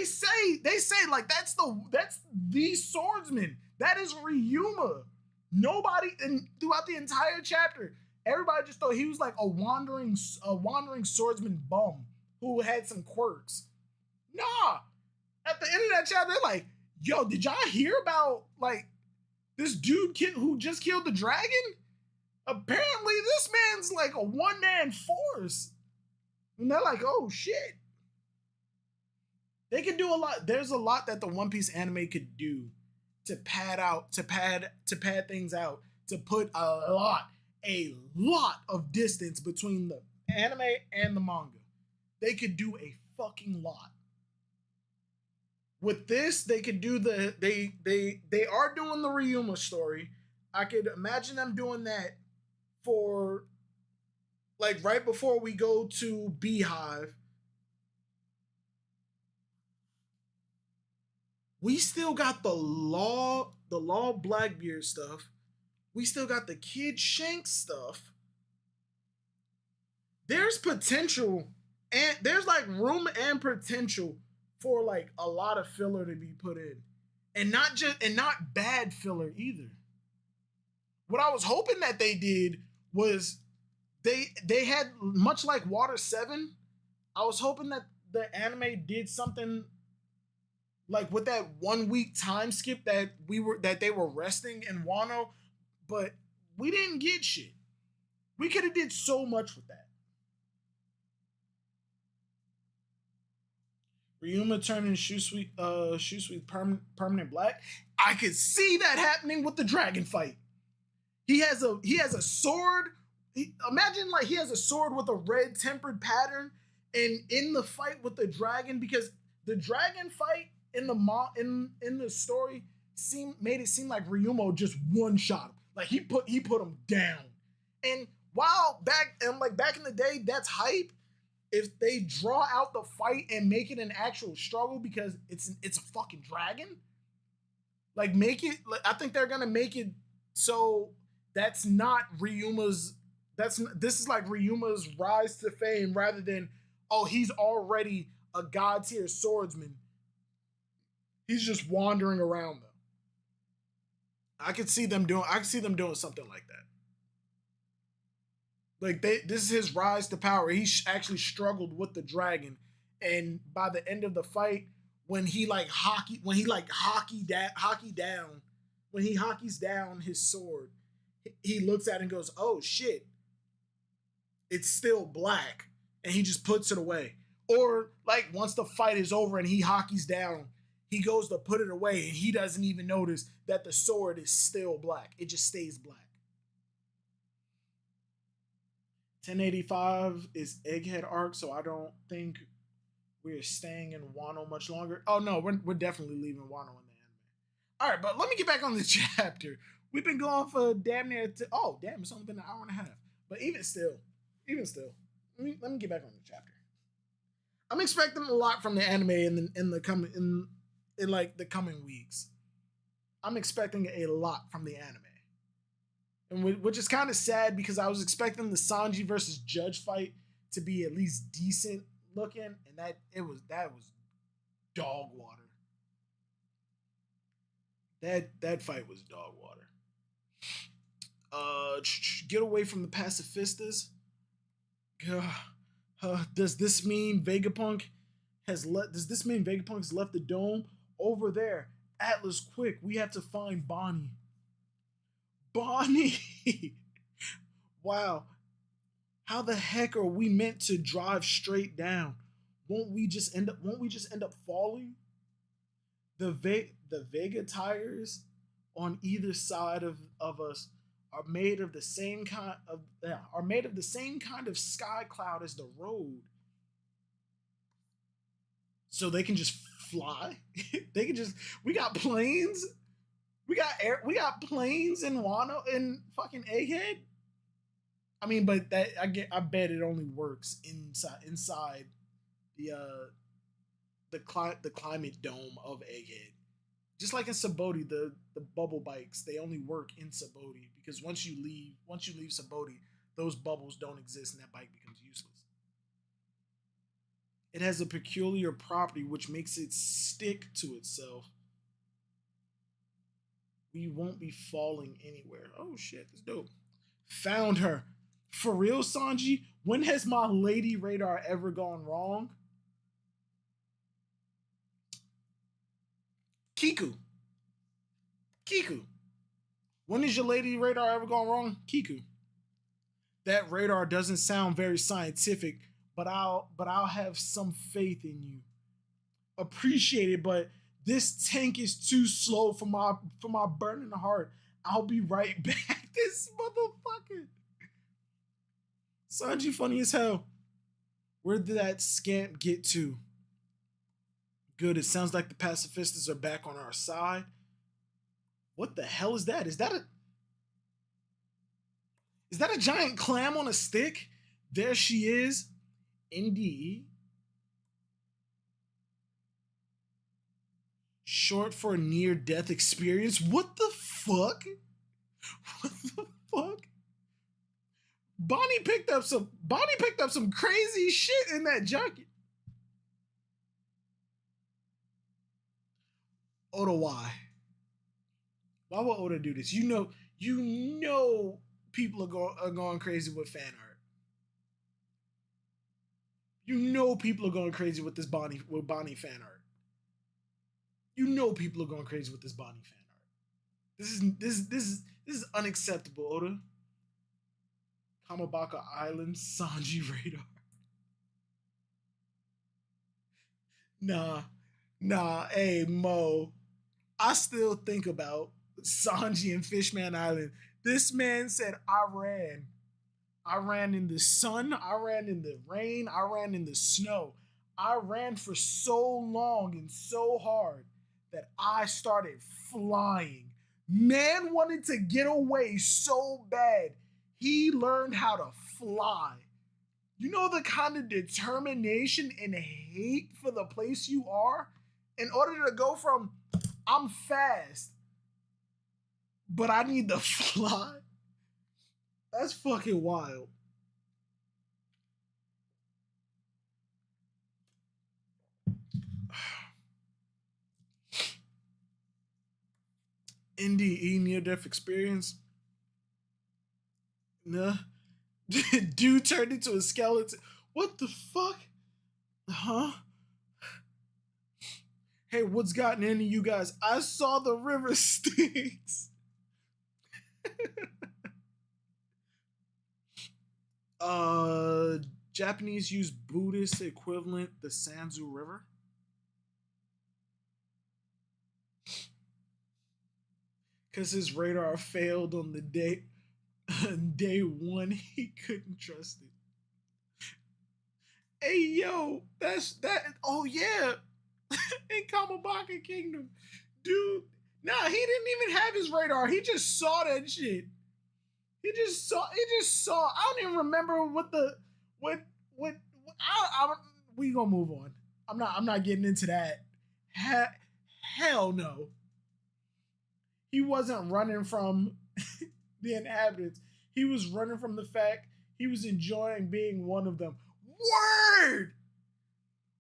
say like that's the swordsman. That is Ryuma. Nobody throughout the entire chapter, everybody just thought he was like a wandering swordsman bum who had some quirks. Nah. At the end of that chapter, they're like, yo, did y'all hear about like this dude who just killed the dragon? Apparently this man's like a one-man force. And they're like, oh shit. They could do a lot. There's a lot that the One Piece anime could do to pad things out, to put a lot of distance between the anime and the manga. They could do a fucking lot. With this, they could do they are doing the Ryuma story. I could imagine them doing that for like right before we go to Beehive. We still got the Law Blackbeard stuff. We still got the Kid Shanks stuff. There's potential, and there's like room and potential for like a lot of filler to be put in, and not bad filler either. What I was hoping that they did was they had, much like Water 7, I was hoping that the anime did something like with that 1 week time skip that they were resting in Wano, but we didn't get shit. We could have did so much with that. Ryuma turning Shusui permanent black. I could see that happening with the dragon fight. He has a sword. Imagine like he has a sword with a red tempered pattern, and in the fight with the dragon, because the dragon fight in the story made it seem like Ryumo just one shot him. Like he put him down. And while back in the day, that's hype. If they draw out the fight and make it an actual struggle because it's a fucking dragon, like make it. Like, I think they're gonna make it so that's not Ryuma's. This is like Ryuma's rise to fame rather than, oh, he's already a god tier swordsman. He's just wandering around though. I could see them doing something like that. Like this is his rise to power. He actually struggled with the dragon, and by the end of the fight, when he hockeys down his sword, he looks at it and goes, "Oh shit, it's still black," and he just puts it away. Or like once the fight is over and he hockeys down, he goes to put it away and he doesn't even notice that the sword is still black. It just stays black. 1085 is Egghead arc, so I don't think we're staying in Wano much longer. Oh no, we're definitely leaving Wano in the anime. All right, but let me get back on the chapter. We've been going for damn near. It's only been an hour and a half. But even still, let me get back on the chapter. I'm expecting a lot from the anime in the coming weeks. I'm expecting a lot from the anime. And which is kind of sad because I was expecting the Sanji versus Judge fight to be at least decent looking, and that was dog water. That fight was dog water. Get away from the pacifistas. Does this mean Vegapunk has left the dome? Over there, Atlas, quick! We have to find Bonnie. Wow, how the heck are we meant to drive straight down? Won't we just end up falling? The Vega tires on either side of us are made of the same kind of sky cloud as the road, so they can just fly. We got planes. We got planes in Wano in fucking Egghead. I mean, but I bet it only works inside the climate dome of Egghead. Just like in Sabaody, the bubble bikes, they only work in Sabaody because once you leave Sabaody, those bubbles don't exist and that bike becomes useless. It has a peculiar property which makes it stick to itself. We won't be falling anywhere. Oh shit, that's dope. Found her. For real, Sanji? When has my lady radar ever gone wrong? Kiku. When has your lady radar ever gone wrong? Kiku. That radar doesn't sound very scientific, but I'll have some faith in you. Appreciate it, but this tank is too slow for my burning heart. I'll be right back. This motherfucker. Sanji funny as hell. Where did that scamp get to? Good, it sounds like the pacifistas are back on our side. What the hell is that? Is that a giant clam on a stick? There she is. Indeed. Short for near-death experience? What the fuck? What the fuck? Bonnie picked up some crazy shit in that junket. Oda, why? Why would Oda do this? You know, people are going crazy with fan art. You know, people are going crazy with this Bonnie fan art. You know, people are going crazy with this Bonnie fan art. This is unacceptable, Oda. Kamabaka Island, Sanji radar. Nah, hey Mo. I still think about Sanji and Fishman Island. This man said, I ran. I ran in the sun. I ran in the rain. I ran in the snow. I ran for so long and so hard that I started flying. Man wanted to get away so bad. He learned how to fly. You know the kind of determination and hate for the place you are? In order to go from, I'm fast, but I need to fly. That's fucking wild. NDE near-death experience. Nah. Dude turned into a skeleton. What the fuck? Huh? Hey, what's gotten into you guys? I saw the river Styx. Japanese use Buddhist equivalent, the Sanzu River. Because his radar failed on the day one, he couldn't trust it. Hey yo, that's that. Oh yeah, in Kamabaka Kingdom, dude. Nah, he didn't even have his radar. He just saw that shit. He just saw. I don't even remember what. We gonna move on. I'm not getting into that. Hell no. He wasn't running from the inhabitants. He was running from the fact he was enjoying being one of them. Word!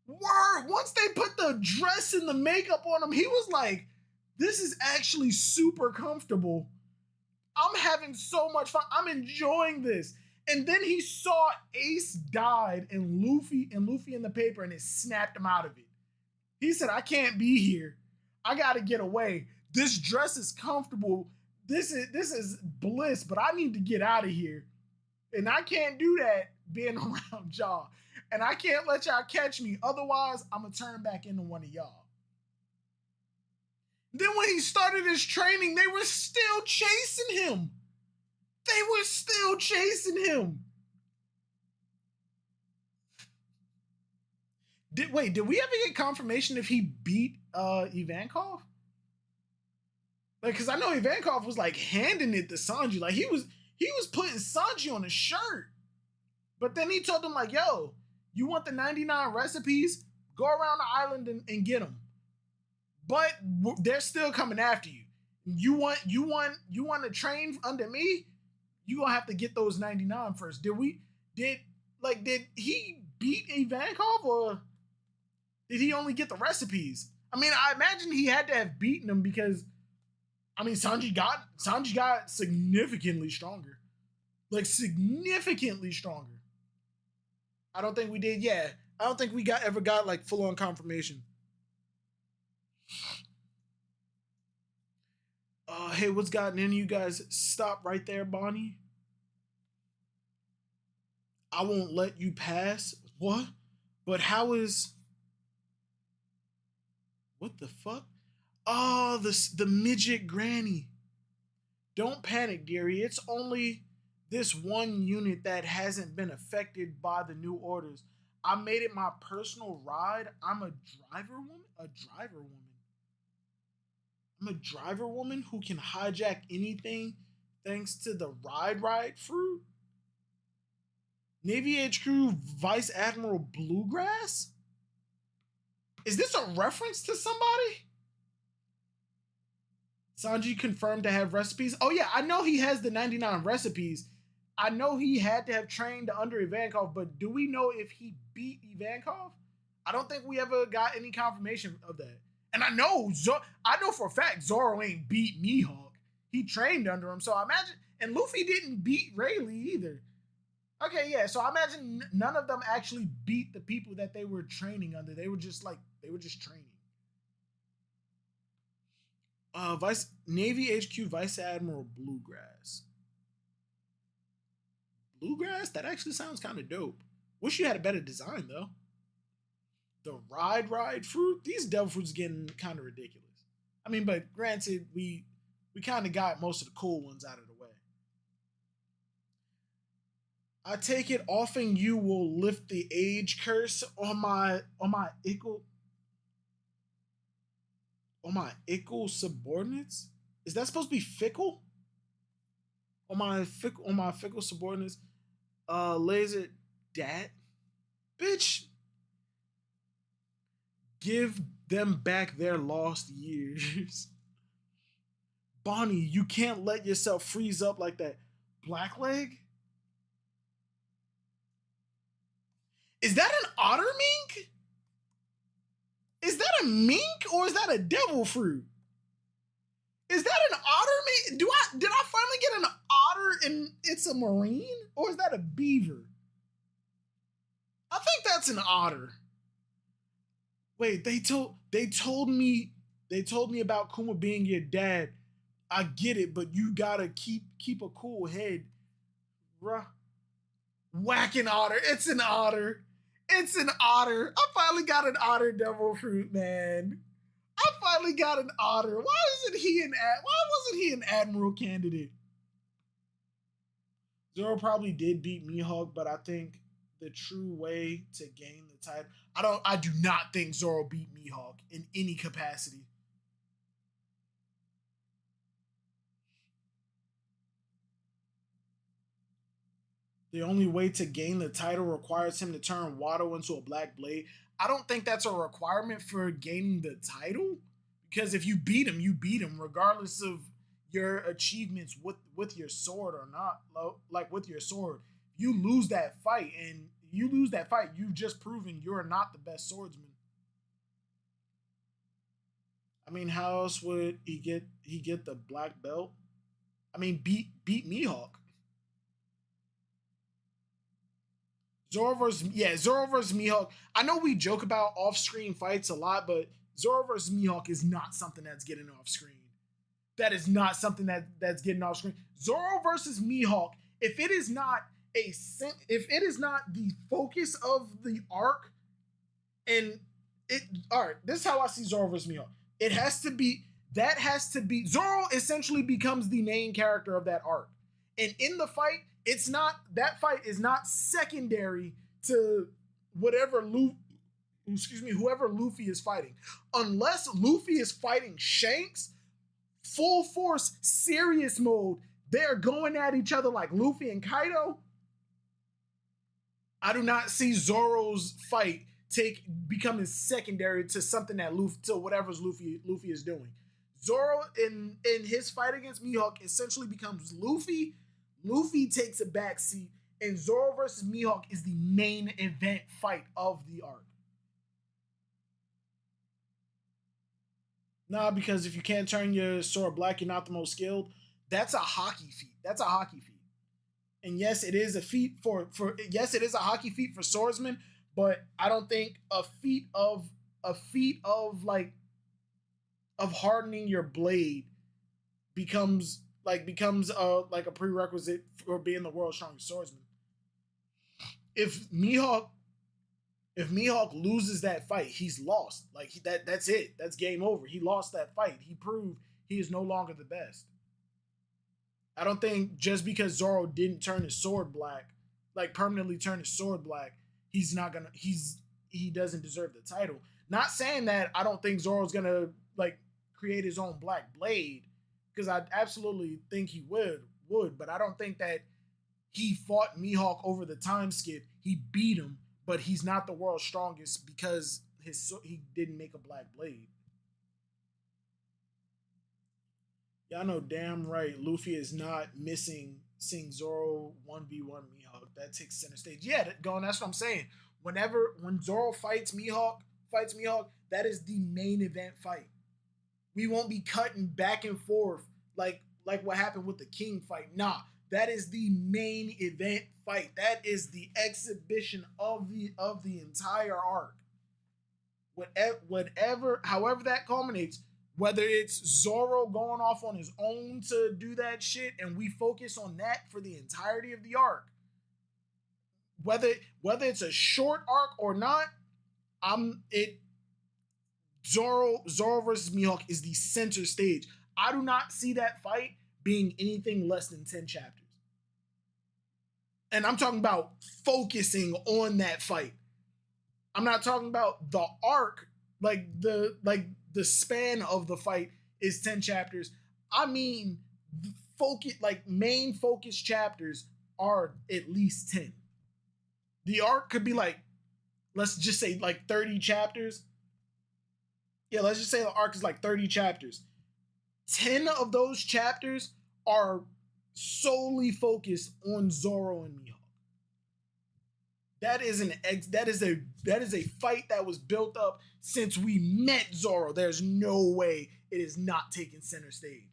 Once they put the dress and the makeup on him, he was like, this is actually super comfortable. I'm having so much fun. I'm enjoying this. And then he saw Ace died and Luffy in the paper, and it snapped him out of it. He said, I can't be here. I gotta get away. This dress is comfortable. This is bliss, but I need to get out of here. And I can't do that being around y'all. And I can't let y'all catch me. Otherwise, I'm going to turn back into one of y'all. Then when he started his training, they were still chasing him. Did we ever get confirmation if he beat Ivankov? Like, because I know Ivankov was like handing it to Sanji. Like he was putting Sanji on his shirt. But then he told him like, yo, you want the 99 recipes? Go around the island and get them. But they're still coming after you. You want to train under me? You gonna have to get those 99 first. Did he beat Ivankov, or did he only get the recipes? I mean, I imagine he had to have beaten him because, I mean, Sanji got significantly stronger. Like, significantly stronger. I don't think we did, yeah. I don't think we ever got like full-on confirmation. Hey, what's gotten into you guys? Stop right there, Bonnie. I won't let you pass. What? But how is... What the fuck? Oh, the midget granny. Don't panic, dearie. It's only this one unit that hasn't been affected by the new orders. I made it my personal ride. I'm a driver woman? I'm a driver woman who can hijack anything thanks to the ride fruit? Navy HQ Vice Admiral Bluegrass? Is this a reference to somebody? Sanji confirmed to have recipes. Oh yeah, I know he has the 99 recipes. I know he had to have trained under Ivankov, but do we know if he beat Ivankov? I don't think we ever got any confirmation of that. And I know for a fact Zoro ain't beat Mihawk. He trained under him, so I imagine. And Luffy didn't beat Rayleigh either. Okay, yeah. So I imagine none of them actually beat the people that they were training under. They were just training. Vice Navy HQ Vice Admiral Bluegrass. Bluegrass? That actually sounds kind of dope. Wish you had a better design though. The ride fruit. These devil fruits getting kind of ridiculous. I mean, but granted, we kind of got most of the cool ones out of the way. I take it often you will lift the age curse on my ickle subordinates. Is that supposed to be fickle? On my fickle subordinates. Laser dat, bitch. Give them back their lost years. Bonnie, you can't let yourself freeze up like that. Blackleg? Is that an otter mink? Is that a mink or is that a devil fruit? Is that an otter mink? Did I finally get an otter and it's a marine? Or is that a beaver? I think that's an otter. Wait, they told me about Kuma being your dad. I get it, but you gotta keep a cool head. Bruh. Whacking otter. It's an otter. It's an otter. I finally got an otter devil fruit, man. I finally got an otter. Why wasn't he an admiral candidate? Zoro probably did beat Mihawk, but I think the true way to gain the title. I do not think Zoro beat Mihawk in any capacity. The only way to gain the title requires him to turn Wado into a black blade. I don't think that's a requirement for gaining the title, because if you beat him regardless of your achievements with your sword or not. Like with your sword, you lose that fight, you've just proven you're not the best swordsman. I mean, how else would he get the black belt? I mean, beat Mihawk. Zoro versus Mihawk. I know we joke about off-screen fights a lot, but Zoro versus Mihawk is not something that's getting off screen. That is not something that's getting off screen. Zoro versus Mihawk. If it is not the focus of the arc, and all right, this is how I see Zoro versus Mihawk. Zoro essentially becomes the main character of that arc, and in the fight, that fight is not secondary to whoever Luffy is fighting. Unless Luffy is fighting Shanks, full force, serious mode, they're going at each other like Luffy and Kaido. I do not see Zoro's fight becoming secondary to something that whatever Luffy is doing. Zoro in his fight against Mihawk essentially becomes Luffy. Luffy takes a backseat, and Zoro versus Mihawk is the main event fight of the arc. Nah, because if you can't turn your sword black, you're not the most skilled. That's a hockey feat. And yes, it is a feat it is a hockey feat for swordsmen, but I don't think a feat of hardening your blade becomes a prerequisite for being the world's strongest swordsman. If Mihawk loses that fight, he's lost. That's it. That's game over. He lost that fight. He proved he is no longer the best. I don't think just because Zoro didn't turn his sword black, permanently turn his sword black, he doesn't deserve the title. Not saying that I don't think Zoro's gonna create his own black blade, because I absolutely think he would, but I don't think that he fought Mihawk over the time skip. He beat him, but he's not the world's strongest because he didn't make a black blade. Y'all know damn right Luffy is not missing seeing Zoro 1v1 Mihawk. That takes center stage. Yeah, that's what I'm saying. When Zoro fights Mihawk fights Mihawk, that is the main event fight. We won't be cutting back and forth like what happened with the King fight. Nah, that is the main event fight. That is the exhibition of the entire arc. However that culminates, whether it's Zoro going off on his own to do that shit and we focus on that for the entirety of the arc, whether it's a short arc or not, Zoro versus Mihawk is the center stage. I do not see that fight being anything less than 10 chapters. And I'm talking about focusing on that fight. I'm not talking about the arc, like the span of the fight is 10 chapters. I mean, main focus chapters are at least 10. The arc could be like, let's just say like 30 chapters. Yeah, let's just say the arc is like 30 chapters. 10 of those chapters are solely focused on Zoro and Mihawk. That is a fight that was built up since we met Zoro. There's no way it is not taking center stage.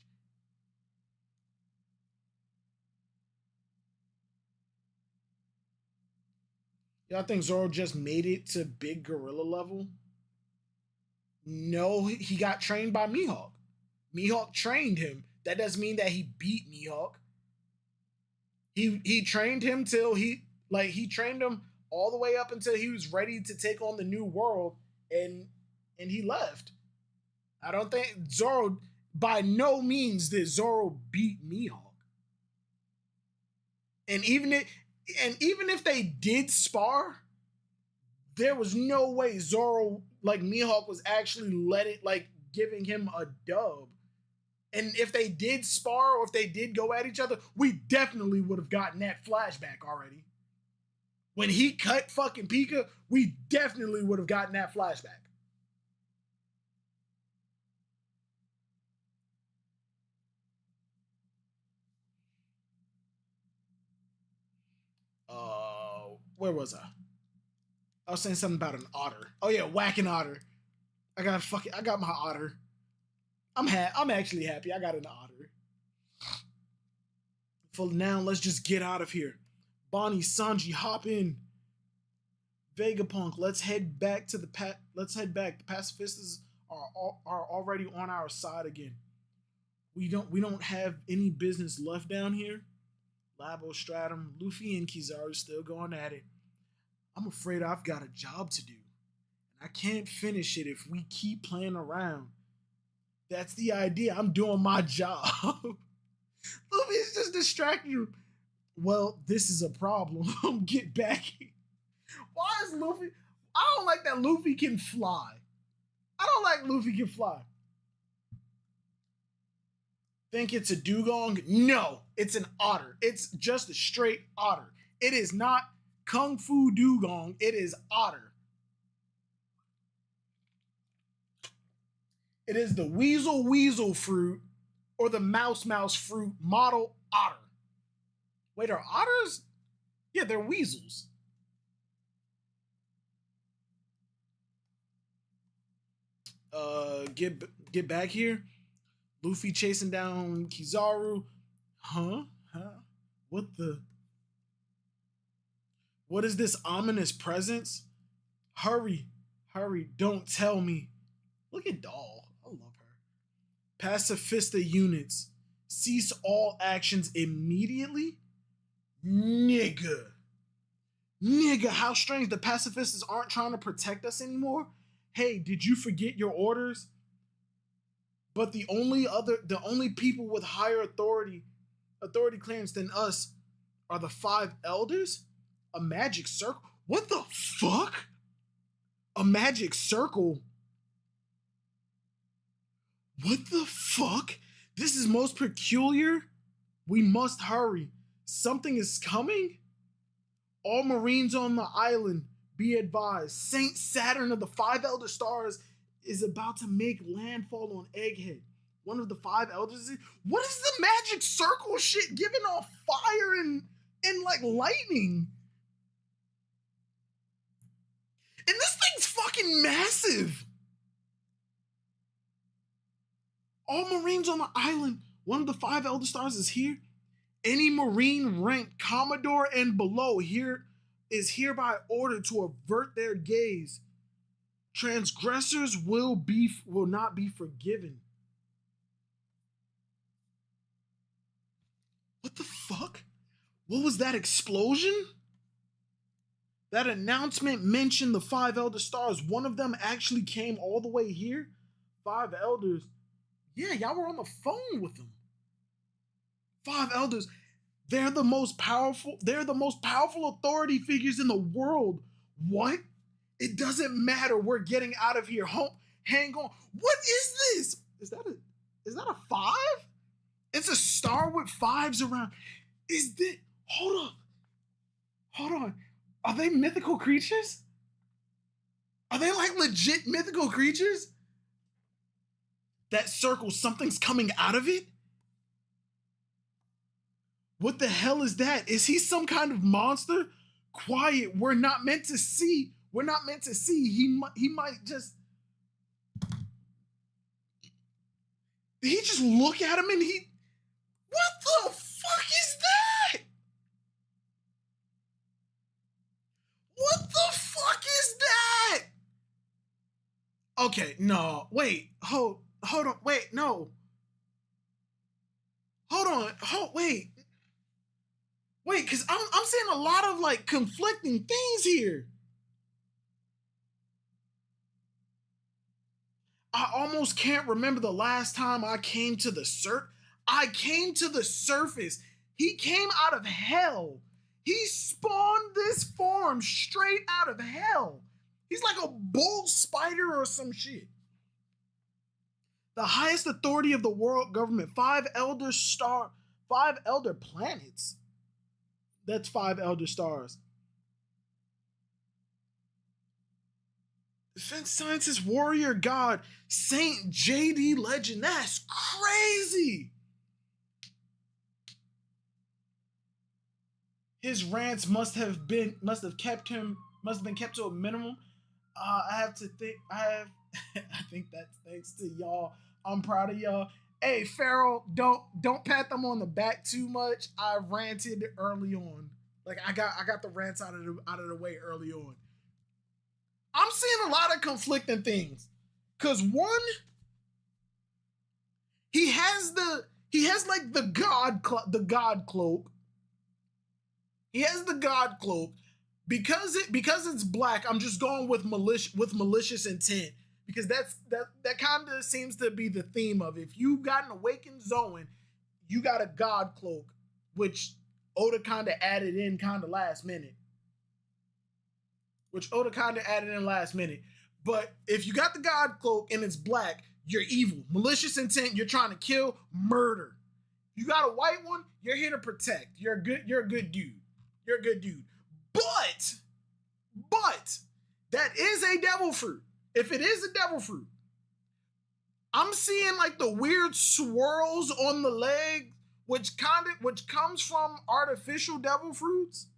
Y'all think Zoro just made it to big gorilla level? No, he got trained by Mihawk. Mihawk trained him. That doesn't mean that he beat Mihawk. He trained him till he trained him all the way up until he was ready to take on the new world, and he left. I don't think Zoro, by no means did Zoro beat Mihawk. And even if they did spar, there was no way Zoro, like Mihawk, was actually giving him a dub. And if they did spar or if they did go at each other, we definitely would have gotten that flashback already. When he cut fucking Pika, we definitely would have gotten that flashback. Where was I? I was saying something about an otter. Oh yeah, whacking otter. I got my otter. I'm actually happy. I got an otter. For now, let's just get out of here. Bonnie, Sanji, hop in. Vegapunk, let's head back. The pacifistas are already on our side again. We don't have any business left down here. Labo Stratum, Luffy and Kizaru still going at it. I'm afraid I've got a job to do. And I can't finish it if we keep playing around. That's the idea. I'm doing my job. Luffy's just distracting you. Well, this is a problem. Get back here. Why is Luffy? I don't like that Luffy can fly. I don't like Luffy can fly. Think it's a dugong? No, it's an otter. It's just a straight otter. It is not Kung Fu dugong. It is otter. It is the weasel fruit or the mouse fruit model otter. Wait, are otters? Yeah, they're weasels. Get back here. Luffy chasing down Kizaru. Huh? What is this ominous presence? Hurry, don't tell me. Look at Doll. I love her. Pacifista units. Cease all actions immediately? Nigga, how strange. The pacifistas aren't trying to protect us anymore? Hey, did you forget your orders? But the only people with higher authority clearance than us are the 5 elders? A magic circle? What the fuck? A magic circle? What the fuck? This is most peculiar. We must hurry. Something is coming? All Marines on the island, be advised. Saint Saturn of the 5 Elder Stars is about to make landfall on Egghead. One of the 5 elders. What is the magic circle shit giving off fire and like lightning? And this thing's fucking fucking massive. All Marines on the island, one of the 5 Elder Stars is here. Any Marine ranked Commodore and below here is hereby ordered to avert their gaze. Transgressors will not be forgiven. What the fuck? What was that explosion? That announcement mentioned the 5 Elder Stars. One of them actually came all the way here. 5 Elders. Yeah, y'all were on the phone with them. 5 Elders. They're the most powerful authority figures in the world. What? It doesn't matter. We're getting out of here. Hang on. What is this? Is that a 5? It's a star with 5s around. Hold on. Are they mythical creatures? Are they like legit mythical creatures? That circle, something's coming out of it? What the hell is that? Is he some kind of monster? Quiet, we're not meant to see. He might just... Did he just look at him and he... What the fuck is that? What the fuck is that? Okay, no, wait, hold on, wait, no. Wait, because I'm seeing a lot of like conflicting things here. I almost can't remember the last time I came to the surface. He came out of hell. He spawned this form straight out of hell. He's like a bull spider or some shit. The highest authority of the world government, 5 elder planets. That's 5 elder stars. Defense Sciences Warrior God, Saint JD Legend. That's crazy. His rants must have been kept to a minimum. I think that's thanks to y'all. I'm proud of y'all. Hey, Pharaoh, don't pat them on the back too much. I ranted early on. Like I got the rants out of the way early on. I'm seeing a lot of conflicting things. Cause one, he has like the God cloak. He has the God cloak. Because it's black, I'm just going with malicious intent. Because that kind of seems to be the theme of it. If you've got an awakened Zoan, you got a God cloak, which Oda kind of added in last minute. But if you got the God cloak and it's black, you're evil. Malicious intent, you're trying to kill, murder. You got a white one, you're here to protect. You're a good dude. But that is a devil fruit. If it is a devil fruit, I'm seeing like the weird swirls on the leg, which comes from artificial devil fruits.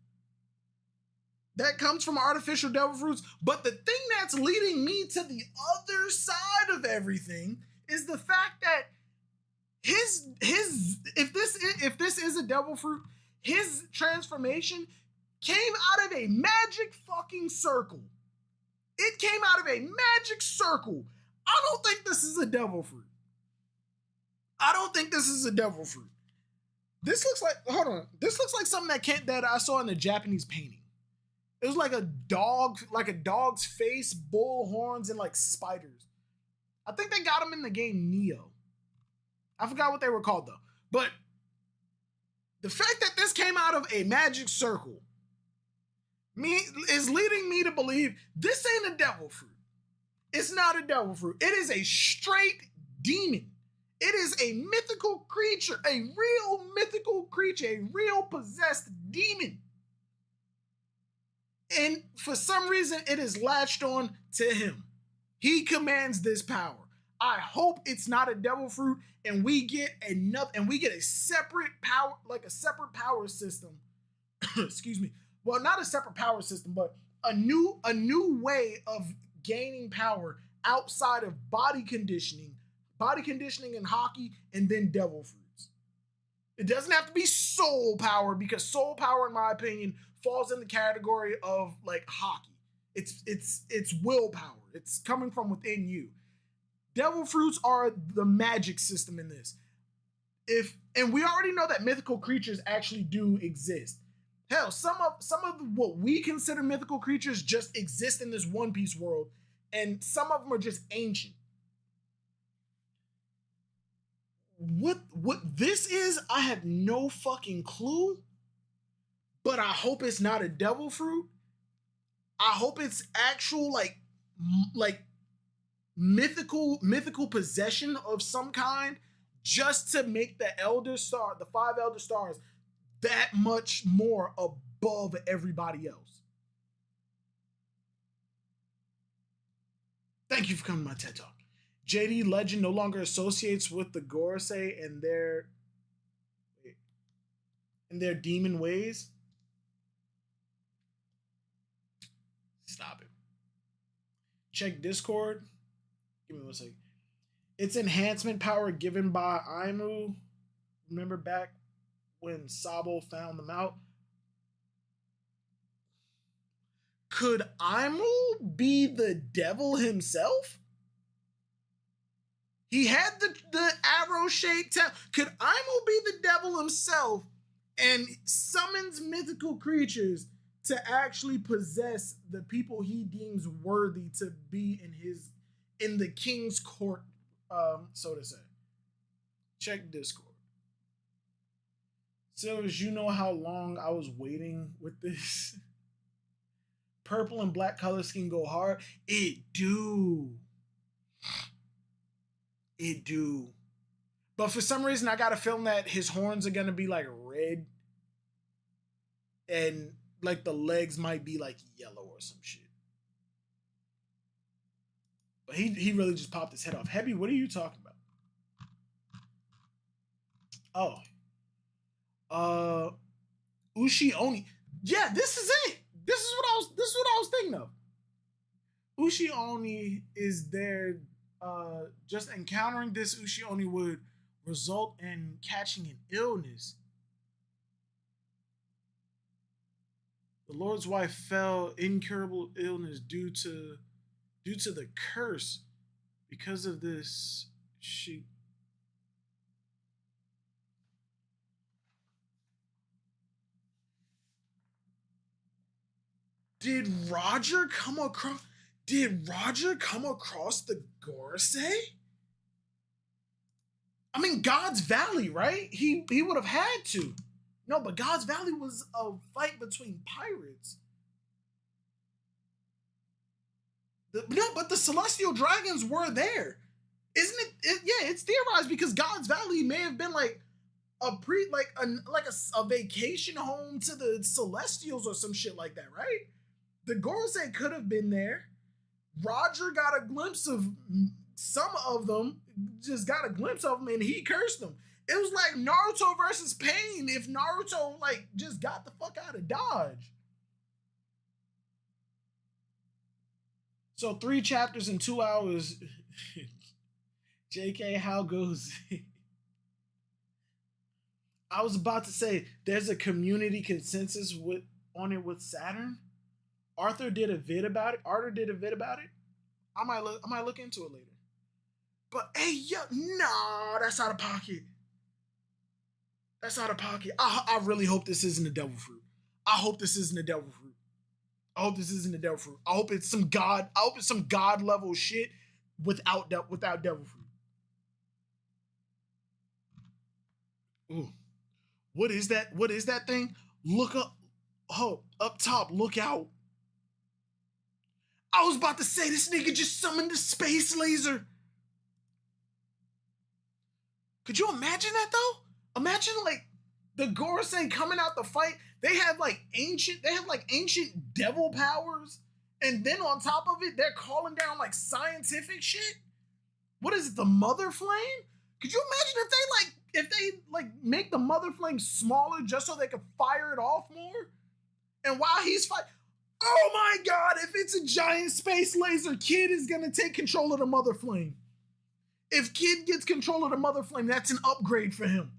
That comes from artificial devil fruits. But the thing that's leading me to the other side of everything is the fact that if this is a devil fruit, his transformation came out of a magic fucking circle. It came out of a magic circle. I don't think this is a devil fruit. This looks like something that I saw in the Japanese painting. It was like a dog's face, bull horns, and like spiders. I think they got them in the game Neo. I forgot what they were called though. But the fact that this came out of a magic circle is leading me to believe this ain't a devil fruit. It's not a devil fruit. It is a straight demon. It is a mythical creature, a real mythical creature, a real possessed demon. And for some reason, it is latched on to him. He commands this power. I hope it's not a devil fruit, and we get a separate power, like a separate power system. Excuse me. Well, not a separate power system, but a new way of gaining power outside of body conditioning in hockey, and then devil fruits. It doesn't have to be soul power, because soul power, in my opinion, falls in the category of like hockey. It's willpower. It's coming from within you. Devil fruits are the magic system in this. And we already know that mythical creatures actually do exist. Hell, some of what we consider mythical creatures just exist in this One Piece world, and some of them are just ancient. What this is, I have no fucking clue, but I hope it's not a devil fruit. I hope it's actual like mythical possession of some kind, just to make the the 5 Elder Stars, that much more above everybody else. Thank you for coming to my TED Talk. JD Legend no longer associates with the Gorosei and their demon ways. Stop it. Check Discord. Give me 1 second. It's enhancement power given by Aimu. Remember back when Sabo found them out? Could Aimu be the devil himself? He had the arrow-shaped tail. Could Aimu be the devil himself and summons mythical creatures to actually possess the people he deems worthy to be in the king's court, so to say? Check Discord. Silvers, you know how long I was waiting with this? Purple and black color scheme go hard. It do. But for some reason, I got a feeling that his horns are gonna be like red, and like the legs might be like yellow or some shit. But he really just popped his head off. Heavy, what are you talking about? Oh. Ushi Oni. Yeah, this is it. This is what I was thinking of. Ushi Oni is there. Just encountering this Ushi Oni would result in catching an illness. The Lord's wife fell incurable illness due to the curse. Because of this, she Did Roger come across the Gorosei? I mean, God's Valley, right? He would have had to. No, but God's Valley was a fight between pirates. But the Celestial Dragons were there. Isn't it? Yeah, it's theorized because God's Valley may have been like a vacation home to the Celestials or some shit like that, right? The Gorosei could have been there. Roger got a glimpse of some of them, and he cursed them. It was like Naruto versus Pain if Naruto like just got the fuck out of Dodge. So 3 chapters in 2 hours. JK, how goes it? I was about to say there's a community consensus on it with Saturn. Arthur did a vid about it. I might look into it later. But hey, nah, that's out of pocket. I really hope this isn't a devil fruit. I hope it's some god level shit without devil fruit. Ooh. What is that thing? Look up. Oh, up top, look out. I was about to say this nigga just summoned the space laser. Could you imagine that though? Imagine like the Gorosei coming out the fight. They have like ancient devil powers, and then on top of it, they're calling down like scientific shit. What is it? The Mother Flame? Could you imagine if they make the Mother Flame smaller just so they could fire it off more? And while he's fighting, Oh my god, if it's a giant space laser, Kid is gonna take control of the Mother Flame. If Kid gets control of the Mother Flame, that's an upgrade for him.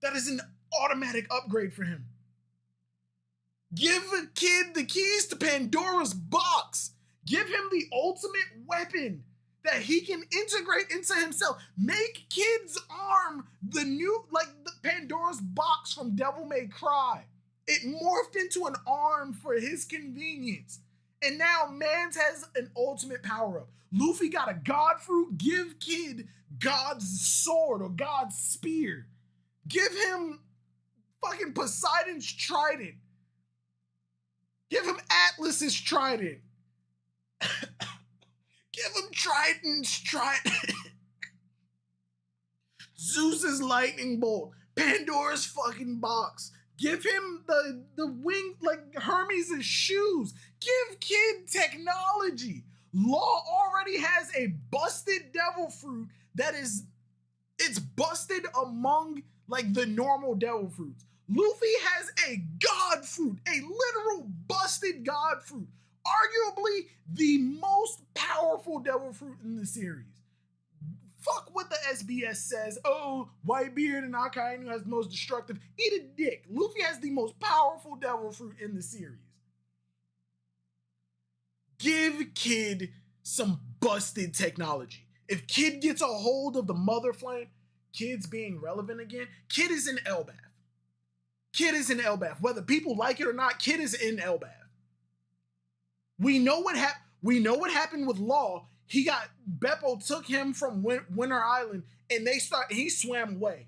That is an automatic upgrade for him. Give Kid the keys to Pandora's box. Give him the ultimate weapon that he can integrate into himself. Make Kid's arm the new, like the Pandora's box from Devil May Cry. It morphed into an arm for his convenience. And now Mans has an ultimate power-up. Luffy got a God Fruit. Give Kid God's sword or God's spear. Give him fucking Poseidon's trident. Give him Atlas's trident. Give him Triton's trident. Zeus's lightning bolt. Pandora's fucking box. Give him the wing, like Hermes' shoes. Give Kid technology. Law already has a busted devil fruit that is, it's busted among like the normal devil fruits. Luffy has a god fruit, a literal busted god fruit. Arguably the most powerful devil fruit in the series. Fuck what the SBS says. Oh, Whitebeard and Akainu has the most destructive. Eat a dick. Luffy has the most powerful devil fruit in the series. Give Kid some busted technology. If Kid gets a hold of the Mother Flame, Kid's being relevant again. Kid is in Elbaf. Kid is in Elbaf. Whether people like it or not, Kid is in Elbaf. We know what happened with Law. He got Beppo took him from Winter Island, and he swam away.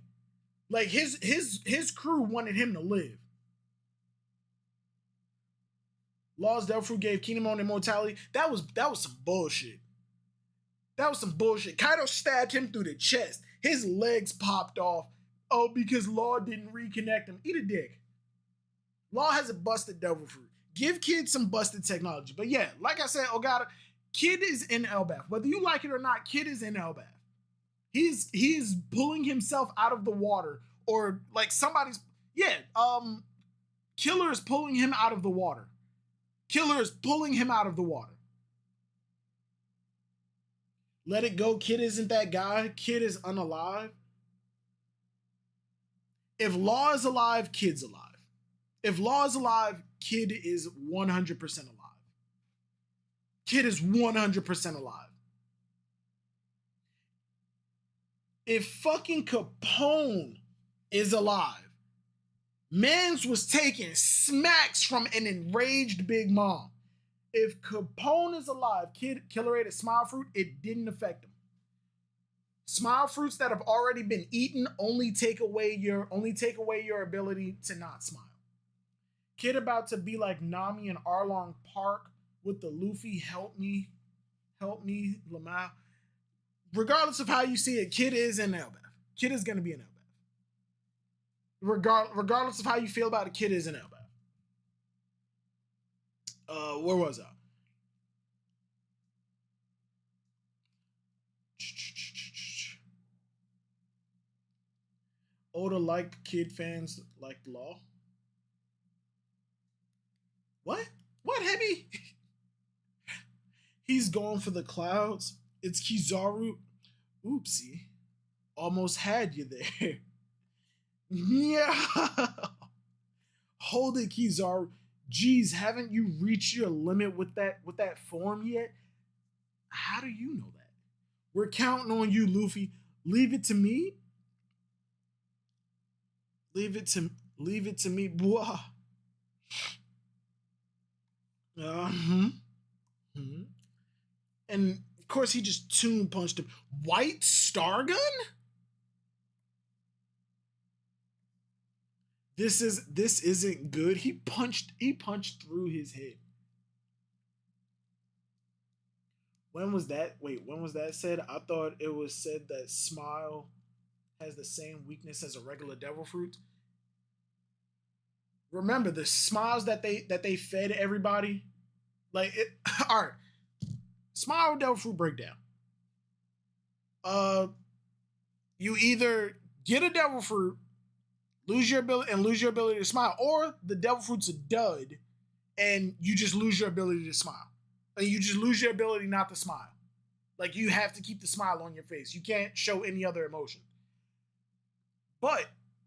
Like his crew wanted him to live. Law's devil fruit gave Kinemon immortality. That was some bullshit. That was some bullshit. Kaido stabbed him through the chest. His legs popped off. Oh, because Law didn't reconnect him. Eat a dick. Law has a busted devil fruit. Give Kid some busted technology. But yeah, like I said, Ogata, Kid is in Elbaf. Whether you like it or not, Kid is in Elbaf. He's pulling himself out of the water, or like Killer is pulling him out of the water. Killer is pulling him out of the water. Let it go. Kid isn't that guy. Kid is unalive. If Law is alive, Kid's alive. If Law is alive, Kid is 100% alive. Kid is 100% alive. If fucking Capone is alive, Mans was taking smacks from an enraged Big Mom. If Capone is alive, Killer ate a Smile Fruit, it didn't affect him. Smile Fruits that have already been eaten only take away your ability to not smile. Kid about to be like Nami and Arlong Park with the Luffy help me, Lamau. Regardless of how you see it, Kid is in Elbaf. Kid is gonna be in Elbaf. Regardless of how you feel about it, Kid is in Elbaf. Where was I? Oda liked Kid, fans liked Law. What? What, Heavy? He's going for the clouds. It's Kizaru. Oopsie. Almost had you there. Yeah. Hold it, Kizaru. Geez, haven't you reached your limit with that form yet? How do you know that? We're counting on you, Luffy. Leave it to me. Leave it to me. Blah. And of course he just tune punched him. White Star Gun? This isn't good. He punched through his head. When was that? Wait, when was that said? I thought it was said that Smile has the same weakness as a regular devil fruit. Remember the smiles that they fed everybody? Like it alright. Smile devil fruit breakdown. You either get a devil fruit, lose your ability to smile, or the devil fruit's a dud, and you just lose your ability to smile. And you just lose your ability not to smile. Like, you have to keep the smile on your face. You can't show any other emotion. But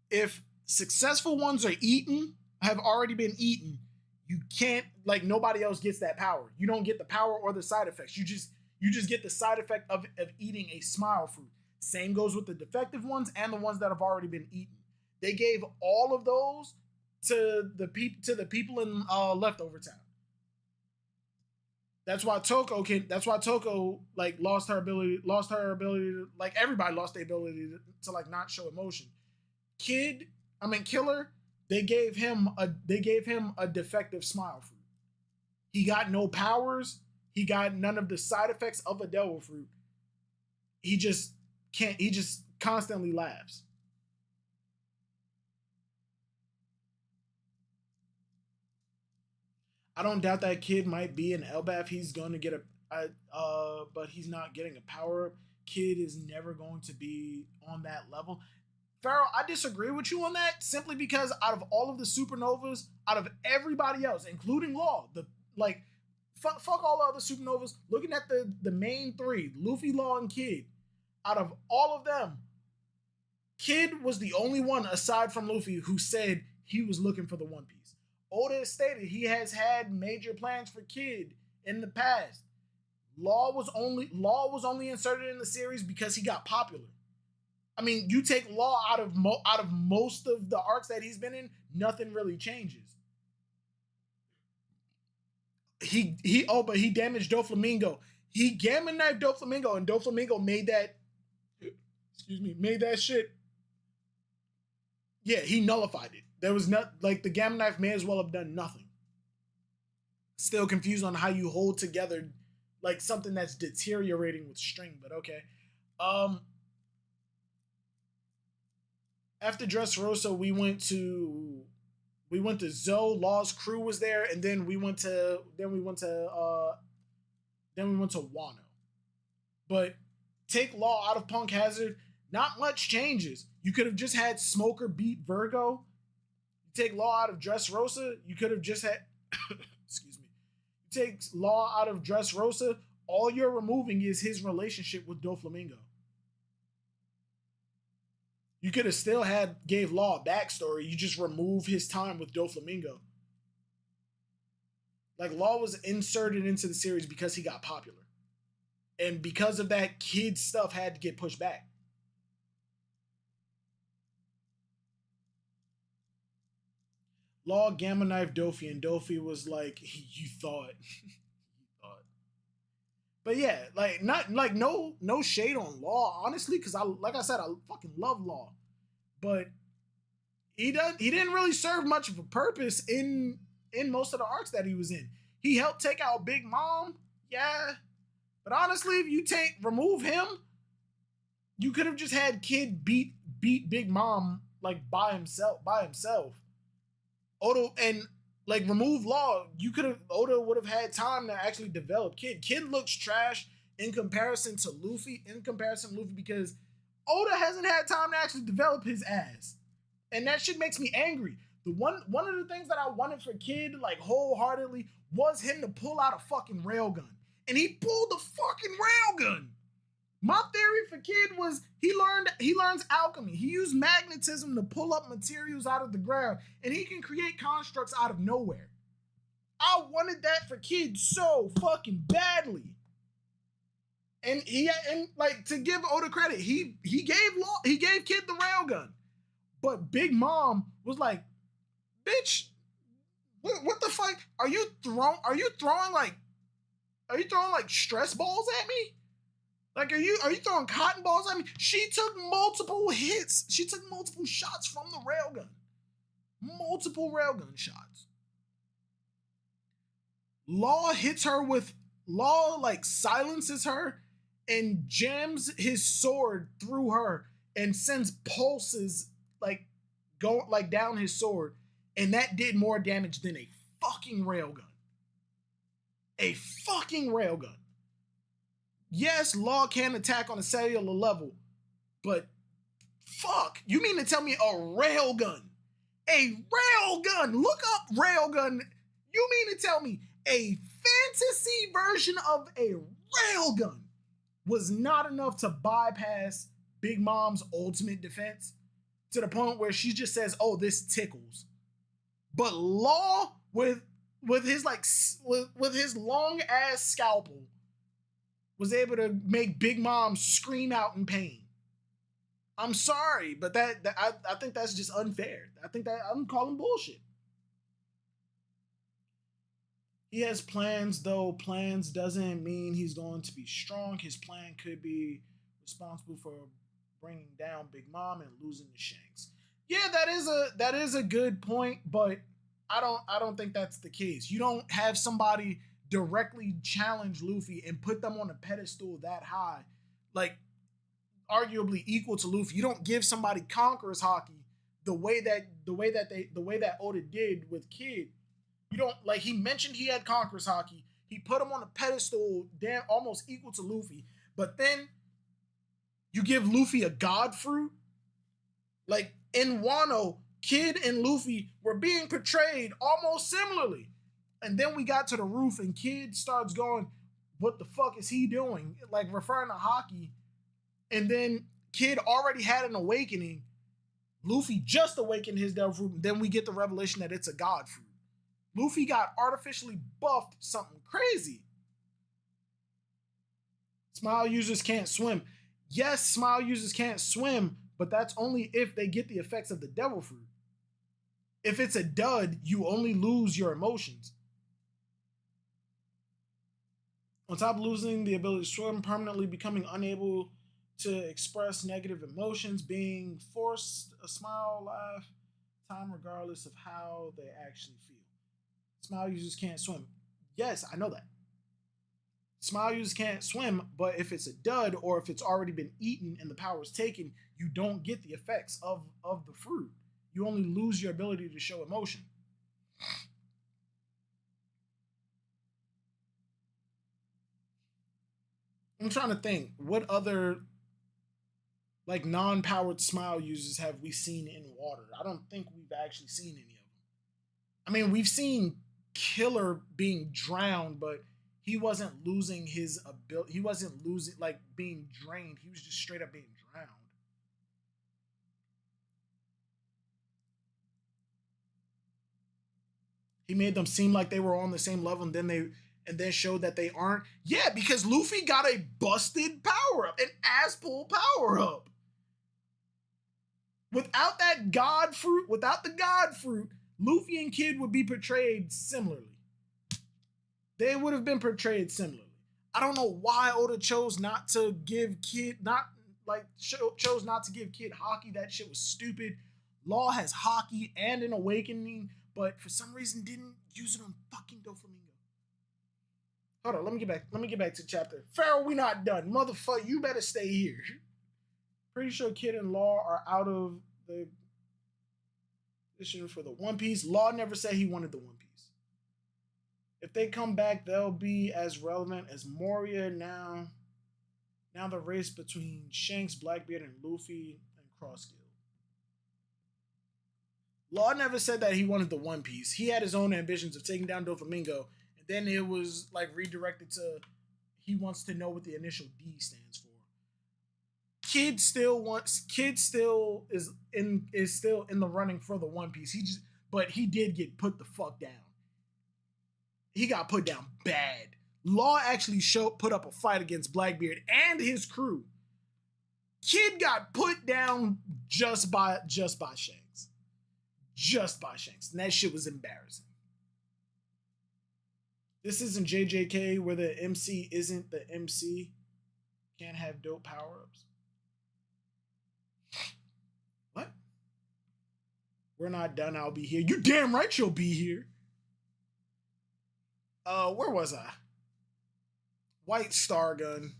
if successful ones are eaten, have already been eaten, you can't, like, nobody else gets that power. You don't get the power or the side effects. You just get the side effect of eating a smile fruit. Same goes with the defective ones and the ones that have already been eaten. They gave all of those to the people in Leftover Town. That's why Toko like lost her ability to, like, everybody lost their ability to like not show emotion. Killer, they gave him a defective smile fruit. He got no powers, he got none of the side effects of a devil fruit. He just constantly laughs. I don't doubt that kid might be an Elbaf. He's going to get but he's not getting a power up. Kid is never going to be on that level. Pharaoh, I disagree with you on that simply because out of all of the supernovas, out of everybody else, including Law, fuck all the other supernovas, looking at the main three, Luffy, Law, and Kid, out of all of them, Kid was the only one aside from Luffy who said he was looking for the One Piece. Oda has stated he has had major plans for Kid in the past. Law was only inserted in the series because he got popular. I mean, you take Law out of most of the arcs that he's been in, nothing really changes. But he damaged Doflamingo. He gamma knifed Doflamingo, and Doflamingo made that shit. Yeah, he nullified it. There was not, like, the gamma knife may as well have done nothing. Still confused on how you hold together like something that's deteriorating with string, but okay. After Dressrosa, we went to Zoe. Law's crew was there, and then we went to Wano. But take Law out of Punk Hazard, not much changes. You could have just had Smoker beat Virgo. You take Law out of Dressrosa, you could have just had excuse me. You take Law out of Dressrosa, all you're removing is his relationship with Doflamingo. You could have still gave Law a backstory. You just remove his time with Doflamingo. Like, Law was inserted into the series because he got popular. And because of that, Kid stuff had to get pushed back. Law gamma knife Dofi, and Dofi was like, you thought. But yeah, like, not like no shade on Law, honestly, because I fucking love Law. But he didn't really serve much of a purpose in most of the arcs that he was in. He helped take out Big Mom, yeah. But honestly, if you remove him, you could have just had Kid beat Big Mom like by himself. Oda, and like, remove Law, Oda would have had time to actually develop Kid. Kid looks trash in comparison to Luffy, because Oda hasn't had time to actually develop his ass. And that shit makes me angry. One of the things that I wanted for Kid, like, wholeheartedly, was him to pull out a fucking railgun. And he pulled the fucking railgun. My theory for Kid was he learns alchemy. He used magnetism to pull up materials out of the ground, and he can create constructs out of nowhere. I wanted that for Kid so fucking badly. And like, to give Oda credit, he gave Kid the railgun. But Big Mom was like, bitch, what the fuck? Are you throwing like stress balls at me? Like, are you throwing cotton balls at me? She took multiple hits. She took multiple shots from the railgun. Multiple railgun shots. Law silences her and jams his sword through her and sends pulses down his sword, and that did more damage than a fucking railgun. A fucking railgun. Yes, Law can attack on a cellular level, but fuck, you mean to tell me a railgun? A railgun! Look up railgun. You mean to tell me a fantasy version of a railgun was not enough to bypass Big Mom's ultimate defense to the point where she just says, "Oh, this tickles." But Law with his long ass scalpel was able to make Big Mom scream out in pain. I'm sorry, but I think that's just unfair. I think that I'm calling bullshit. He has plans, though plans doesn't mean he's going to be strong. His plan could be responsible for bringing down Big Mom and losing the Shanks. Yeah, that is a good point, but I don't think that's the case. You don't have somebody directly challenge Luffy and put them on a pedestal that high, like arguably equal to Luffy. You don't give somebody conqueror's hockey the way that Oda did with Kid. You don't, like, he mentioned he had conqueror's hockey. He put him on a pedestal damn almost equal to Luffy. But then you give Luffy a god fruit. Like in Wano, Kid and Luffy were being portrayed almost similarly. And then we got to the roof and Kid starts going, "What the fuck is he doing?" Like referring to hockey. And then Kid already had an awakening. Luffy just awakened his devil fruit. And then we get the revelation that it's a god fruit. Luffy got artificially buffed something crazy. Smile users can't swim. Yes, smile users can't swim, but that's only if they get the effects of the devil fruit. If it's a dud, you only lose your emotions. On top of losing the ability to swim, permanently becoming unable to express negative emotions, being forced a smile, laugh, time regardless of how they actually feel. Smile users can't swim. Yes, I know that. Smile users can't swim, but if it's a dud or if it's already been eaten and the power is taken, you don't get the effects of the fruit. You only lose your ability to show emotion. I'm trying to think, what other like non-powered smile users have we seen in water? I don't think we've actually seen any of them. I mean, we've seen Killer being drowned, but he wasn't losing his ability. He wasn't losing, like, being drained. He was just straight up being drowned. He made them seem like they were on the same level, and then showed that they aren't. Yeah, because Luffy got a busted power up, an ass pull power up. Without that god fruit, without the god fruit, Luffy and Kid would be portrayed similarly. They would have been portrayed similarly. I don't know why Oda chose not to give Kid chose not to give Kid haki. That shit was stupid. Law has haki and an awakening, but for some reason didn't use it on fucking Doflamingo. Hold on, let me get back to the chapter. Pharaoh, we not done. Motherfucker, you better stay here. Pretty sure Kid and Law are out of the issue for the One Piece. Law never said he wanted the One Piece. If they come back, they'll be as relevant as Moria now. Now the race between Shanks, Blackbeard, and Luffy and Crossguild. Law never said that he wanted the One Piece. He had his own ambitions of taking down Doflamingo, and then it was like redirected to he wants to know what the initial D stands for. Kid still is still in the running for the One Piece. But he did get put the fuck down. He got put down bad. Law actually put up a fight against Blackbeard and his crew. Kid got put down just by Shanks. Just by Shanks. And that shit was embarrassing. This isn't JJK where the MC isn't the MC. Can't have dope power-ups. What? We're not done. I'll be here. You damn right you'll be here. Where was I? White Star Gun.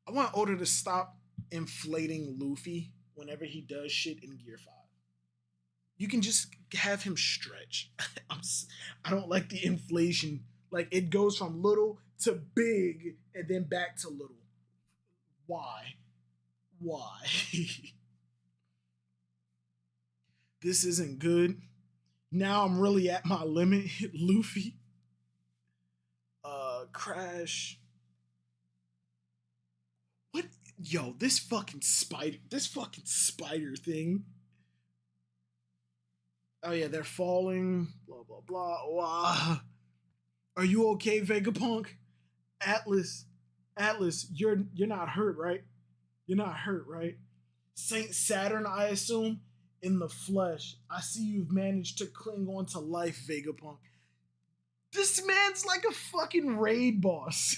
I want Oda to stop inflating Luffy whenever he does shit in Gear 5. You can just have him stretch. I don't like the inflation. Like, it goes from little to big and then back to little. Why? This isn't good. Now I'm really at my limit. Luffy. Crash. What? Yo, this fucking spider thing. Oh yeah, they're falling. Blah blah blah. Wow. Are you okay, Vegapunk? Atlas, you're not hurt, right? You're not hurt, right? Saint Saturn, I assume, in the flesh. I see you've managed to cling on to life, Vegapunk. This man's like a fucking raid boss.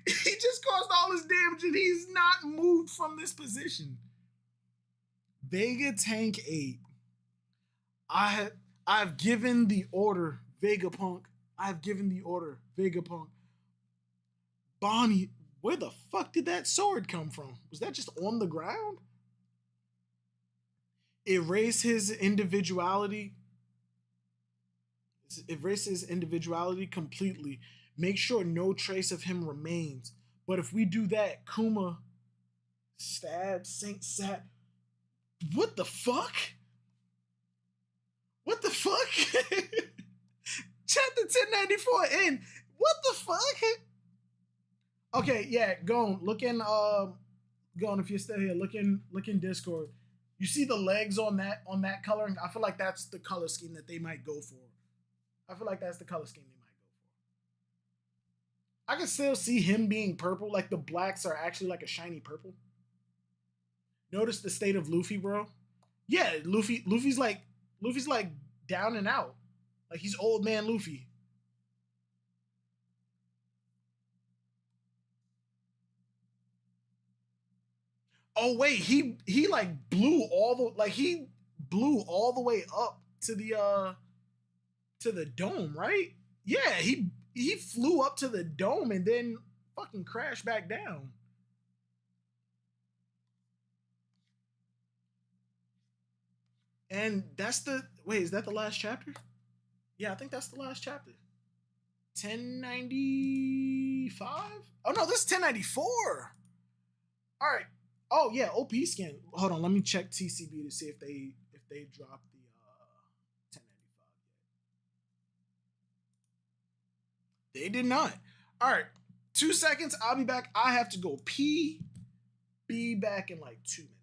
He just caused all this damage and he's not moved from this position. Vega Tank 8. I've given the order, Vegapunk. I've given the order, Vegapunk. Bonnie, where the fuck did that sword come from? Was that just on the ground? Erase his individuality. Erase his individuality completely. Make sure no trace of him remains. But if we do that, Kuma stab Saint Sat. What the fuck? What the fuck? Chapter 1094 in. What the fuck? Okay, yeah, go on. Look in if you're still here, look in Discord. You see the legs on that coloring? I feel like that's the color scheme that they might go for. I feel like that's the color scheme they might go for. I can still see him being purple, like the blacks are actually like a shiny purple. Notice the state of Luffy, bro. Yeah, Luffy's like down and out. Like he's old man Luffy. Oh wait, he like blew all the way up to the dome, right? Yeah, he flew up to the dome and then fucking crashed back down. And that's is that the last chapter? Yeah, I think that's the last chapter. 1095? Oh no, this is 1094. All right. Oh yeah, OP scan. Hold on, let me check TCB to see if they dropped the 1095 yet. They did not. All right, 2 seconds. I'll be back. I have to go pee. Be back in like 2 minutes.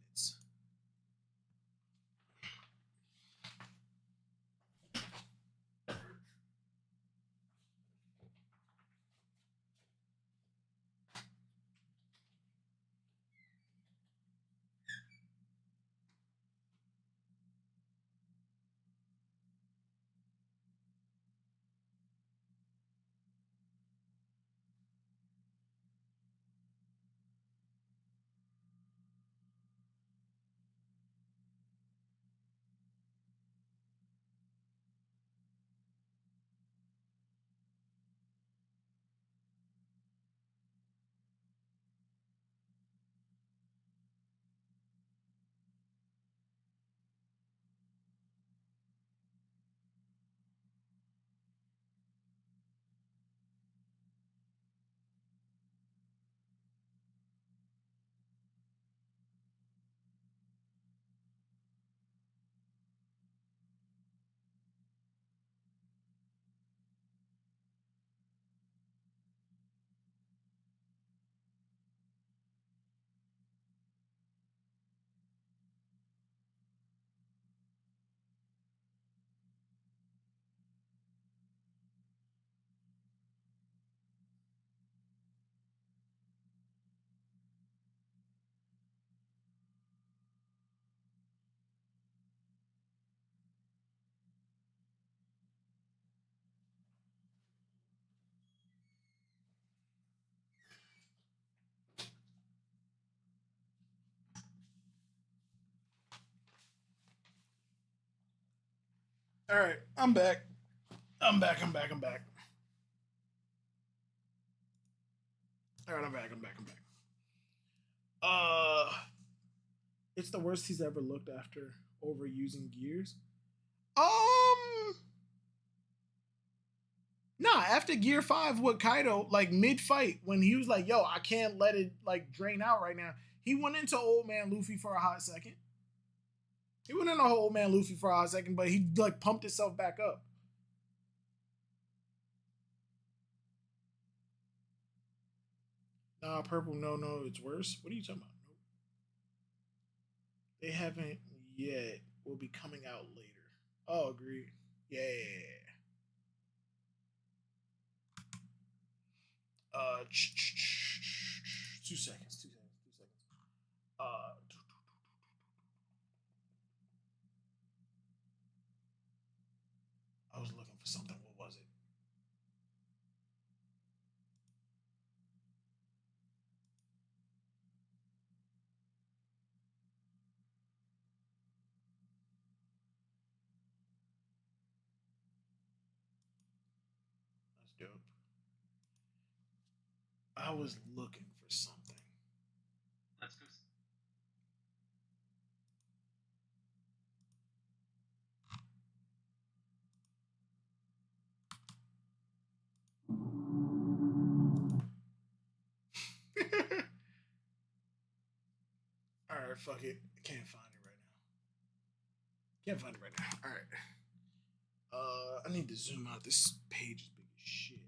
All right, I'm back. I'm back. All right, I'm back. It's the worst he's ever looked after overusing gears. Nah, after Gear 5 with Kaido, like mid-fight, when he was like, yo, I can't let it like drain out right now, he went into old man Luffy for a hot second. He went in a whole man Luffy for a second, but he like pumped himself back up. Nah, purple. No, no, it's worse. What are you talking about? Nope. They haven't yet. Will be coming out later. Oh, agreed. Yeah. 2 seconds. 2 seconds. 2 seconds. Uh, I was looking for something. What was it? That's dope. I was looking for something. Let's go. All right, fuck it. Can't find it right now. Can't find it right now. All right. I need to zoom out. This page is big as shit.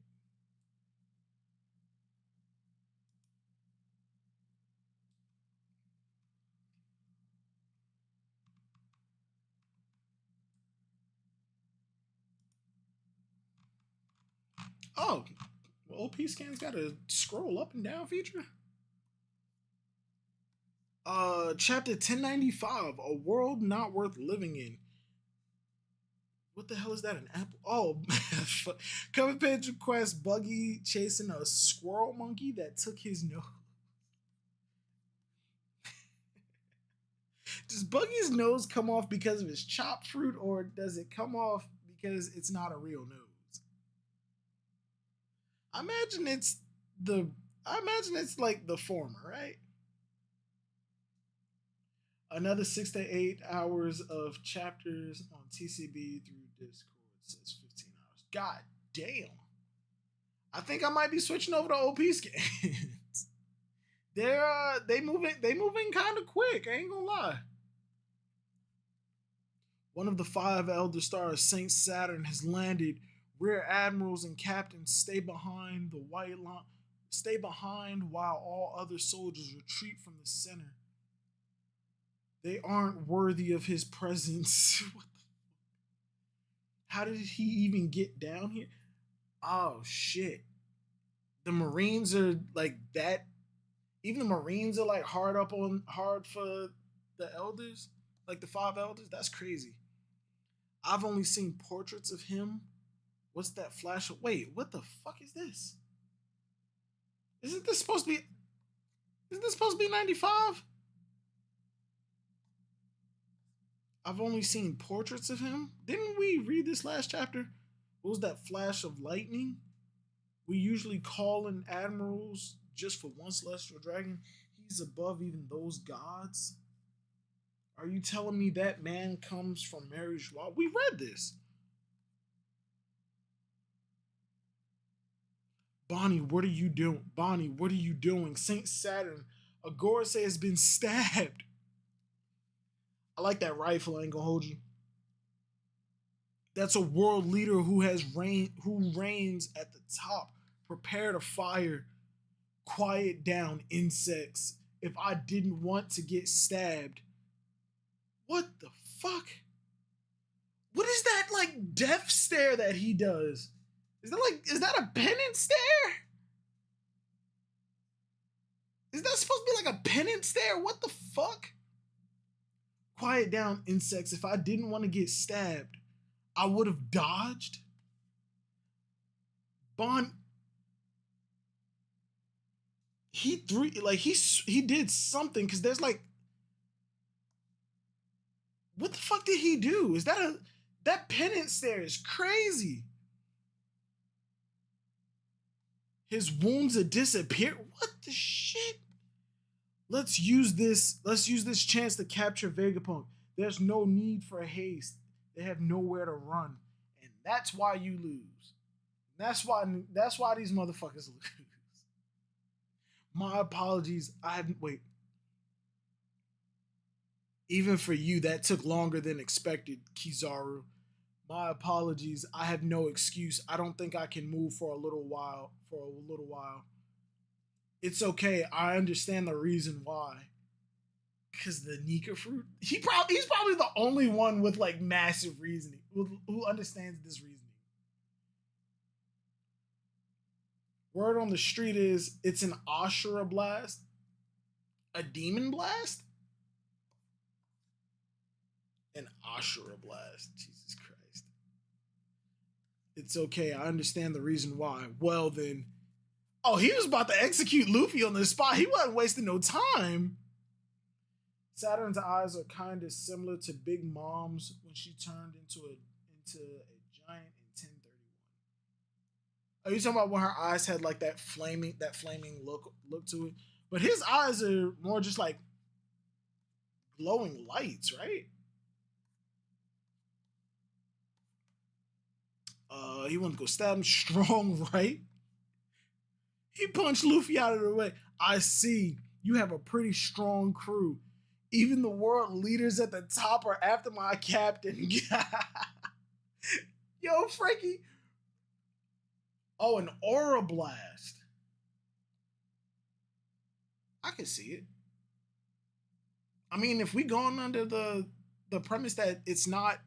Oh, well, OP Scan's got a scroll up and down feature. Chapter 1095, A World Not Worth Living In. What the hell is that? An apple? Oh, cover page request Buggy chasing a squirrel monkey that took his nose. Does Buggy's nose come off because of his chopped fruit, or does it come off because it's not a real nose? I imagine it's like the former, right? Another 6 to 8 hours of chapters on TCB through Discord says 15 hours. God damn. I think I might be switching over to OP scans. They moving kind of quick. I ain't gonna lie. One of the 5 Elder Stars, Saint Saturn, has landed. Rear admirals and captains stay behind the white line. Stay behind while all other soldiers retreat from the center. They aren't worthy of his presence. What the How did he even get down here? Oh shit. The Marines are like that. Even the Marines are like hard for the elders, like the 5 elders. That's crazy. I've only seen portraits of him. What's that flash? Wait, what the fuck is this? Isn't this supposed to be? Isn't this supposed to be 95? I've only seen portraits of him. Didn't we read this last chapter? What was that flash of lightning? We usually call in admirals just for one celestial dragon. He's above even those gods. Are you telling me that man comes from Mary Joie? We read this. Bonnie, what are you doing? Bonnie, what are you doing? Saint Saturn, Agorase has been stabbed. I like that rifle, I ain't gonna hold you. That's a world leader who reigns at the top. Prepare to fire. Quiet down, insects. If I didn't want to get stabbed. What the fuck? What is that like death stare that he does? Is that a penance stare? Is that supposed to be like a penance stare? What the fuck? Quiet down, insects. If I didn't want to get stabbed, I would have dodged. Bond. He did something because there's like, what the fuck did he do? Is that penance stare is crazy. His wounds have disappeared. What the shit? Let's use this chance to capture Vegapunk. There's no need for haste. They have nowhere to run. And that's why you lose. That's why these motherfuckers lose. My apologies. Wait. Even for you, that took longer than expected, Kizaru. My apologies. I have no excuse. I don't think I can move for a little while. It's okay. I understand the reason why. Because the Nika fruit. He's probably the only one with like massive reasoning who understands this reasoning. Word on the street is it's an Ashura blast, a demon blast, an Ashura blast. Jesus Christ. It's okay. I understand the reason why. Well then, oh, he was about to execute Luffy on the spot. He wasn't wasting no time. Saturn's eyes are kind of similar to Big Mom's when she turned into a giant in 1031. Are you talking about when her eyes had like that flaming look to it? But his eyes are more just like glowing lights, right? He wanted to go stab him strong, right? He punched Luffy out of the way. I see. You have a pretty strong crew. Even the world leaders at the top are after my captain. Yo, Frankie. Oh, an aura blast. I can see it. I mean, if we going under the premise that it's not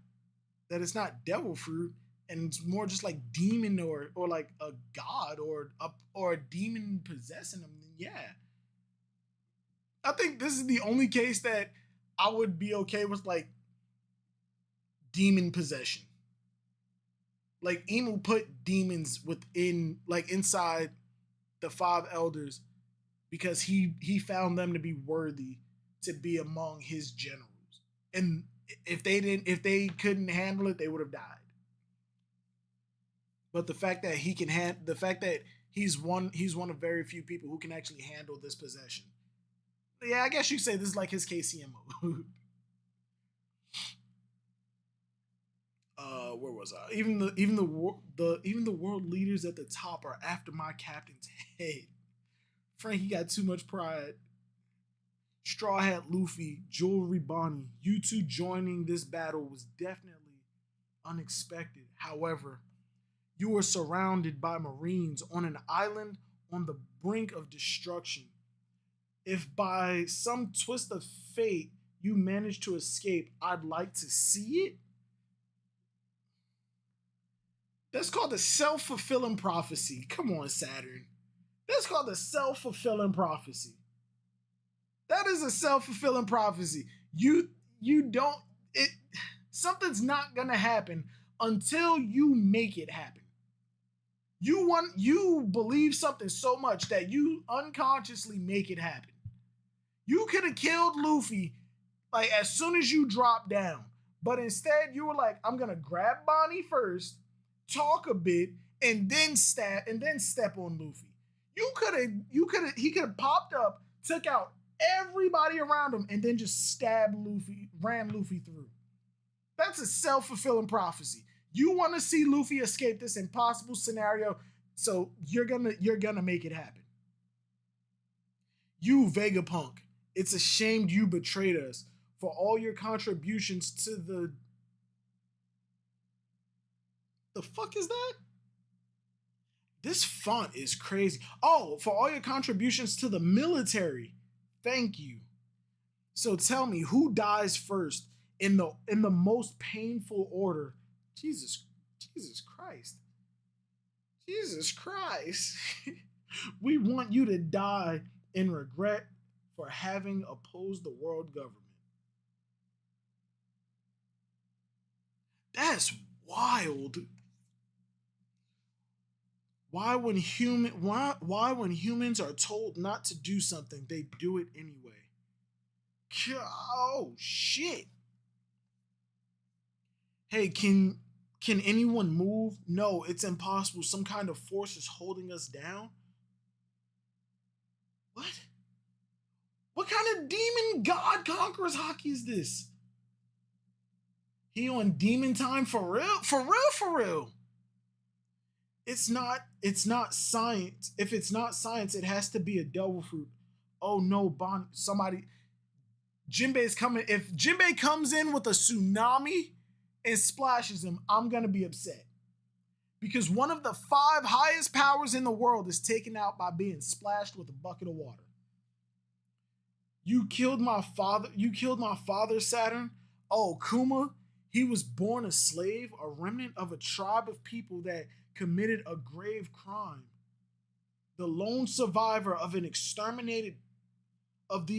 devil fruit and it's more just like demon or like a god or a demon possessing them, then yeah. I think this is the only case that I would be okay with, like, demon possession. Like, Emu put demons within, like, inside the five elders because he found them to be worthy to be among his generals. And if they couldn't handle it, they would have died. But the fact that he's one of very few people who can actually handle this possession. Yeah, I guess you say this is like his KCMO. Where was I? Even the world leaders at the top are after my captain's head. Frankie got too much pride. Straw Hat Luffy, Jewelry Bonnie, you two joining this battle was definitely unexpected. However, you were surrounded by Marines on an island on the brink of destruction. If by some twist of fate you manage to escape, I'd like to see it. That's called the self-fulfilling prophecy. Come on, Saturn. That's called the self-fulfilling prophecy. That is a self-fulfilling prophecy. You don't something's not gonna happen until you make it happen. You believe something so much that you unconsciously make it happen. You could have killed Luffy like as soon as you dropped down, but instead you were like, I'm gonna grab Bonnie first, talk a bit, and then step on Luffy. He could have popped up, took out everybody around him, and then just ran Luffy through. That's a self-fulfilling prophecy. You want to see Luffy escape this impossible scenario, so you're gonna make it happen. You Vegapunk, it's a shame you betrayed us for all your contributions to the fuck is that? This font is crazy. Oh, for all your contributions to the military. Thank you. So tell me, who dies first in the most painful order? Jesus Christ. Jesus Christ. We want you to die in regret for having opposed the world government. That's wild. Why when humans are told not to do something, they do it anyway? Oh shit. Hey, can anyone move? No, it's impossible. Some kind of force is holding us down. What? What kind of demon god conquerors hockey is this? He on demon time for real? For real. It's not science. If it's not science, it has to be a devil fruit. Oh no, Bonnie, somebody. Jinbei's coming. If Jinbei comes in with a tsunami and splashes him, I'm gonna be upset. Because one of the 5 highest powers in the world is taken out by being splashed with a bucket of water. You killed my father. You killed my father, Saturn. Oh, Kuma, he was born a slave, a remnant of a tribe of people that committed a grave crime. The lone survivor of the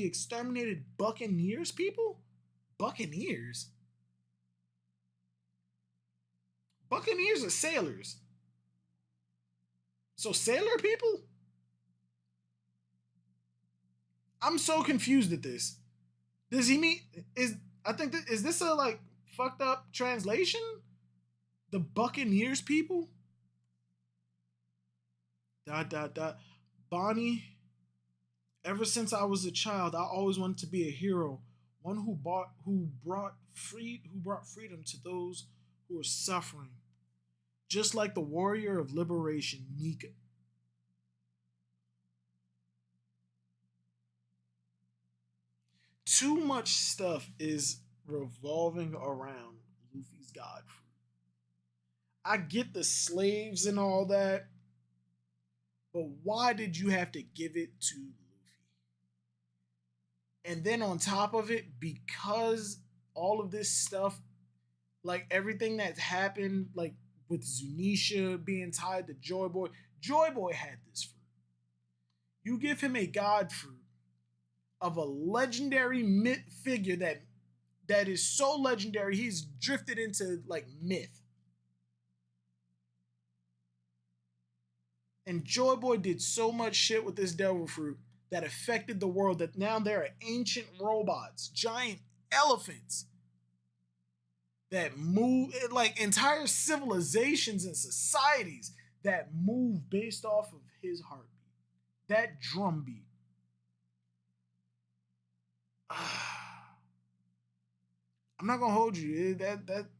exterminated Buccaneers people? Buccaneers? Buccaneers are sailors. So sailor people? I'm so confused at this. Does he mean is this a like fucked up translation? The Buccaneers people? Dot dot dot. Bonnie, ever since I was a child, I always wanted to be a hero, one who brought freedom to those who are suffering. Just like the warrior of liberation, Nika. Too much stuff is revolving around Luffy's god fruit. I get the slaves and all that, but why did you have to give it to Luffy? And then on top of it, because all of this stuff, like everything that's happened, like with Zunisha being tied to Joy Boy had this fruit. You give him a god fruit of a legendary myth figure that is so legendary he's drifted into like myth. And Joy Boy did so much shit with this devil fruit that affected the world that now there are ancient robots, giant elephants that move, like entire civilizations and societies that move based off of his heartbeat. That drum beat. I'm not gonna hold you.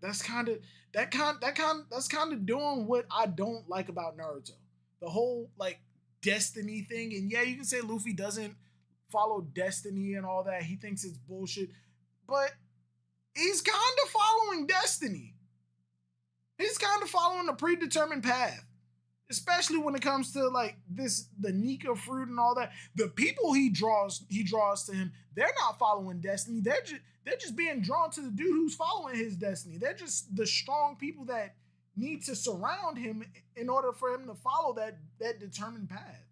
That's kind of doing what I don't like about Naruto. The whole like destiny thing, and yeah, you can say Luffy doesn't follow destiny and all that. He thinks it's bullshit, but he's kind of following destiny. He's kind of following a predetermined path, especially when it comes to like the Nika fruit and all that. The people he draws to him, they're not following destiny. They're just being drawn to the dude who's following his destiny. They're just the strong people that need to surround him in order for him to follow that determined path.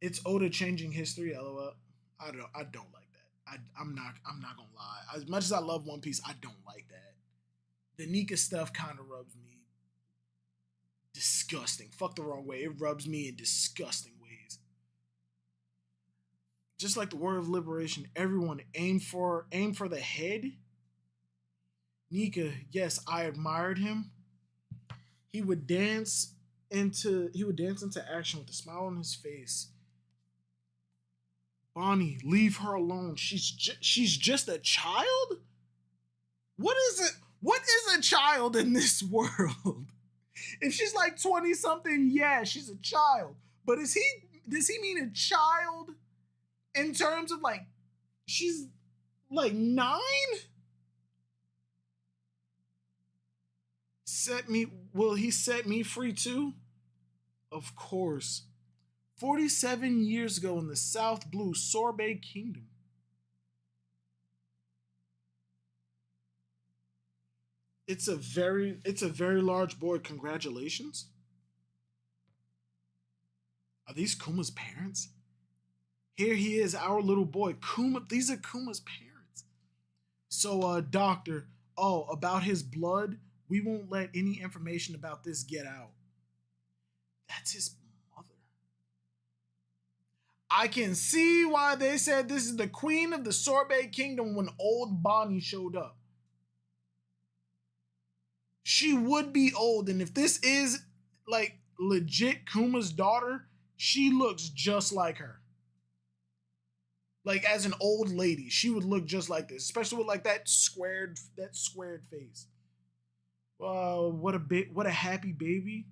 It's Oda changing history, lol. I don't like that. I'm not gonna lie. As much as I love One Piece, I don't like that. The Nika stuff kind of rubs me disgusting. Fuck the wrong way. It rubs me in disgusting ways. Just like the word of liberation, everyone aim for the head. Nika, yes, I admired him. He would dance into action with a smile on his face. Bonnie, leave her alone. She's just a child? What is it? What is a child in this world? If she's like 20 something, yeah, she's a child. But does he mean a child in terms of like she's like 9? Will he set me free too? Of course. 47 years ago in the South Blue Sorbet Kingdom. It's a very large board. Congratulations. Are these Kuma's parents? Here he is, our little boy. Kuma, these are Kuma's parents. So, doctor, about his blood, we won't let any information about this get out. That's his mother. I can see why they said this is the queen of the Sorbet Kingdom when old Bonnie showed up. She would be old, and if this is like legit Kuma's daughter, she looks just like her. Like as an old lady, she would look just like this, especially with like that squared face. What a happy baby.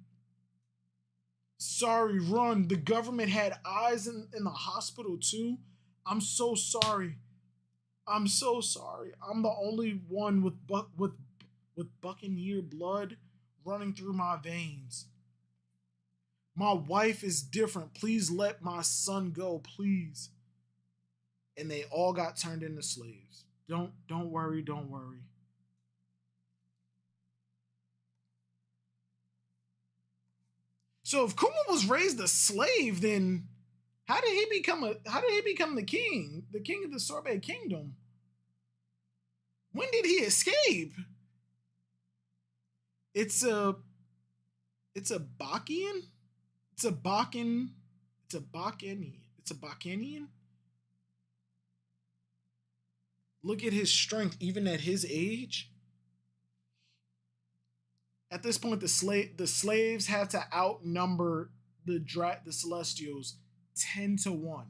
Sorry, run. The government had eyes in the hospital too. I'm so sorry. I'm so sorry. I'm the only one with Buccaneer blood running through my veins. My wife is different. Please let my son go, please. And they all got turned into slaves. Don't worry, don't worry. So if Kuma was raised a slave, then how did he become the king? The king of the Sorbet Kingdom? When did he escape? It's a Bakian? It's a Bakin. It's a Bakanian. It's a Bakanian. Look at his strength, even at his age. At this point, the slaves have to outnumber the Celestials 10-1.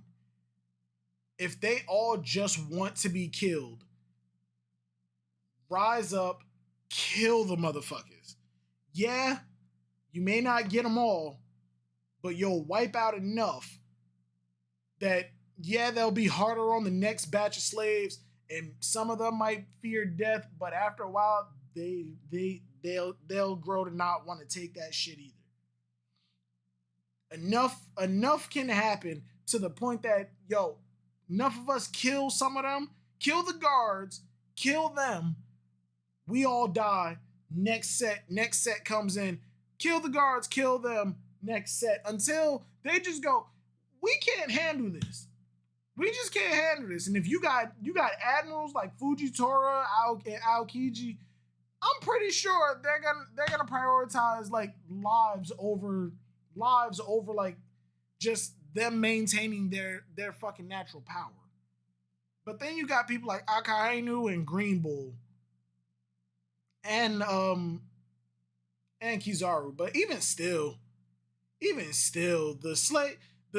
If they all just want to be killed, rise up, kill the motherfuckers. Yeah, you may not get them all, but you'll wipe out enough that, yeah, they'll be harder on the next batch of slaves, and some of them might fear death, but after a while, they'll grow to not want to take that shit either. Enough can happen to the point that, yo, enough of us kill some of them, kill the guards, kill them, we all die. Next set comes in, kill the guards, kill them, next set, until they just go, we can't handle this. We just can't handle this. And if you got admirals like Fujitora, Aokiji, I'm pretty sure they're gonna prioritize like lives over like just them maintaining their fucking natural power. But then you got people like Akainu and Green Bull and Kizaru. But even still, the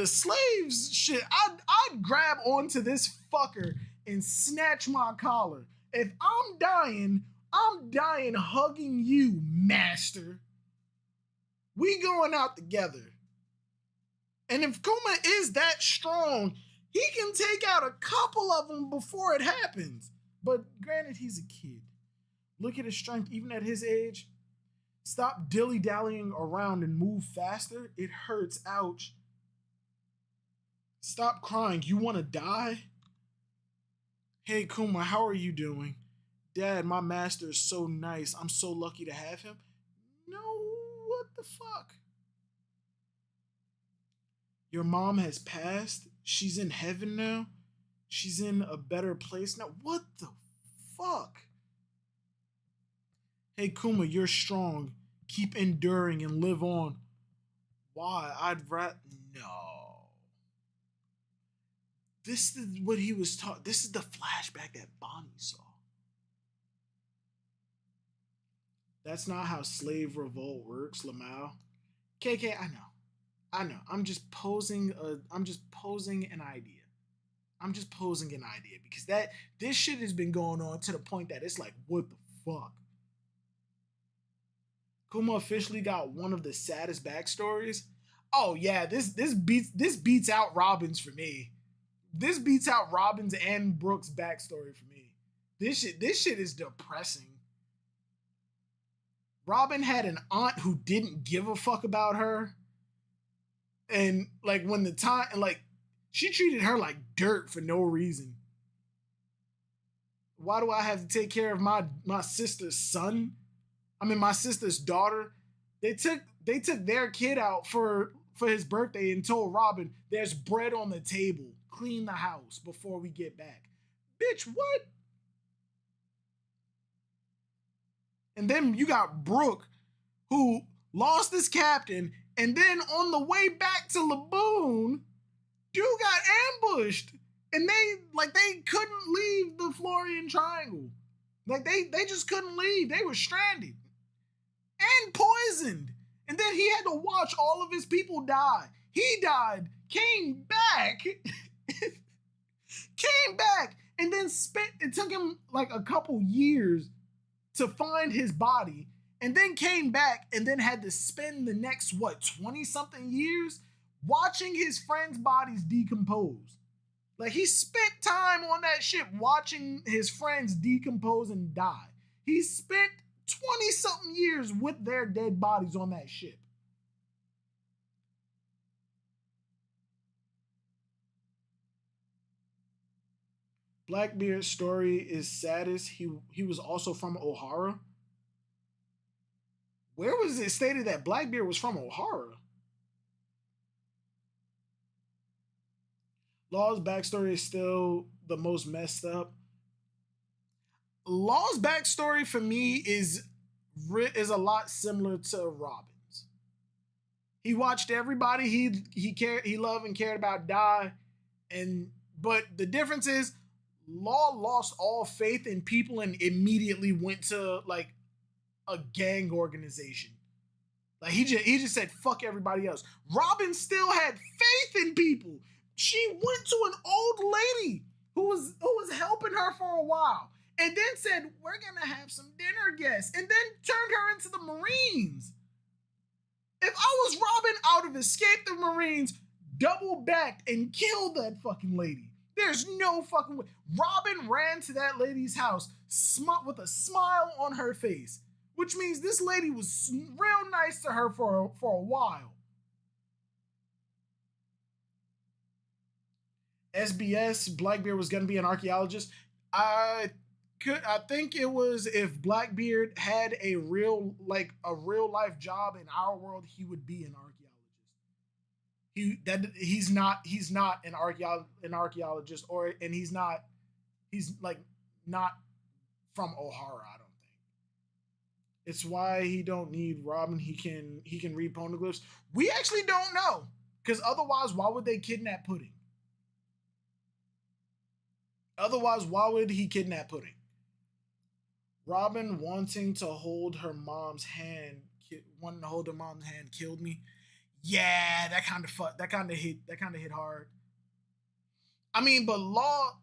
slaves shit, I'd grab onto this fucker and snatch my collar. If I'm dying hugging you, master. We going out together. And if Kuma is that strong, he can take out a couple of them before it happens. But granted, he's a kid. Look at his strength, even at his age. Stop dilly-dallying around and move faster. It hurts. Ouch. Stop crying. You want to die? Hey, Kuma, how are you doing? Dad, my master is so nice. I'm so lucky to have him. No, what the fuck? Your mom has passed? She's in heaven now? She's in a better place now? What the fuck? Hey, Kuma, you're strong. Keep enduring and live on. Why? I'd rather... No. This is what he was taught. This is the flashback that Bonnie saw. That's not how slave revolt works, Lamau. KK, I know. I'm just posing an idea. Because this shit has been going on to the point that it's like, what the fuck? Kuma officially got one of the saddest backstories. Oh yeah, this beats out Robin's for me. This beats out Robin's and Brooke's backstory for me. This shit is depressing. Robin had an aunt who didn't give a fuck about her. And like when the time, like she treated her like dirt for no reason. Why do I have to take care of my sister's son? I mean, my sister's daughter. They took their kid out for his birthday and told Robin, there's bread on the table. Clean the house before we get back. Bitch, what? And then you got Brooke, who lost his captain, and then on the way back to Laboon, dude got ambushed. And they couldn't leave the Florian Triangle. Like they just couldn't leave. They were stranded. And poisoned. And then he had to watch all of his people die. He died, came back, and then it took him like a couple years to find his body, and then came back and then had to spend the next, 20-something years watching his friends' bodies decompose. Like, he spent time on that ship watching his friends decompose and die. He spent 20 something years with their dead bodies on that ship. Blackbeard's story is saddest. He was also from O'Hara. Where was it stated that Blackbeard was from O'Hara? Law's backstory is still the most messed up. Law's backstory for me is a lot similar to Robin's. He watched everybody he loved and cared about die, but the difference is Law lost all faith in people and immediately went to like a gang organization. Like he just said fuck everybody else. Robin still had faith in people. She went to an old lady who was helping her for a while, and then said, "We're gonna have some dinner guests," and then turned her into the Marines. If I was Robin, I would have escaped the Marines, double backed, and killed that fucking lady. There's no fucking way. Robin ran to that lady's house with a smile on her face, which means this lady was real nice to her for a while. SBS, Blackbeard was gonna be an archaeologist. I think it was if Blackbeard had a real life job in our world, he would be an archaeologist. He's not an archaeologist, he's not from O'Hara, I don't think. It's why he don't need Robin. He can read poneglyphs. We actually don't know, because otherwise why would they kidnap Pudding? Otherwise, why would he kidnap Pudding? Robin wanting to hold her mom's hand killed me. Yeah, that kind of hit hard. I mean, but Law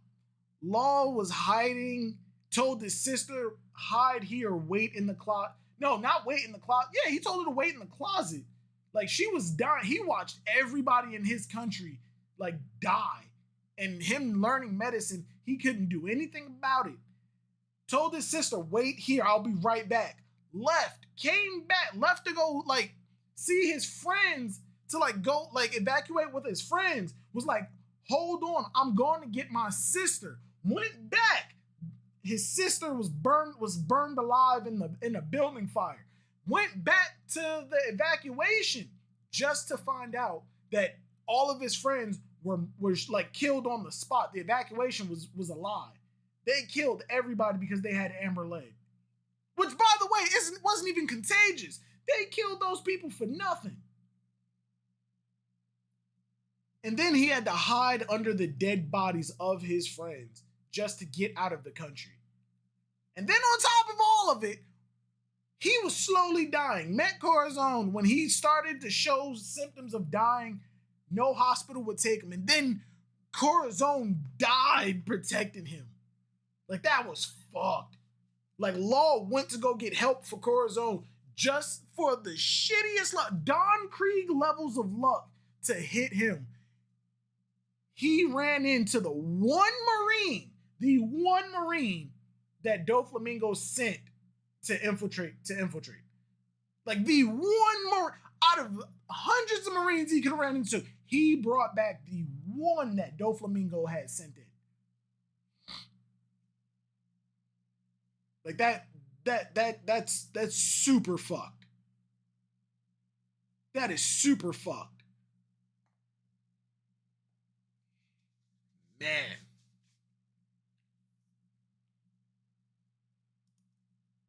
was hiding, told his sister hide here, wait in the closet. No, not wait in the closet. Yeah, he told her to wait in the closet. Like, she was dying. He watched everybody in his country like die. And him learning medicine, he couldn't do anything about it. Told his sister, wait here, I'll be right back. Left, came back, left to go like see his friends, to like go like evacuate with his friends. Was like, hold on, I'm going to get my sister. Went back. His sister was burned alive in a building fire. Went back to the evacuation just to find out that all of his friends were like killed on the spot. The evacuation was a lie. They killed everybody because they had amber leg, which, by the way, wasn't even contagious. They killed those people for nothing. And then he had to hide under the dead bodies of his friends just to get out of the country. And then on top of all of it, he was slowly dying. Met Corazon when he started to show symptoms of dying. No hospital would take him. And then Corazon died protecting him. Like, that was fucked. Like, Law went to go get help for Corazon just for the shittiest luck, Don Krieg levels of luck to hit him. He ran into the one Marine that Doflamingo sent to infiltrate. Like, the one Marine out of hundreds of Marines he could have ran into, he brought back the one that Doflamingo had sent in. Like, that's super fucked. That is super fucked. Man.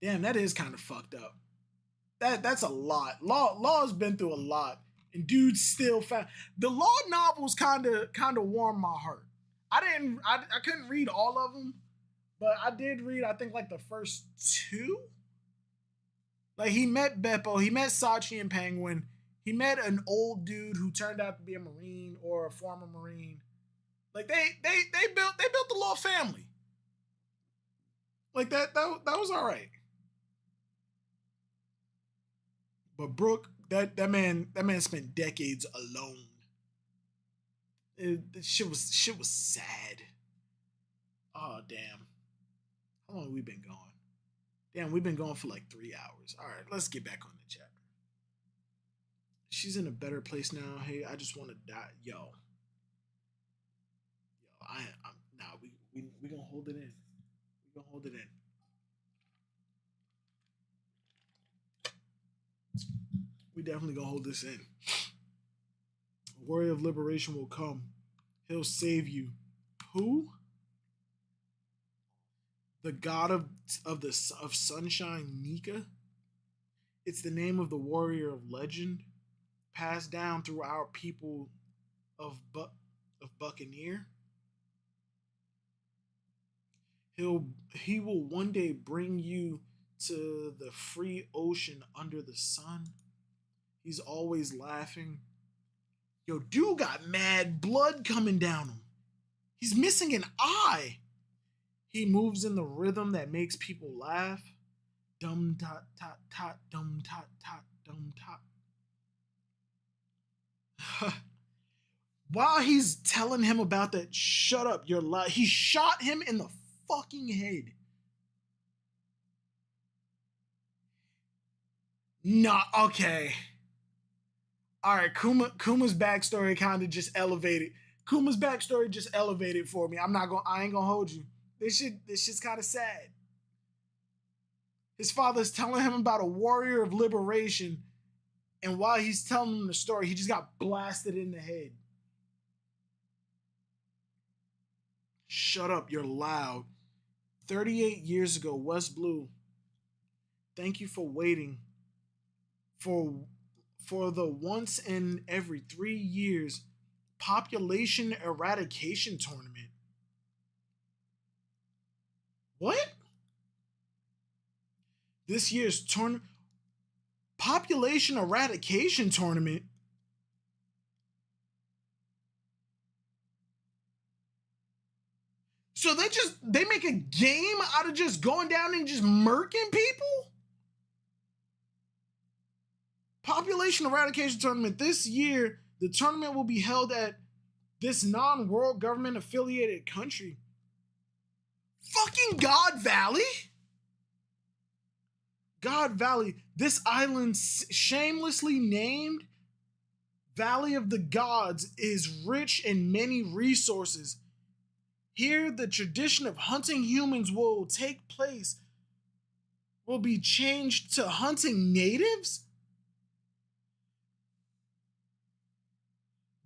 Damn, that is kind of fucked up. That's a lot. Law's been through a lot, and dude's still found. The Law novels kind of warmed my heart. I couldn't read all of them, but I did read, I think, like the first two. Like, he met Beppo, he met Sachi and Penguin, he met an old dude who turned out to be a Marine or a former Marine. Like, they built a little family. Like, that was all right. But Brooke, that man spent decades alone. Shit was sad. Oh damn. How long have we been going? Damn, we've been going for like 3 hours. All right, let's get back on the chapter. She's in a better place now. Hey, I just want to die. Yo, I'm nah. We gonna hold it in. We gonna hold it in. We definitely gonna hold this in. Warrior of Liberation will come. He'll save you. Who? The god of sunshine, Nika. It's the name of the warrior of legend, passed down through our people of Buccaneer. He will one day bring you to the free ocean under the sun. He's always laughing. Yo, dude got mad blood coming down him. He's missing an eye. He moves in the rhythm that makes people laugh. Dum tot tot tot dum tot tot dum tot. While he's telling him about that, shut up, you're lying. He shot him in the fucking head. Nah, okay. All right, Kuma's backstory kind of just elevated. Kuma's backstory just elevated for me. I ain't gonna hold you. This shit's kind of sad. His father's telling him about a warrior of liberation, and while he's telling him the story, he just got blasted in the head. Shut up, you're loud. 38 years ago, West Blue. Thank you for waiting. For the once in every 3 years population eradication tournament. What? This year's population eradication tournament. So they make a game out of just going down and just murking people? Population eradication tournament. This year, the tournament will be held at this non-world government affiliated country. Fucking God Valley? God Valley. This island, shamelessly named Valley of the Gods, is rich in many resources. Here, the tradition of hunting humans will take place, will be changed to hunting natives?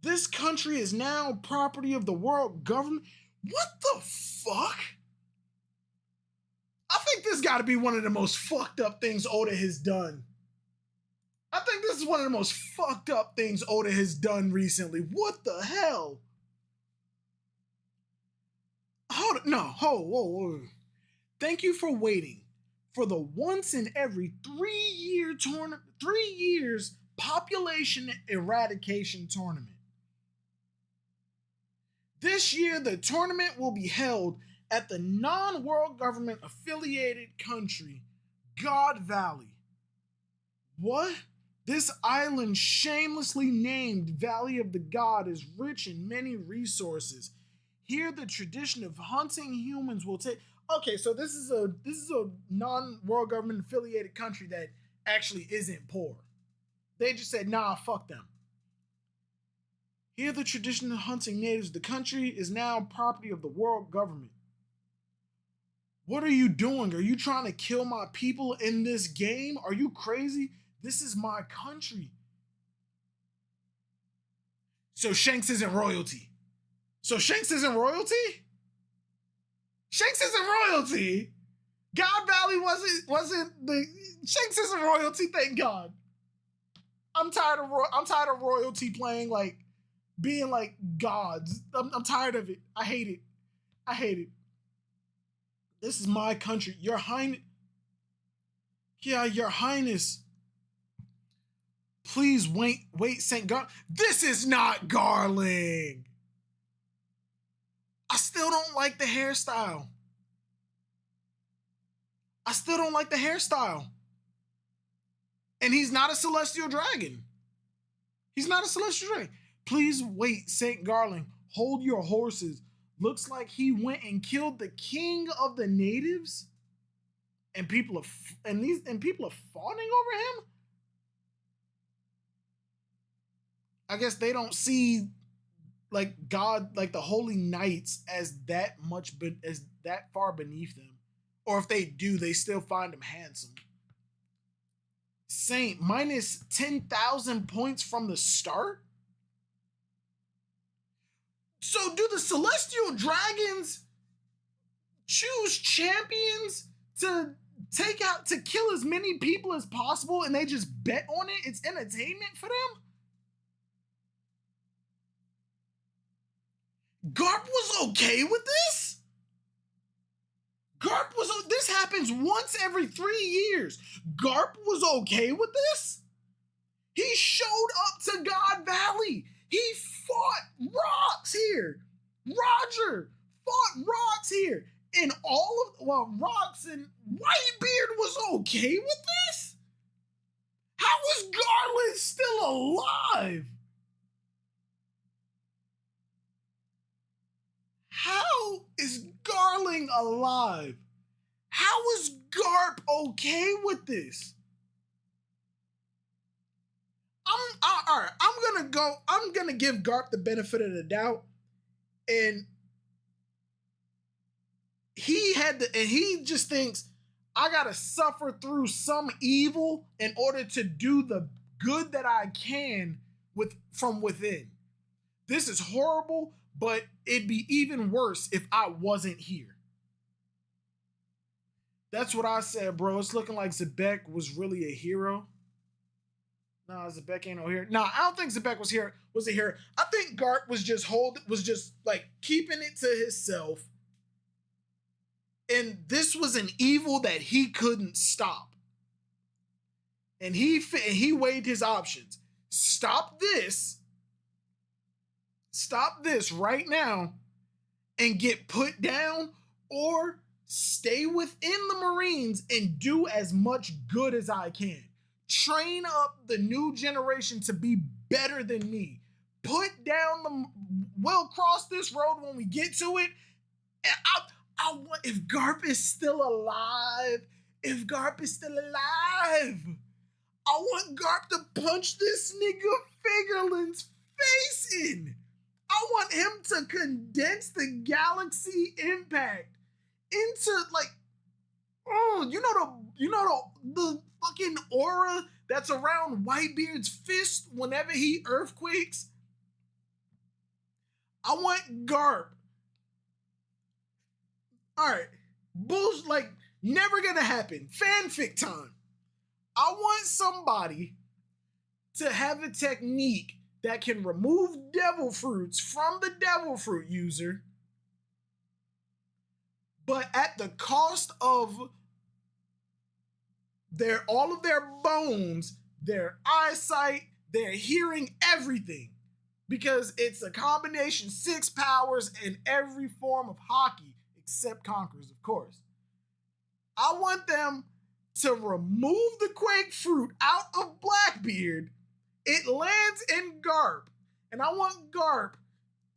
This country is now property of the world government. What the fuck? I think this got to be one of the most fucked up things Oda has done. I think this is one of the most fucked up things Oda has done recently. What the hell? Whoa. Thank you for waiting for the once in every 3 years population eradication tournament. This year, the tournament will be held at the non-world government affiliated country, God Valley. What? This island, shamelessly named Valley of the God, is rich in many resources. Here, the tradition of hunting humans will take. Okay, so this is a non-world government affiliated country that actually isn't poor. They just said, nah, fuck them. Here, the tradition of hunting natives. The country is now property of the world government. What are you doing? Are you trying to kill my people in this game? Are you crazy? This is my country. So Shanks isn't royalty. Shanks isn't royalty? God Valley wasn't the Shanks isn't royalty, thank God. I'm tired of royalty playing like being like gods. I'm tired of it. I hate it. This is my country. Your Highness. Yeah, Your Highness. Please wait, St. Gar. This is not Garling. I still don't like the hairstyle. And he's not a celestial dragon. Please wait, St. Garling. hold your horses. Looks like he went and killed the king of the natives, and people are fawning over him. I guess they don't see like God, like the holy knights, as that far beneath them, or if they do, they still find him handsome. Saint minus 10,000 points from the start. So do the celestial dragons choose champions to kill as many people as possible, and they just bet on it? It's entertainment for them? Garp was okay with this? This happens once every 3 years. Garp was okay with this? He showed up to God Valley. He fought rocks here. Roger fought rocks here. And Rocks and Whitebeard was okay with this? How is Garland still alive? How is Garling alive? How is Garp okay with this? I'm gonna give Garp the benefit of the doubt, and he just thinks, I gotta suffer through some evil in order to do the good that I can from within. This is horrible, but it'd be even worse if I wasn't here. That's what I said, bro. It's looking like Zebek was really a hero. Nah, Zebek ain't no hero. Nah, I don't think Zebek was a hero. I think Garp was just like keeping it to himself. And this was an evil that he couldn't stop. And he weighed his options. Stop this right now and get put down, or stay within the Marines and do as much good as I can. Train up the new generation to be better than me. We'll cross this road when we get to it. And I want, if Garp is still alive, I want Garp to punch this nigga Fagerland's face in. I want him to condense the galaxy impact into the fucking aura that's around Whitebeard's fist whenever he earthquakes. I want Garp. All right, bullshit, never gonna happen. Fanfic time. I want somebody to have a technique that can remove devil fruits from the devil fruit user, but at the cost of all of their bones, their eyesight, their hearing, everything. Because it's a combination 6 powers in every form of hockey, except Conquerors, of course. I want them to remove the Quake fruit out of Blackbeard. It lands in Garp. And I want Garp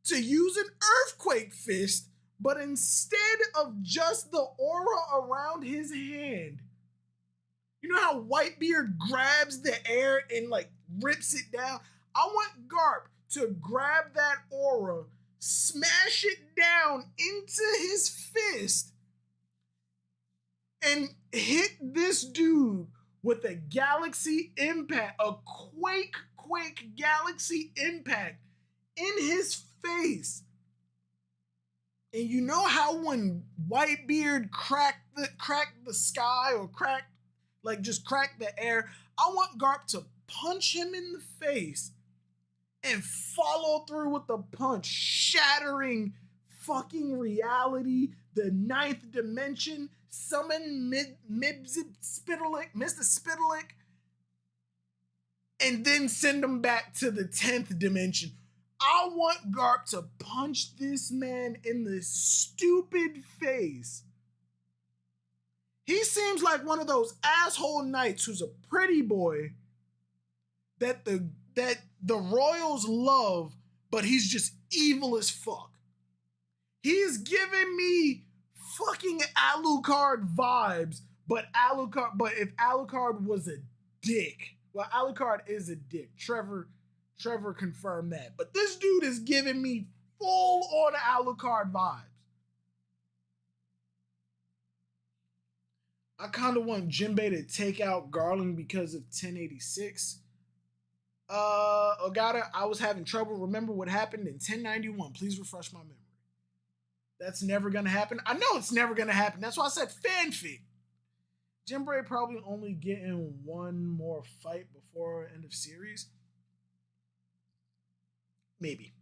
to use an Earthquake Fist, but instead of just the aura around his hand, you know how Whitebeard grabs the air and rips it down? I want Garp to grab that aura, smash it down into his fist, and hit this dude with a galaxy impact, a quake galaxy impact in his face. And you know how when Whitebeard cracked the sky, or just cracked the air, I want Garp to punch him in the face and follow through with the punch, shattering fucking reality, the 9th dimension, summon Mr. Spitalik, and then send him back to the 10th dimension. I want Garp to punch this man in the stupid face. He seems like one of those asshole knights who's a pretty boy that the royals love, but he's just evil as fuck. He's giving me fucking Alucard vibes, but if Alucard was a dick, well, Alucard is a dick. Trevor confirmed that. But this dude is giving me full on Alucard vibes. I kind of want Jinbei to take out Garland because of 1086. Ogata, I was having trouble. Remember what happened in 1091. Please refresh my memory. That's never gonna happen. I know it's never gonna happen. That's why I said fanfic. Jinbei probably only getting one more fight before end of series. Maybe.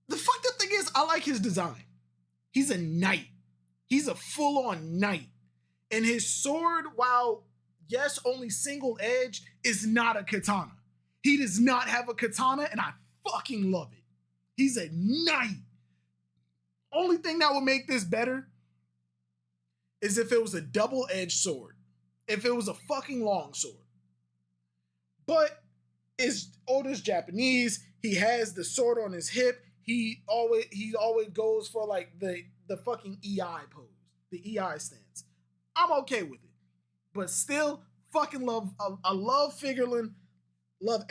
The fucked up thing is, I like his design. He's a knight. He's a full-on knight. And his sword, while yes, only single edge, is not a katana. He does not have a katana, and I fucking love it. He's a knight. Only thing that would make this better is if it was a double-edged sword. If it was a fucking long sword. But Oda's Japanese. He has the sword on his hip. He always goes for like the fucking EI pose. The EI stance. I'm okay with it. But still, fucking love. I love Figureland. Love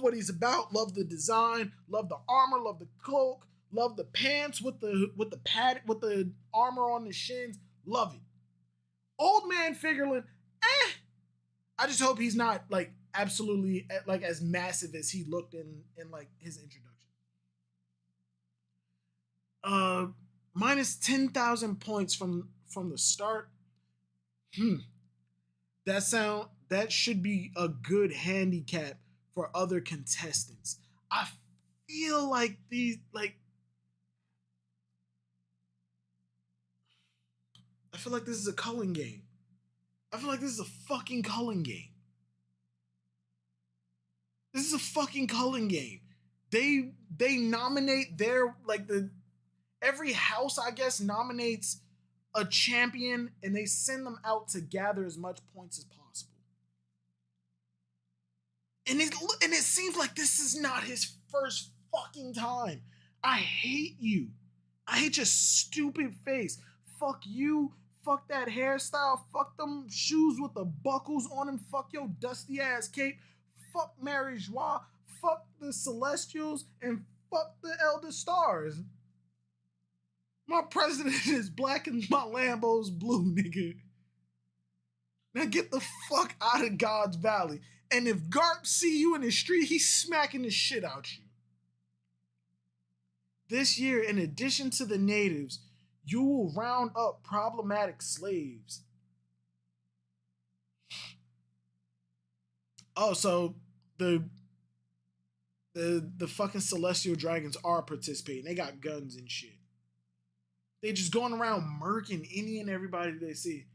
what he's about. Love the design. Love the armor. Love the cloak. Love the pants with the pad with the armor on the shins. Love it. Old man Figureland. I just hope he's not like absolutely like as massive as he looked in like his introduction. Minus 10,000 points from the start. That should be a good handicap for other contestants. I feel like I feel like this is a culling game. I feel like this is a fucking culling game. This is a fucking culling game. They nominate every house, I guess, nominates a champion and they send them out to gather as much points as possible. And it seems like this is not his first fucking time. I hate you. I hate your stupid face. Fuck you. Fuck that hairstyle. Fuck them shoes with the buckles on them. Fuck your dusty ass cape. Fuck Mary Joie. Fuck the Celestials. And fuck the Elder Stars. My president is black and my Lambo's blue, nigga. Now get the fuck out of God's Valley. And if Garp see you in the street, he's smacking the shit out you. This year, in addition to the natives, you will round up problematic slaves. Oh, so the fucking Celestial Dragons are participating. They got guns and shit. They just going around murking any and everybody they see.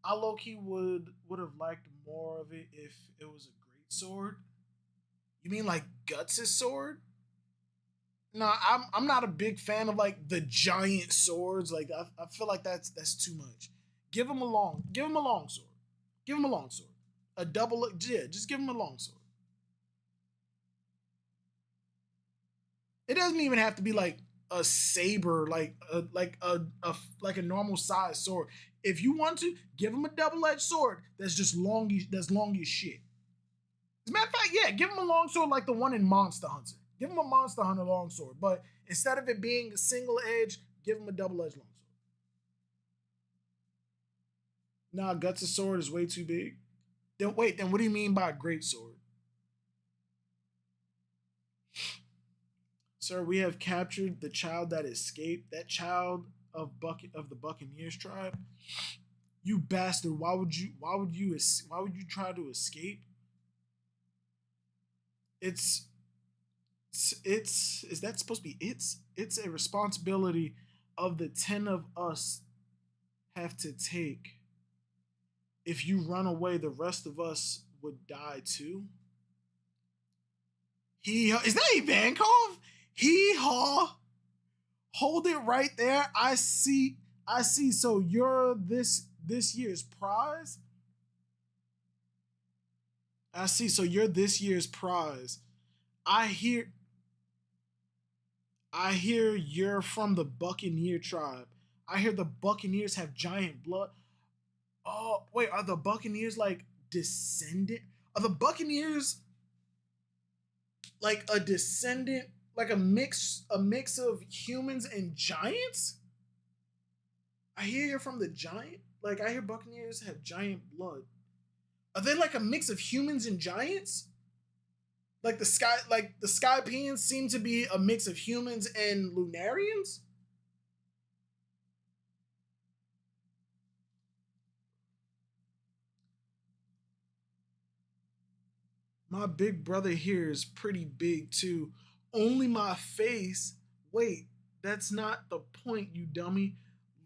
I low-key would have liked more of it if it was a great sword. You mean like Guts' sword? No, I'm not a big fan of like the giant swords. Like I feel like that's too much. Give him a long sword. Give him a long sword. A double, yeah, just give him a long sword. It doesn't even have to be like a saber, like a normal size sword. If you want to, give him a double-edged sword that's just long as shit. As a matter of fact, yeah, give him a long sword like the one in Monster Hunter. Give him a Monster Hunter long sword, but instead of it being a single edge, give him a double-edged long sword. Nah, Guts' sword is way too big. Then what do you mean by a great sword? Sir, we have captured the child that escaped. That child of the Buccaneers tribe. You bastard! Why would you try to escape? Is that supposed to be it's a responsibility of the 10 of us have to take. If you run away, the rest of us would die too. Is that Ivankov? Hee-haw. Hold it right there. I see. So you're this year's prize? I see. So you're this year's prize. I hear. I hear you're from the Buccaneer tribe. I hear the Buccaneers have giant blood. Oh, wait, are the Buccaneers like descendant? Are the Buccaneers like a descendant, like a mix of humans and giants? I hear you're from the giant. Like I hear Buccaneers have giant blood. Are they like a mix of humans and giants? Like the Skypeans seem to be a mix of humans and Lunarians? My big brother here is pretty big too. Only my face. Wait, that's not the point, you dummy.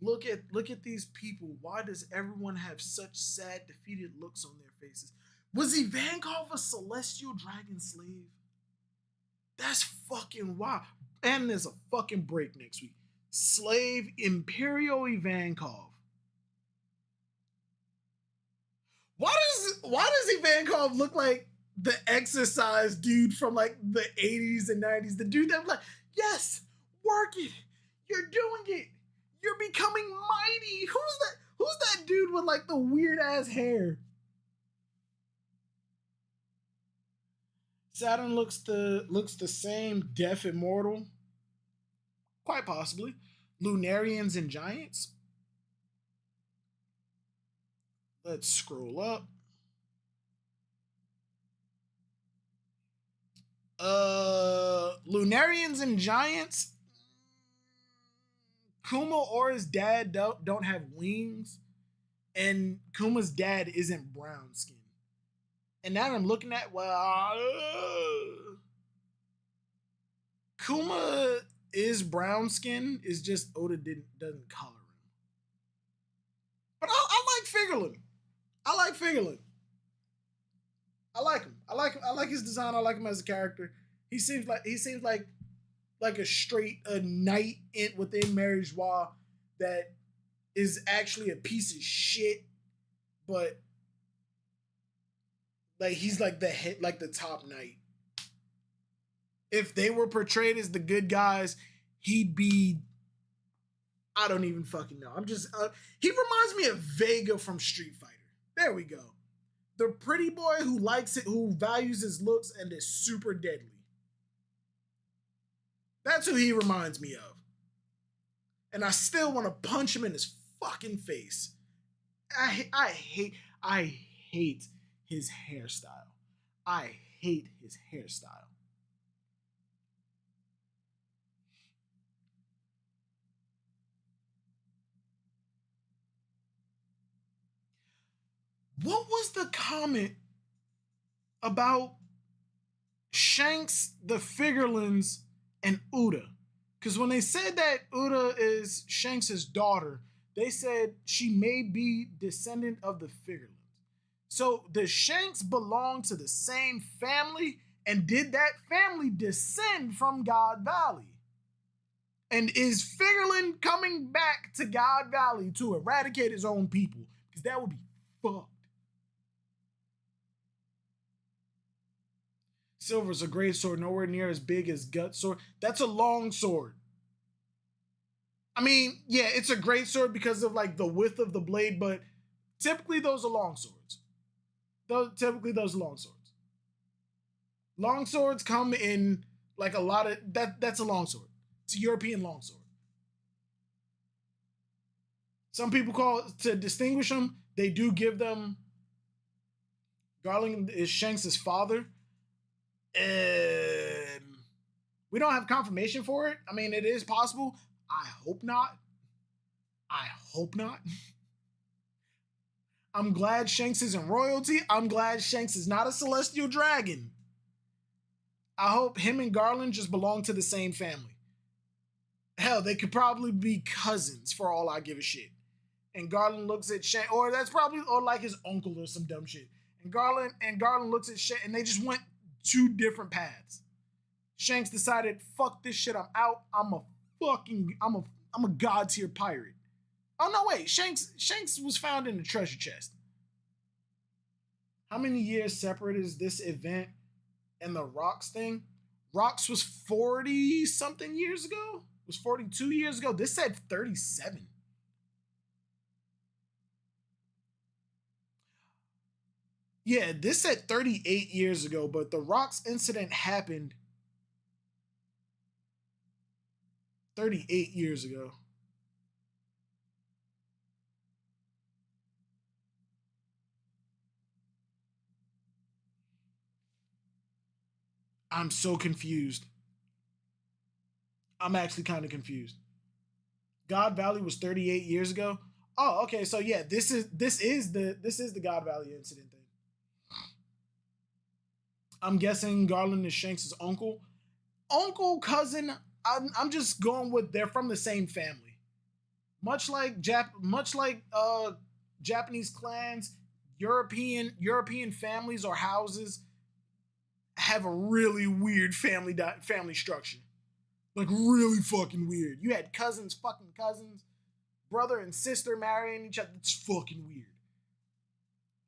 Look at these people. Why does everyone have such sad, defeated looks on their faces? Was Ivankov a celestial dragon slave? That's fucking wild. And there's a fucking break next week. Slave Imperial Ivankov. Why does Ivankov look like the exercise dude from like the 80s and 90s? The dude that was like, yes, work it. You're doing it. You're becoming mighty. Who's that dude with like the weird ass hair? Saturn looks the same, deaf immortal. Quite possibly. Lunarians and giants. Let's scroll up. Lunarians and giants. Kuma or his dad don't have wings, and Kuma's dad isn't brown skinned. And now I'm looking at Kuma is brown skin. It's just Oda doesn't color him. But I like Figureland. I like Figureland. I like him. I like his design. I like him as a character. He seems like a knight within Mary Joie that is actually a piece of shit, but like he's like the head, like the top knight. If they were portrayed as the good guys, he'd be. I don't even fucking know. He reminds me of Vega from Street Fighter. There we go. The pretty boy who likes it, who values his looks, and is super deadly. That's who he reminds me of. And I still want to punch him in his fucking face. I hate his hairstyle. I hate his hairstyle. What was the comment about Shanks, the Figurelands, and Uda? Because when they said that Uda is Shanks' daughter, they said she may be descendant of the Figurelands. So does Shanks belong to the same family? And did that family descend from God Valley? And is Figureland coming back to God Valley to eradicate his own people? Because that would be fucked. Silver's a great sword, nowhere near as big as Gut sword. That's a long sword. I mean, yeah, it's a great sword because of like the width of the blade, but typically those are long swords. Typically those are long swords. Long swords come in like a lot of that's a long sword. It's a European long sword. Some people to distinguish them, they do give them. Garland is Shanks' father. We don't have confirmation for it. I mean, it is possible. I hope not. I'm glad Shanks isn't royalty. I'm glad Shanks is not a celestial dragon. I hope him and Garland just belong to the same family. Hell, they could probably be cousins for all I give a shit. And Garland looks at Shanks, or that's probably or like his uncle or some dumb shit. And Garland looks at Shanks, and they just went two different paths. Shanks decided, fuck this shit, I'm out. I'm a god tier pirate. Oh no, wait, Shanks was found in the treasure chest. How many years separate is this event and the Rocks thing? Rocks was 40 something years ago. It was 42 years ago. This said 37. Yeah, this said 38 years ago, but the Rocks incident happened 38 years ago. I'm so confused. I'm actually kind of confused. God Valley was 38 years ago. Oh, okay. So yeah, this is the God Valley incident thing. I'm guessing Garland is Shanks' uncle. Uncle, cousin. I'm just going with they're from the same family. Much like Japanese clans, European families or houses have a really weird family structure. Like really fucking weird. You had fucking cousins, brother and sister marrying each other. It's fucking weird.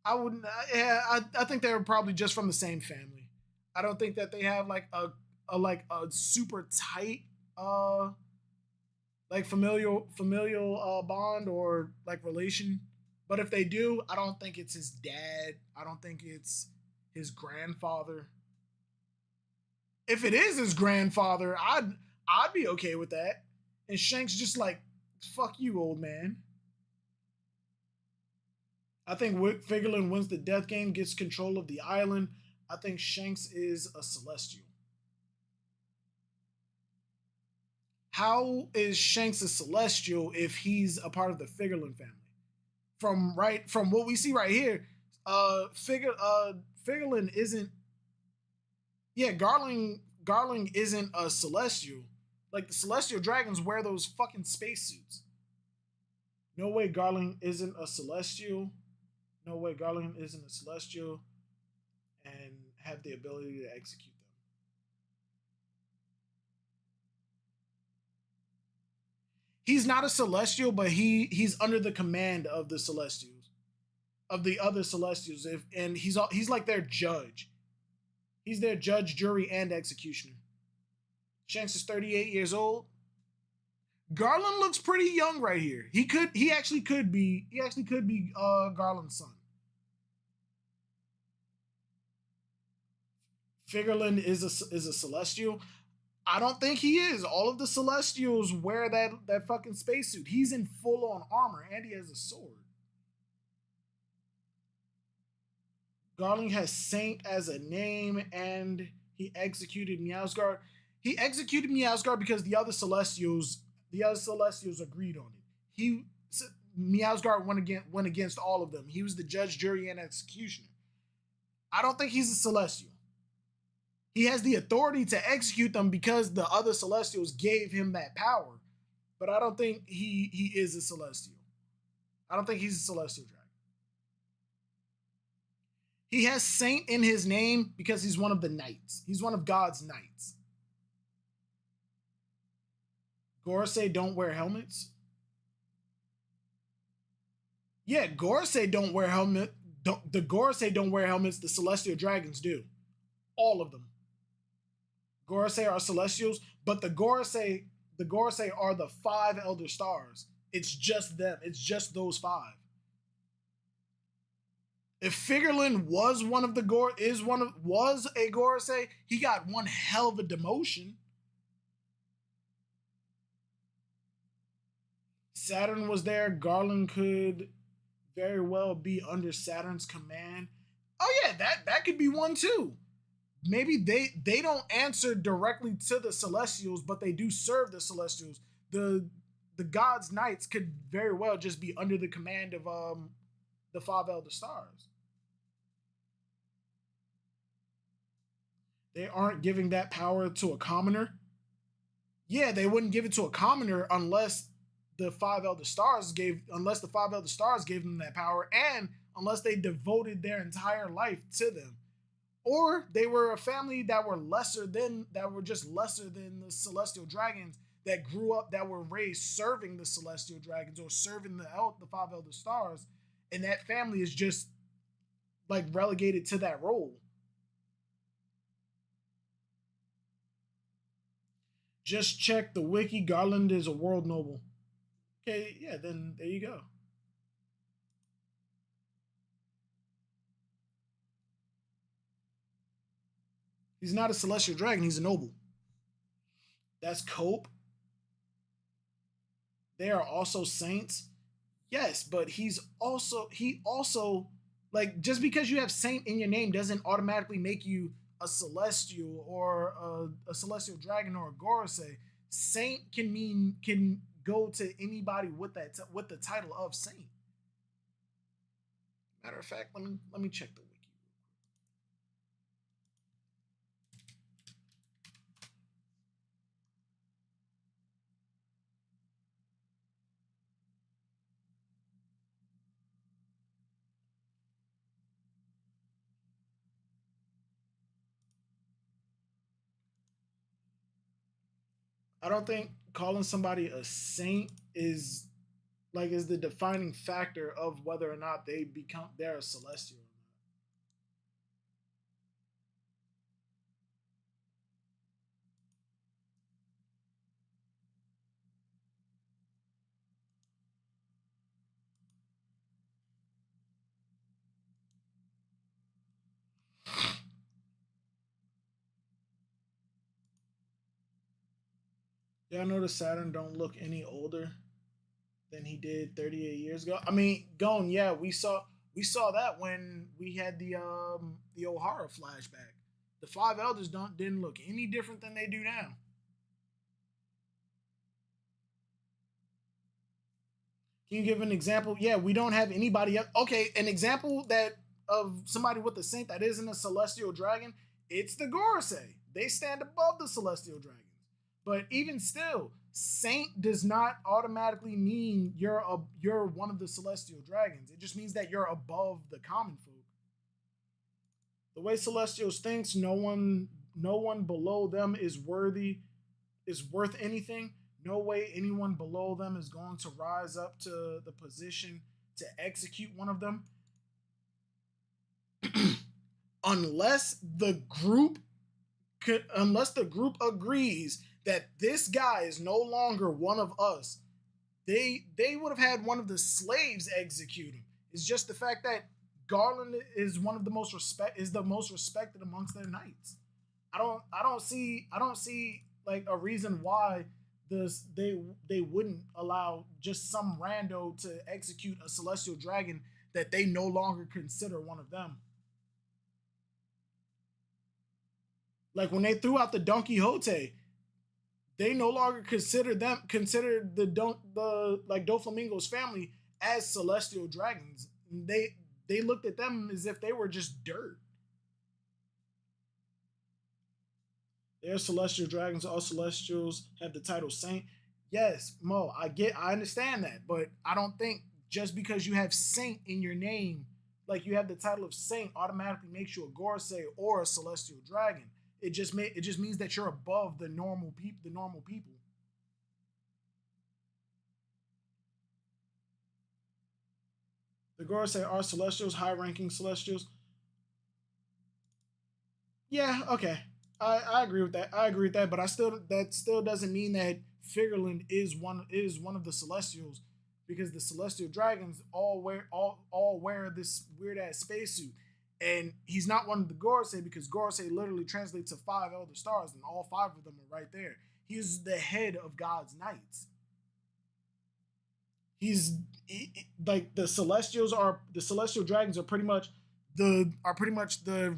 I wouldn't. Yeah, I think they were probably just from the same family. I don't think that they have like a super tight like familial bond or like relation. But if they do, I don't think it's his dad. I don't think it's his grandfather. If it is his grandfather, I'd be okay with that. And Shanks just like, fuck you, old man. I think Figurlin wins the death game, gets control of the island. I think Shanks is a celestial. How is Shanks a celestial if he's a part of the Figurlin family? From what we see right here, Figurlin isn't. Yeah, Garling isn't a celestial. Like the celestial dragons wear those fucking spacesuits. No way Garling isn't a celestial. No way Garling isn't a celestial and have the ability to execute them. He's not a celestial, but he's under the command of the celestials, of the other celestials. And he's like their judge. He's their judge, jury, and executioner. Shanks is 38 years old. Garland looks pretty young right here. He actually could be Garland's son. Figurlin is a celestial. I don't think he is. All of the celestials wear that fucking spacesuit. He's in full on armor and he has a sword. Garling has Saint as a name and he executed Meowsguard. He executed Meowsguard because the other Celestials agreed on it. Meowsguard went against all of them. He was the judge, jury, and executioner. I don't think he's a Celestial. He has the authority to execute them because the other Celestials gave him that power. But I don't think he is a Celestial. I don't think he's a Celestial dragon. He has Saint in his name because he's one of the knights. He's one of God's knights. Gorosei don't wear helmets. Yeah, Gorosei don't wear helmet. The Gorosei don't wear helmets. The Celestial Dragons do. All of them. Gorosei are Celestials, but the Gorosei are the 5 Elder Stars. It's just them. It's just those 5. If Figurlin was a Gorosei, he got one hell of a demotion. Saturn was there. Garland could very well be under Saturn's command. Oh yeah, that could be one too. Maybe they don't answer directly to the Celestials, but they do serve the Celestials. The God's Knights could very well just be under the command of the 5 Elder Stars. They aren't giving that power to a commoner. Yeah, they wouldn't give it to a commoner unless the 5 Elder Stars gave them that power, and unless they devoted their entire life to them. Or they were a family that were just lesser than the Celestial Dragons that grew up, that were raised serving the Celestial Dragons or serving the 5 Elder Stars, and that family is just like relegated to that role. Just check the wiki. Garland is a world noble. Okay, yeah, then there you go. He's not a celestial dragon, he's a noble. That's Cope. They are also saints. Yes, but he also like just because you have saint in your name doesn't automatically make you a celestial or a celestial dragon or a gorosei. Saint can go to anybody with with the title of saint. Matter of fact, let me check the wiki. I don't think calling somebody a saint is the defining factor of whether or not they're a celestial. Y'all notice Saturn don't look any older than he did 38 years ago. I mean, Gone, yeah, we saw that when we had the O'Hara flashback. The five elders didn't look any different than they do now. Can you give an example? Yeah, we don't have anybody else. Okay, an example that of somebody with a saint that isn't a celestial dragon, it's the Gorosei. They stand above the celestial dragons. But even still, saint does not automatically mean you're one of the celestial dragons. It just means that you're above the common folk. The way celestials thinks, no one below them is worth anything. No way anyone below them is going to rise up to the position to execute one of them unless the group agrees that this guy is no longer one of us. They would have had one of the slaves execute him. It's just the fact that Garland is the most respected amongst their knights. I don't see like a reason why they wouldn't allow just some rando to execute a celestial dragon that they no longer consider one of them. Like when they threw out the Don Quixote, they no longer considered the like Doflamingo's family as celestial dragons. They looked at them as if they were just dirt. They're celestial dragons. All celestials have the title saint. Yes, Mo, I understand that, but I don't think just because you have saint in your name, like you have the title of saint, automatically makes you a Gorosei or a celestial dragon. It just means that you're above the normal people. The Gorosei are celestials, high-ranking celestials. Yeah, okay. I agree with that. But that still doesn't mean that Figureland is one of the celestials, because the celestial dragons all wear this weird ass spacesuit. And he's not one of the Gorosei, because Gorosei literally translates to 5 elder stars, and all 5 of them are right there. He's the head of God's knights. Like the celestial dragons are pretty much the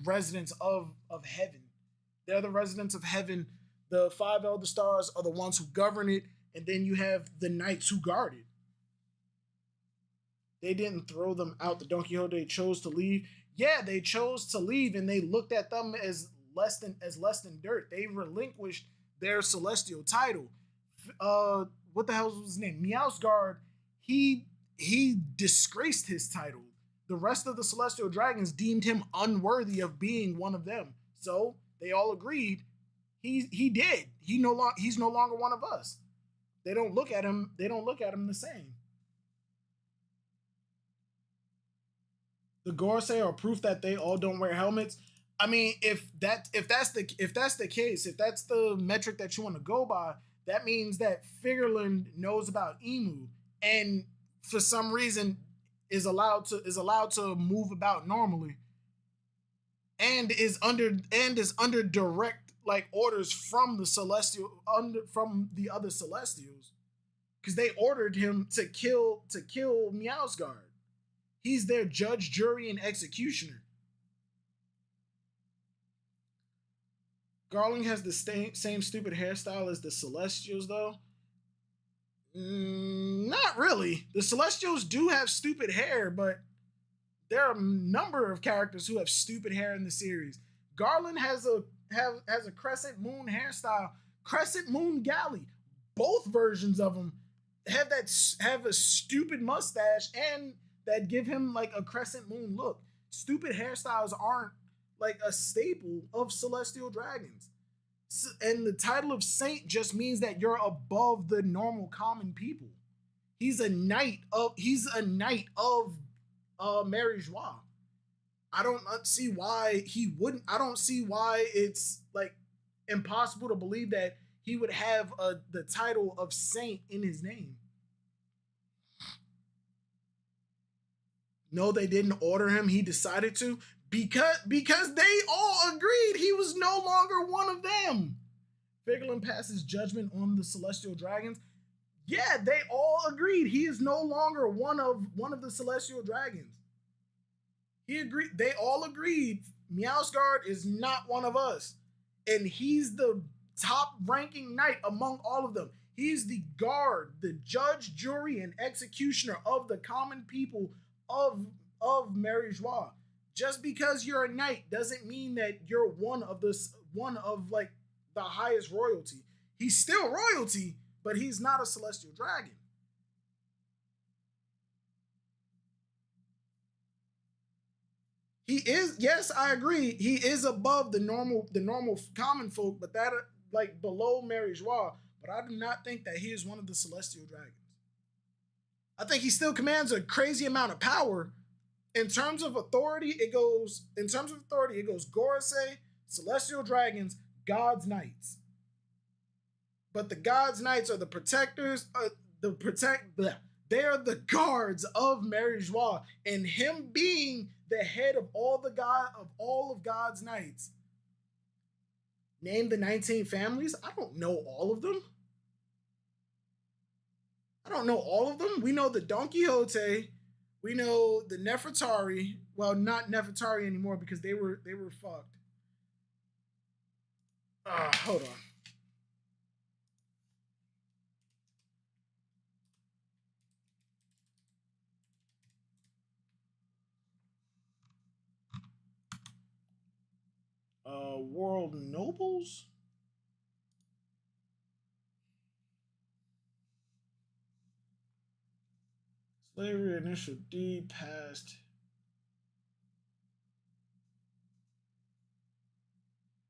residents of heaven. They're the residents of heaven. The 5 elder stars are the ones who govern it, and then you have the knights who guard it. They didn't throw them out. The Don Quixote chose to leave. Yeah, they chose to leave, and they looked at them as less than dirt. They relinquished their celestial title. What the hell was his name? Meowsguard. He disgraced his title. The rest of the celestial dragons deemed him unworthy of being one of them. So they all agreed he did. He's no longer one of us. They don't look at him the same. The Gorosei are proof that they all don't wear helmets. I mean, if that's the case, if that's the metric that you want to go by, that means that Figureland knows about Emu and for some reason is allowed to move about normally and is under direct like orders from the from the other Celestials because they ordered him to kill Meowsguard. He's their judge, jury, and executioner. Garland has the same stupid hairstyle as the Celestials, though. Not really. The Celestials do have stupid hair, but there are a number of characters who have stupid hair in the series. Garland has a crescent moon hairstyle, crescent moon galley. Both versions of him have a stupid mustache and that give him like a crescent moon look. Stupid hairstyles aren't like a staple of celestial dragons. And the title of saint just means that you're above the normal common people. He's a knight of Mary Joie. I don't see why he wouldn't. I don't see why it's like impossible to believe that he would have the title of saint in his name. No, they didn't order him. He decided to because they all agreed he was no longer one of them. Figureland passes judgment on the celestial dragons. Yeah, they all agreed he is no longer one of the celestial dragons. He agreed. They all agreed Meowsguard is not one of us, and he's the top-ranking knight among all of them. He's the guard, the judge, jury, and executioner of the common people of Mary Joie. Just because you're a knight doesn't mean that you're one of like the highest royalty. He's still royalty, but he's not a celestial dragon. He is, yes, I agree. He is above the normal common folk, but that like below Mary Joie. But I do not think that he is one of the celestial dragons. I think he still commands a crazy amount of power. In terms of authority, it goes Gorosei, celestial dragons, God's knights. But the God's knights are the protectors, they are the guards of Mary Joie, and him being the head of all of God's knights. Name the 19 families. I don't know all of them. We know the Don Quixote. We know the Nefertari. Well, not Nefertari anymore because they were fucked. Hold on. World nobles. Slavery initial deed passed.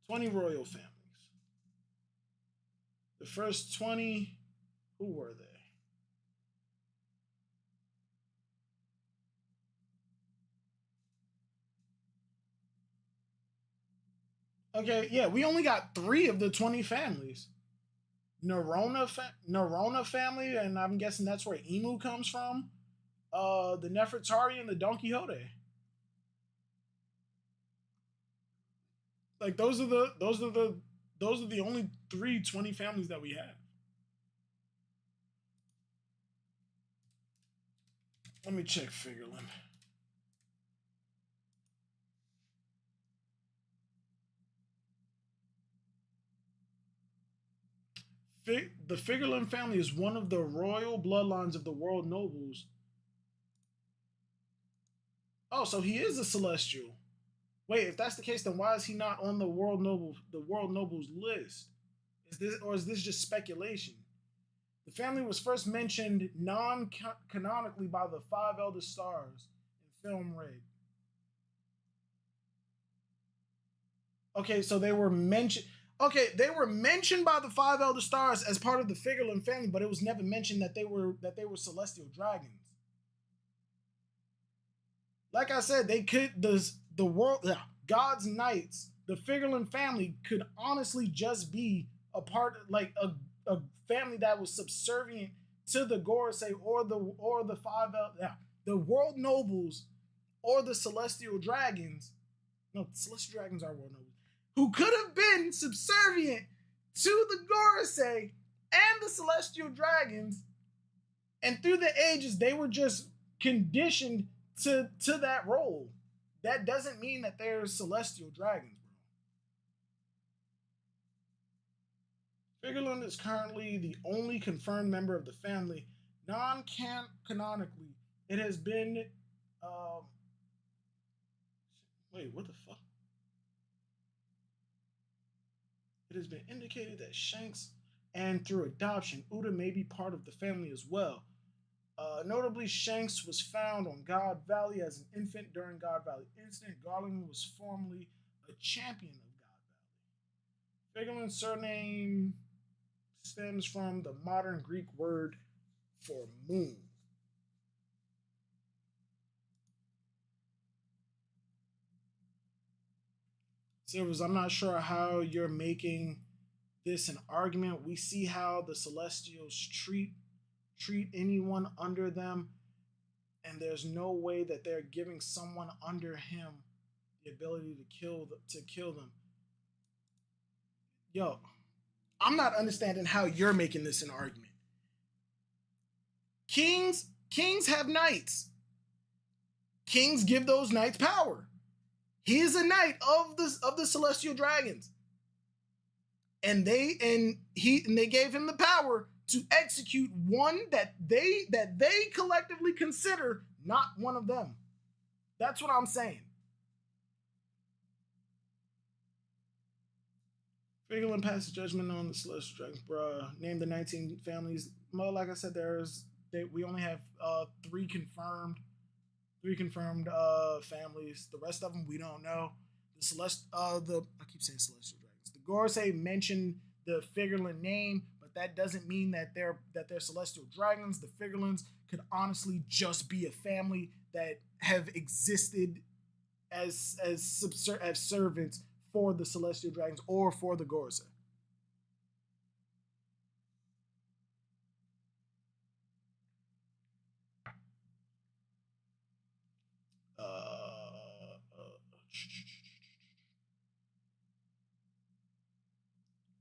20 royal families. The first 20, who were they? Okay, yeah, we only got 3 of the 20 families. Nerona family, and I'm guessing that's where Emu comes from. The Nefertari and the Don Quixote. Like those are the only 20 families that we have. Let me check Figureland. The Figureland family is one of the royal bloodlines of the world nobles. Oh, so he is a celestial. Wait, if that's the case, then why is he not on the world nobles list? Is this just speculation? The family was first mentioned non-canonically by the 5 Elder Stars in Film Red. Okay, so they were mentioned. Okay, they were mentioned by the 5 Elder Stars as part of the Figureland family, but it was never mentioned that they were celestial dragons. like I said, they could the world God's Knights, the Figureland family could honestly just be a part like a family that was subservient to the Gorosei or the the world nobles or the celestial dragons. No, celestial dragons are world nobles who could have been subservient to the Gorosei and the celestial dragons, and through the ages they were just conditioned to that role. That doesn't mean that they're celestial dragons, bro. Figureland is currently the only confirmed member of the family. Non-canonically, it has been. Wait, what the fuck? It has been indicated that Shanks and through adoption, Uda may be part of the family as well. Notably, Shanks was found on God Valley as an infant during God Valley incident. Garland was formerly a champion of God Valley. Figureland's surname stems from the modern Greek word for moon. Silvers, I'm not sure how you're making this an argument. We see how the Celestials treat anyone under them, and there's no way that they're giving someone under him the ability to kill them. Yo, I'm not understanding how you're making this an argument. Kings have knights. Kings give those knights power. He is a knight of the celestial dragons, and they gave him the power to execute one that they collectively consider not one of them. That's what I'm saying. Figureland passes judgment on the celestial dragons, bruh. Name the 19 families. Well, like I said, we only have three confirmed families. The rest of them we don't know. I keep saying celestial dragons. The Gorosei mentioned the Figureland name, but that doesn't mean that they're celestial dragons. The Figurelands could honestly just be a family that have existed as servants for the celestial dragons or for the Gorosei.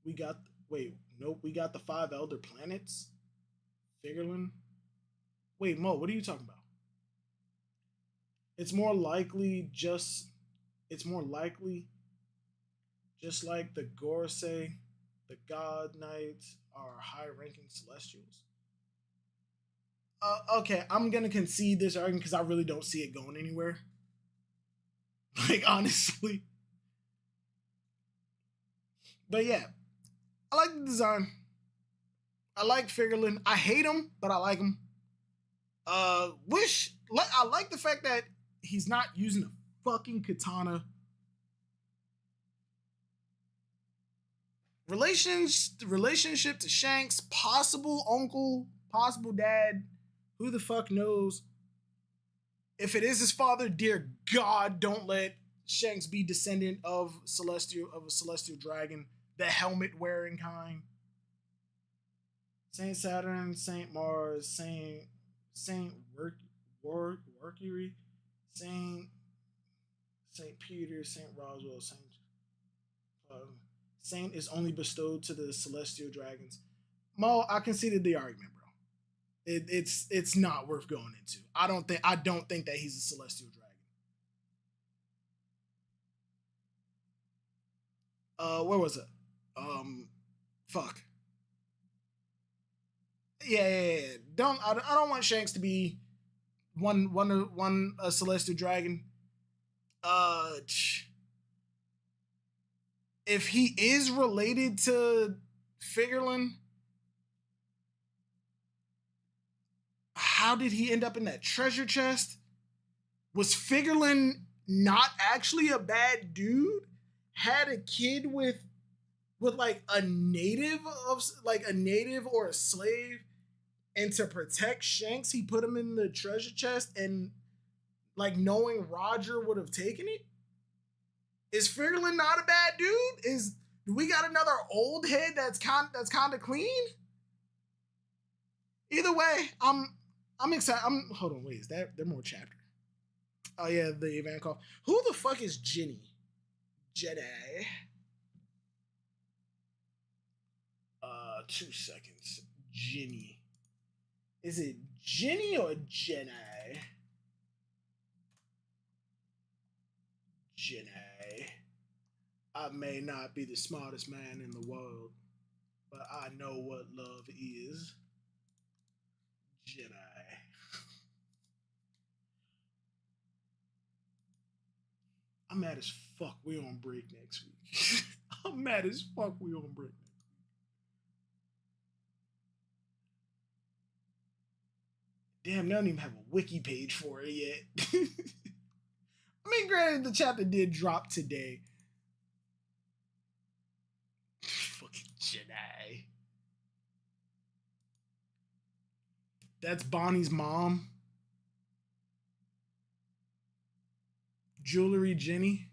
We got we got the 5 elder planets. Figureland. Wait, Mo, what are you talking about? It's more likely just like the Gorosei, the God Knights are high-ranking Celestials. Okay, I'm gonna concede this argument because I really don't see it going anywhere. Like, honestly. But yeah, I like the design. I like Figureland. I hate him, but I like him. I like the fact that he's not using a fucking katana. Relationship to Shanks, possible uncle, possible dad, who the fuck knows? If it is his father, dear God, don't let Shanks be descendant of a celestial dragon, the helmet wearing kind. Saint Saturn, Saint Mars, Saint Mercury, Saint Peter, Saint Roswell, Saint is only bestowed to the celestial dragons. Mo, I conceded the argument, bro. It's not worth going into. I don't think that he's a celestial dragon. Where was it? Fuck. Yeah. I don't want Shanks to be a celestial dragon. If he is related to Figureland, how did he end up in that treasure chest? Was Figureland not actually a bad dude? Had a kid with like a native or a slave, and to protect Shanks, he put him in the treasure chest, and like knowing Roger would have taken it? Is Figurlin not a bad dude? Do we got another old head that's kind of clean? Either way, I'm excited. Hold on, wait, is there more chapter? Oh yeah, the Ivankov. Who the fuck is Jedi? Jedi. 2 seconds. Ginny. Is it Ginny or Jedi? Jedi. I may not be the smartest man in the world, but I know what love is. Jedi. I'm mad as fuck we on break next week. I'm mad as fuck we on break. Damn, they don't even have a wiki page for it yet. I mean, granted, the chapter did drop today. Fucking Jedi. That's Bonnie's mom. Jewelry Jenny.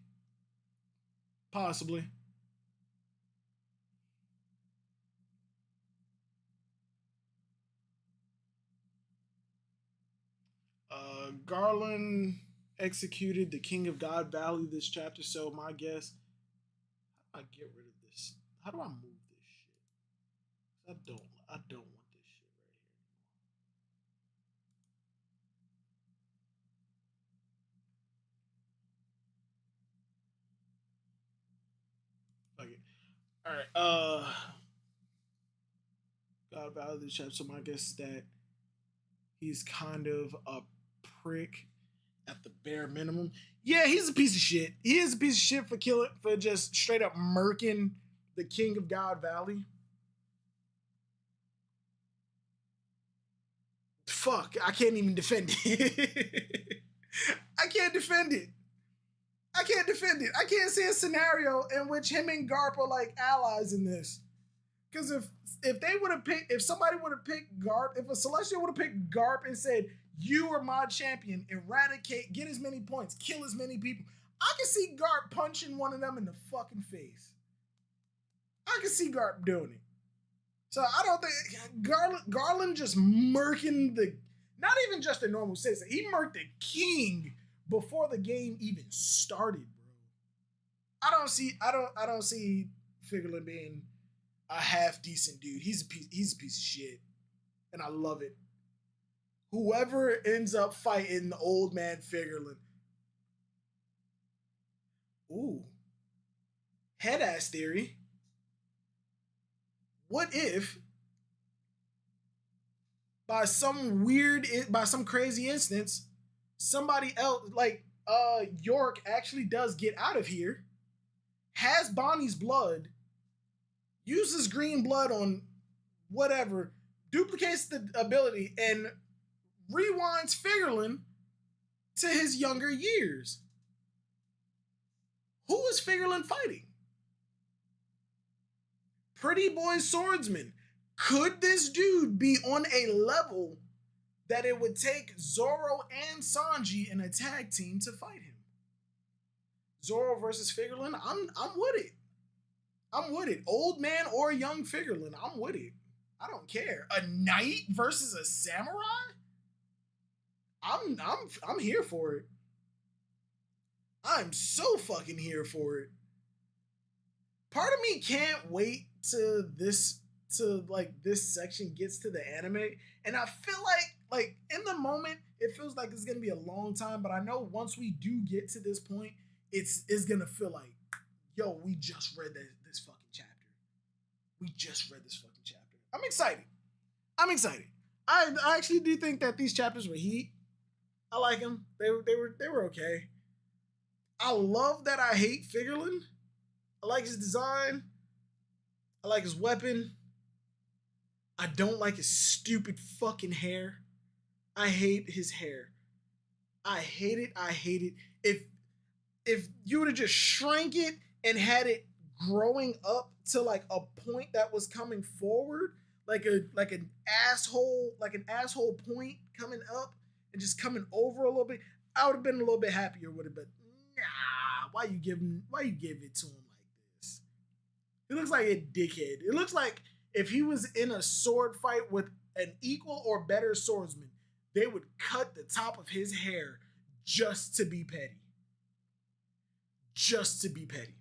Possibly. Garland executed the King of God Valley this chapter, so my guess, how do I get rid of this? How do I move this shit? I don't want this shit right here. Okay. Alright, God Valley this chapter, so my guess is that he's kind of a prick at the bare minimum. Yeah, he's a piece of shit. He is a piece of shit for just straight up murking the King of God Valley. Fuck, I can't even defend it. I can't defend it. I can't see a scenario in which him and Garp are like allies in this. Because if somebody would have picked Garp, if a Celestial would have picked Garp and said, "You are my champion, eradicate, get as many points, kill as many people," I can see Garp punching one of them in the fucking face. I can see Garp doing it. So I don't think Garland just murking not even just a normal citizen. He murked the king before the game even started, bro. I don't see Figurlin being a half decent dude. He's a piece of shit, and I love it. Whoever ends up fighting the old man Figurlin. Ooh. Head ass theory. What if by some crazy instance, somebody else like York actually does get out of here, has Bonnie's blood, uses green blood on whatever, duplicates the ability, and rewinds Figurlin to his younger years. Who is Figurlin fighting? Pretty boy swordsman. Could this dude be on a level that it would take Zoro and Sanji in a tag team to fight him? Zoro versus Figurlin? I'm with it. I'm with it. Old man or young Figurlin, I'm with it. I don't care. A knight versus a samurai? I'm here for it. I'm so fucking here for it. Part of me can't wait to this section gets to the anime, and I feel like in the moment it feels like it's gonna be a long time, but I know once we do get to this point, it's gonna feel like, yo, we just read this fucking chapter. We just read this fucking chapter. I'm excited. I actually do think that these chapters were heat. I like them. They were okay. I love that I hate Figurlin. I like his design. I like his weapon. I don't like his stupid fucking hair. I hate his hair. I hate it. If you would have just shrank it and had it growing up to like a point that was coming forward, like an asshole point coming up and just coming over a little bit, I would have been a little bit happier with it, but nah, why you give it to him like this? He looks like a dickhead. It looks like if he was in a sword fight with an equal or better swordsman, they would cut the top of his hair just to be petty. Just to be petty.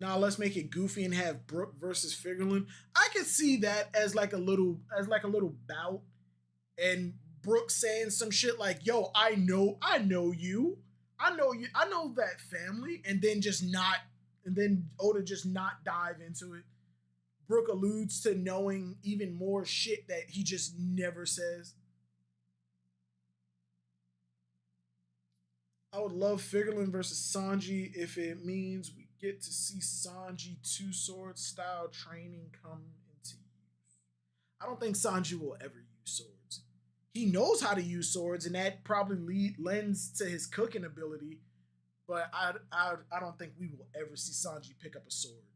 Now let's make it goofy and have Brook versus Figureland. I could see that as like a little bout, and Brook saying some shit like, "Yo, I know you, I know that family," and then Oda just not dive into it. Brook alludes to knowing even more shit that he just never says. I would love Figureland versus Sanji if it means we get to see Sanji two sword style training come into use. I don't think Sanji will ever use swords. He knows how to use swords, and that probably lends to his cooking ability. But I don't think we will ever see Sanji pick up a sword.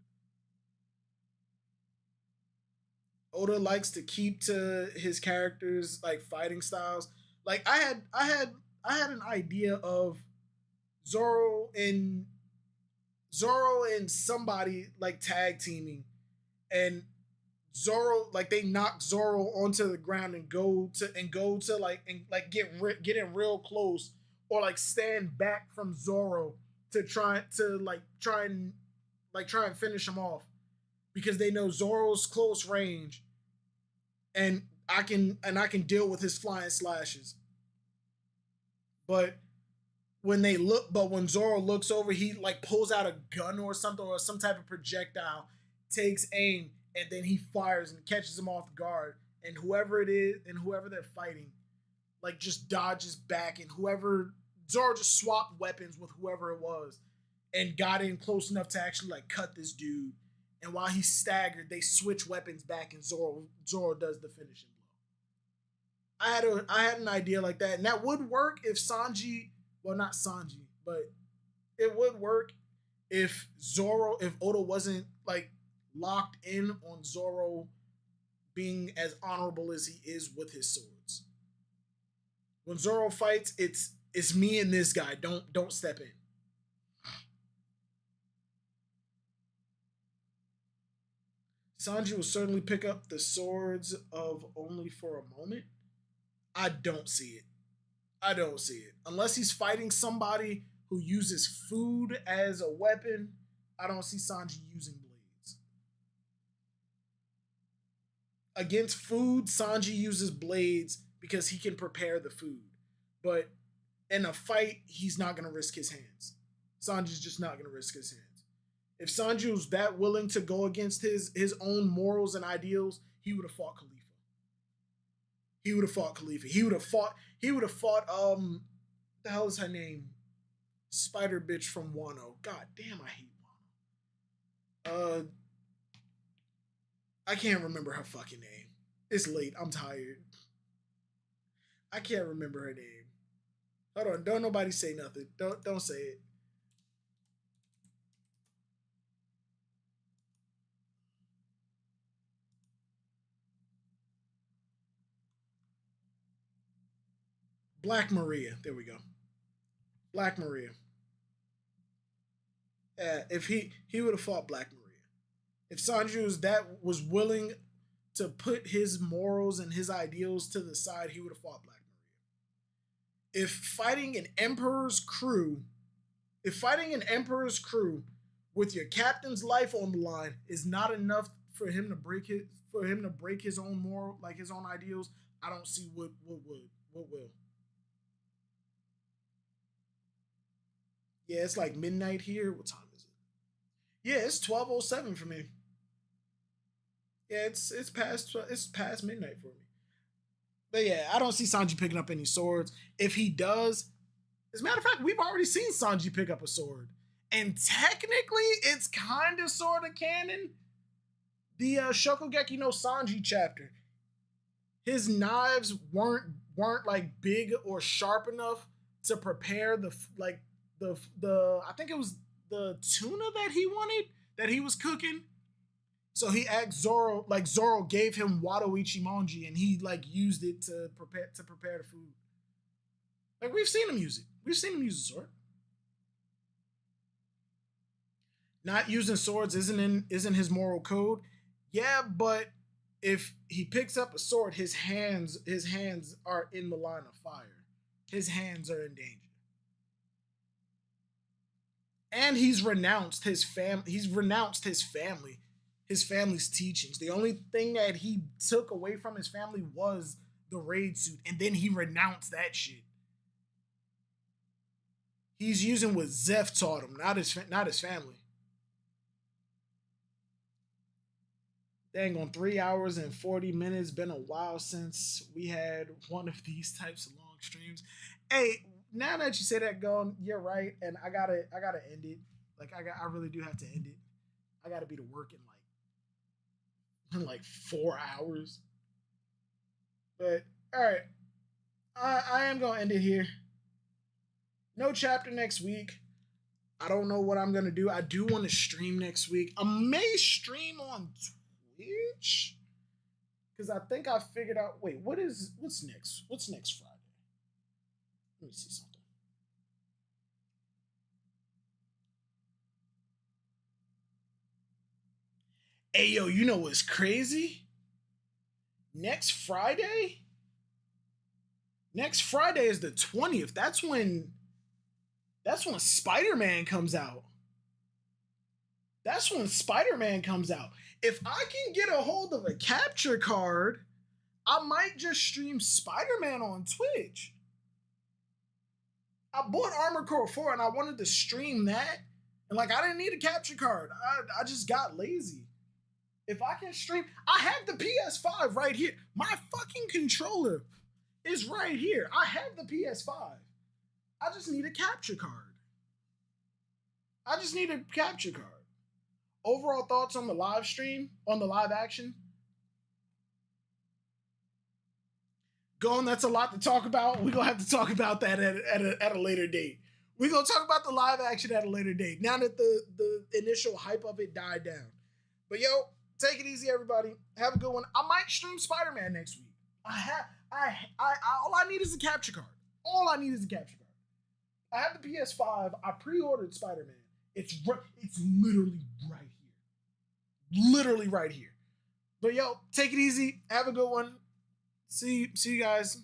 Oda likes to keep to his characters like fighting styles. Like I had an idea of Zoro and somebody like tag teaming, and Zoro like they knock Zoro onto the ground and go to get in real close, or like stand back from Zoro to try and finish him off, because they know Zoro's close range, and I can deal with his flying slashes. But when Zoro looks over, he like pulls out a gun or something, or some type of projectile, takes aim, and then he fires and catches him off guard. And whoever it is, and whoever they're fighting, like just dodges back, and Zoro just swapped weapons with whoever it was, and got in close enough to actually like cut this dude. And while he's staggered, they switch weapons back, and Zoro does the finishing blow. I had an idea like that, and that would work if Sanji. Well, not Sanji, but it would work if Oda wasn't like locked in on Zoro being as honorable as he is with his swords. When Zoro fights, it's me and this guy. Don't step in. Sanji will certainly pick up the swords of only for a moment. I don't see it. Unless he's fighting somebody who uses food as a weapon, I don't see Sanji using blades. Against food, Sanji uses blades because he can prepare the food. But in a fight, he's not going to risk his hands. Sanji's just not going to risk his hands. If Sanji was that willing to go against his own morals and ideals, he would have fought Khalifa. He would have fought, what the hell is her name? Spider bitch from Wano. God damn, I hate Wano. I can't remember her fucking name. It's late, I'm tired. I can't remember her name. Hold on, don't nobody say nothing. Don't say it. Black Maria. There we go. Black Maria. If he would have fought Black Maria. If Sanji was willing to put his morals and his ideals to the side, he would have fought Black Maria. If fighting an Emperor's crew with your captain's life on the line is not enough for him to break his own moral, like his own ideals, I don't see what will. Yeah, it's like midnight here. What time is it? Yeah, it's 12:07 for me. Yeah, it's past midnight for me. But yeah, I don't see Sanji picking up any swords. If he does, as a matter of fact, we've already seen Sanji pick up a sword. And technically, it's kind of sort of canon. The Shokugeki no Sanji chapter. His knives weren't like big or sharp enough to prepare the I think it was the tuna that he was cooking. So he asked Zoro, like Zoro gave him Wado Ichimonji, and he like used it to prepare the food. Like we've seen him use it. We've seen him use the sword. Not using swords isn't his moral code. Yeah, but if he picks up a sword, his hands are in the line of fire. His hands are in danger. And he's renounced his family, his family's teachings. The only thing that he took away from his family was the raid suit, and then he renounced that shit. He's using what Zeph taught him, not his family. Dang, on 3 hours and 40 minutes. Been a while since we had one of these types of long streams. Hey, now that you say that, going, you're right, and I gotta end it. Like I really do have to end it. I gotta be to work in like 4 hours. But all right, I am gonna end it here. No chapter next week. I don't know what I'm gonna do. I do want to stream next week. I may stream on Twitch because I think I figured out. Wait, what's next? What's next Friday? Let me see something. Hey yo, you know what's crazy? Next Friday is the 20th. That's when Spider-Man comes out. If I can get a hold of a capture card, I might just stream Spider-Man on Twitch. I bought Armored Core 4 and I wanted to stream that. And like I didn't need a capture card. I just got lazy. If I can stream, I have the PS5 right here. My fucking controller is right here. I have the PS5. I just need a capture card. Overall thoughts on the live stream, on the live action? Gone, that's a lot to talk about. We're going to have to talk about that at a later date. We're going to talk about the live action at a later date, now that the initial hype of it died down. But yo, take it easy, everybody. Have a good one. I might stream Spider-Man next week. All I need is a capture card. I have the PS5. I pre-ordered Spider-Man. It's literally right here. But yo, take it easy. Have a good one. See you guys.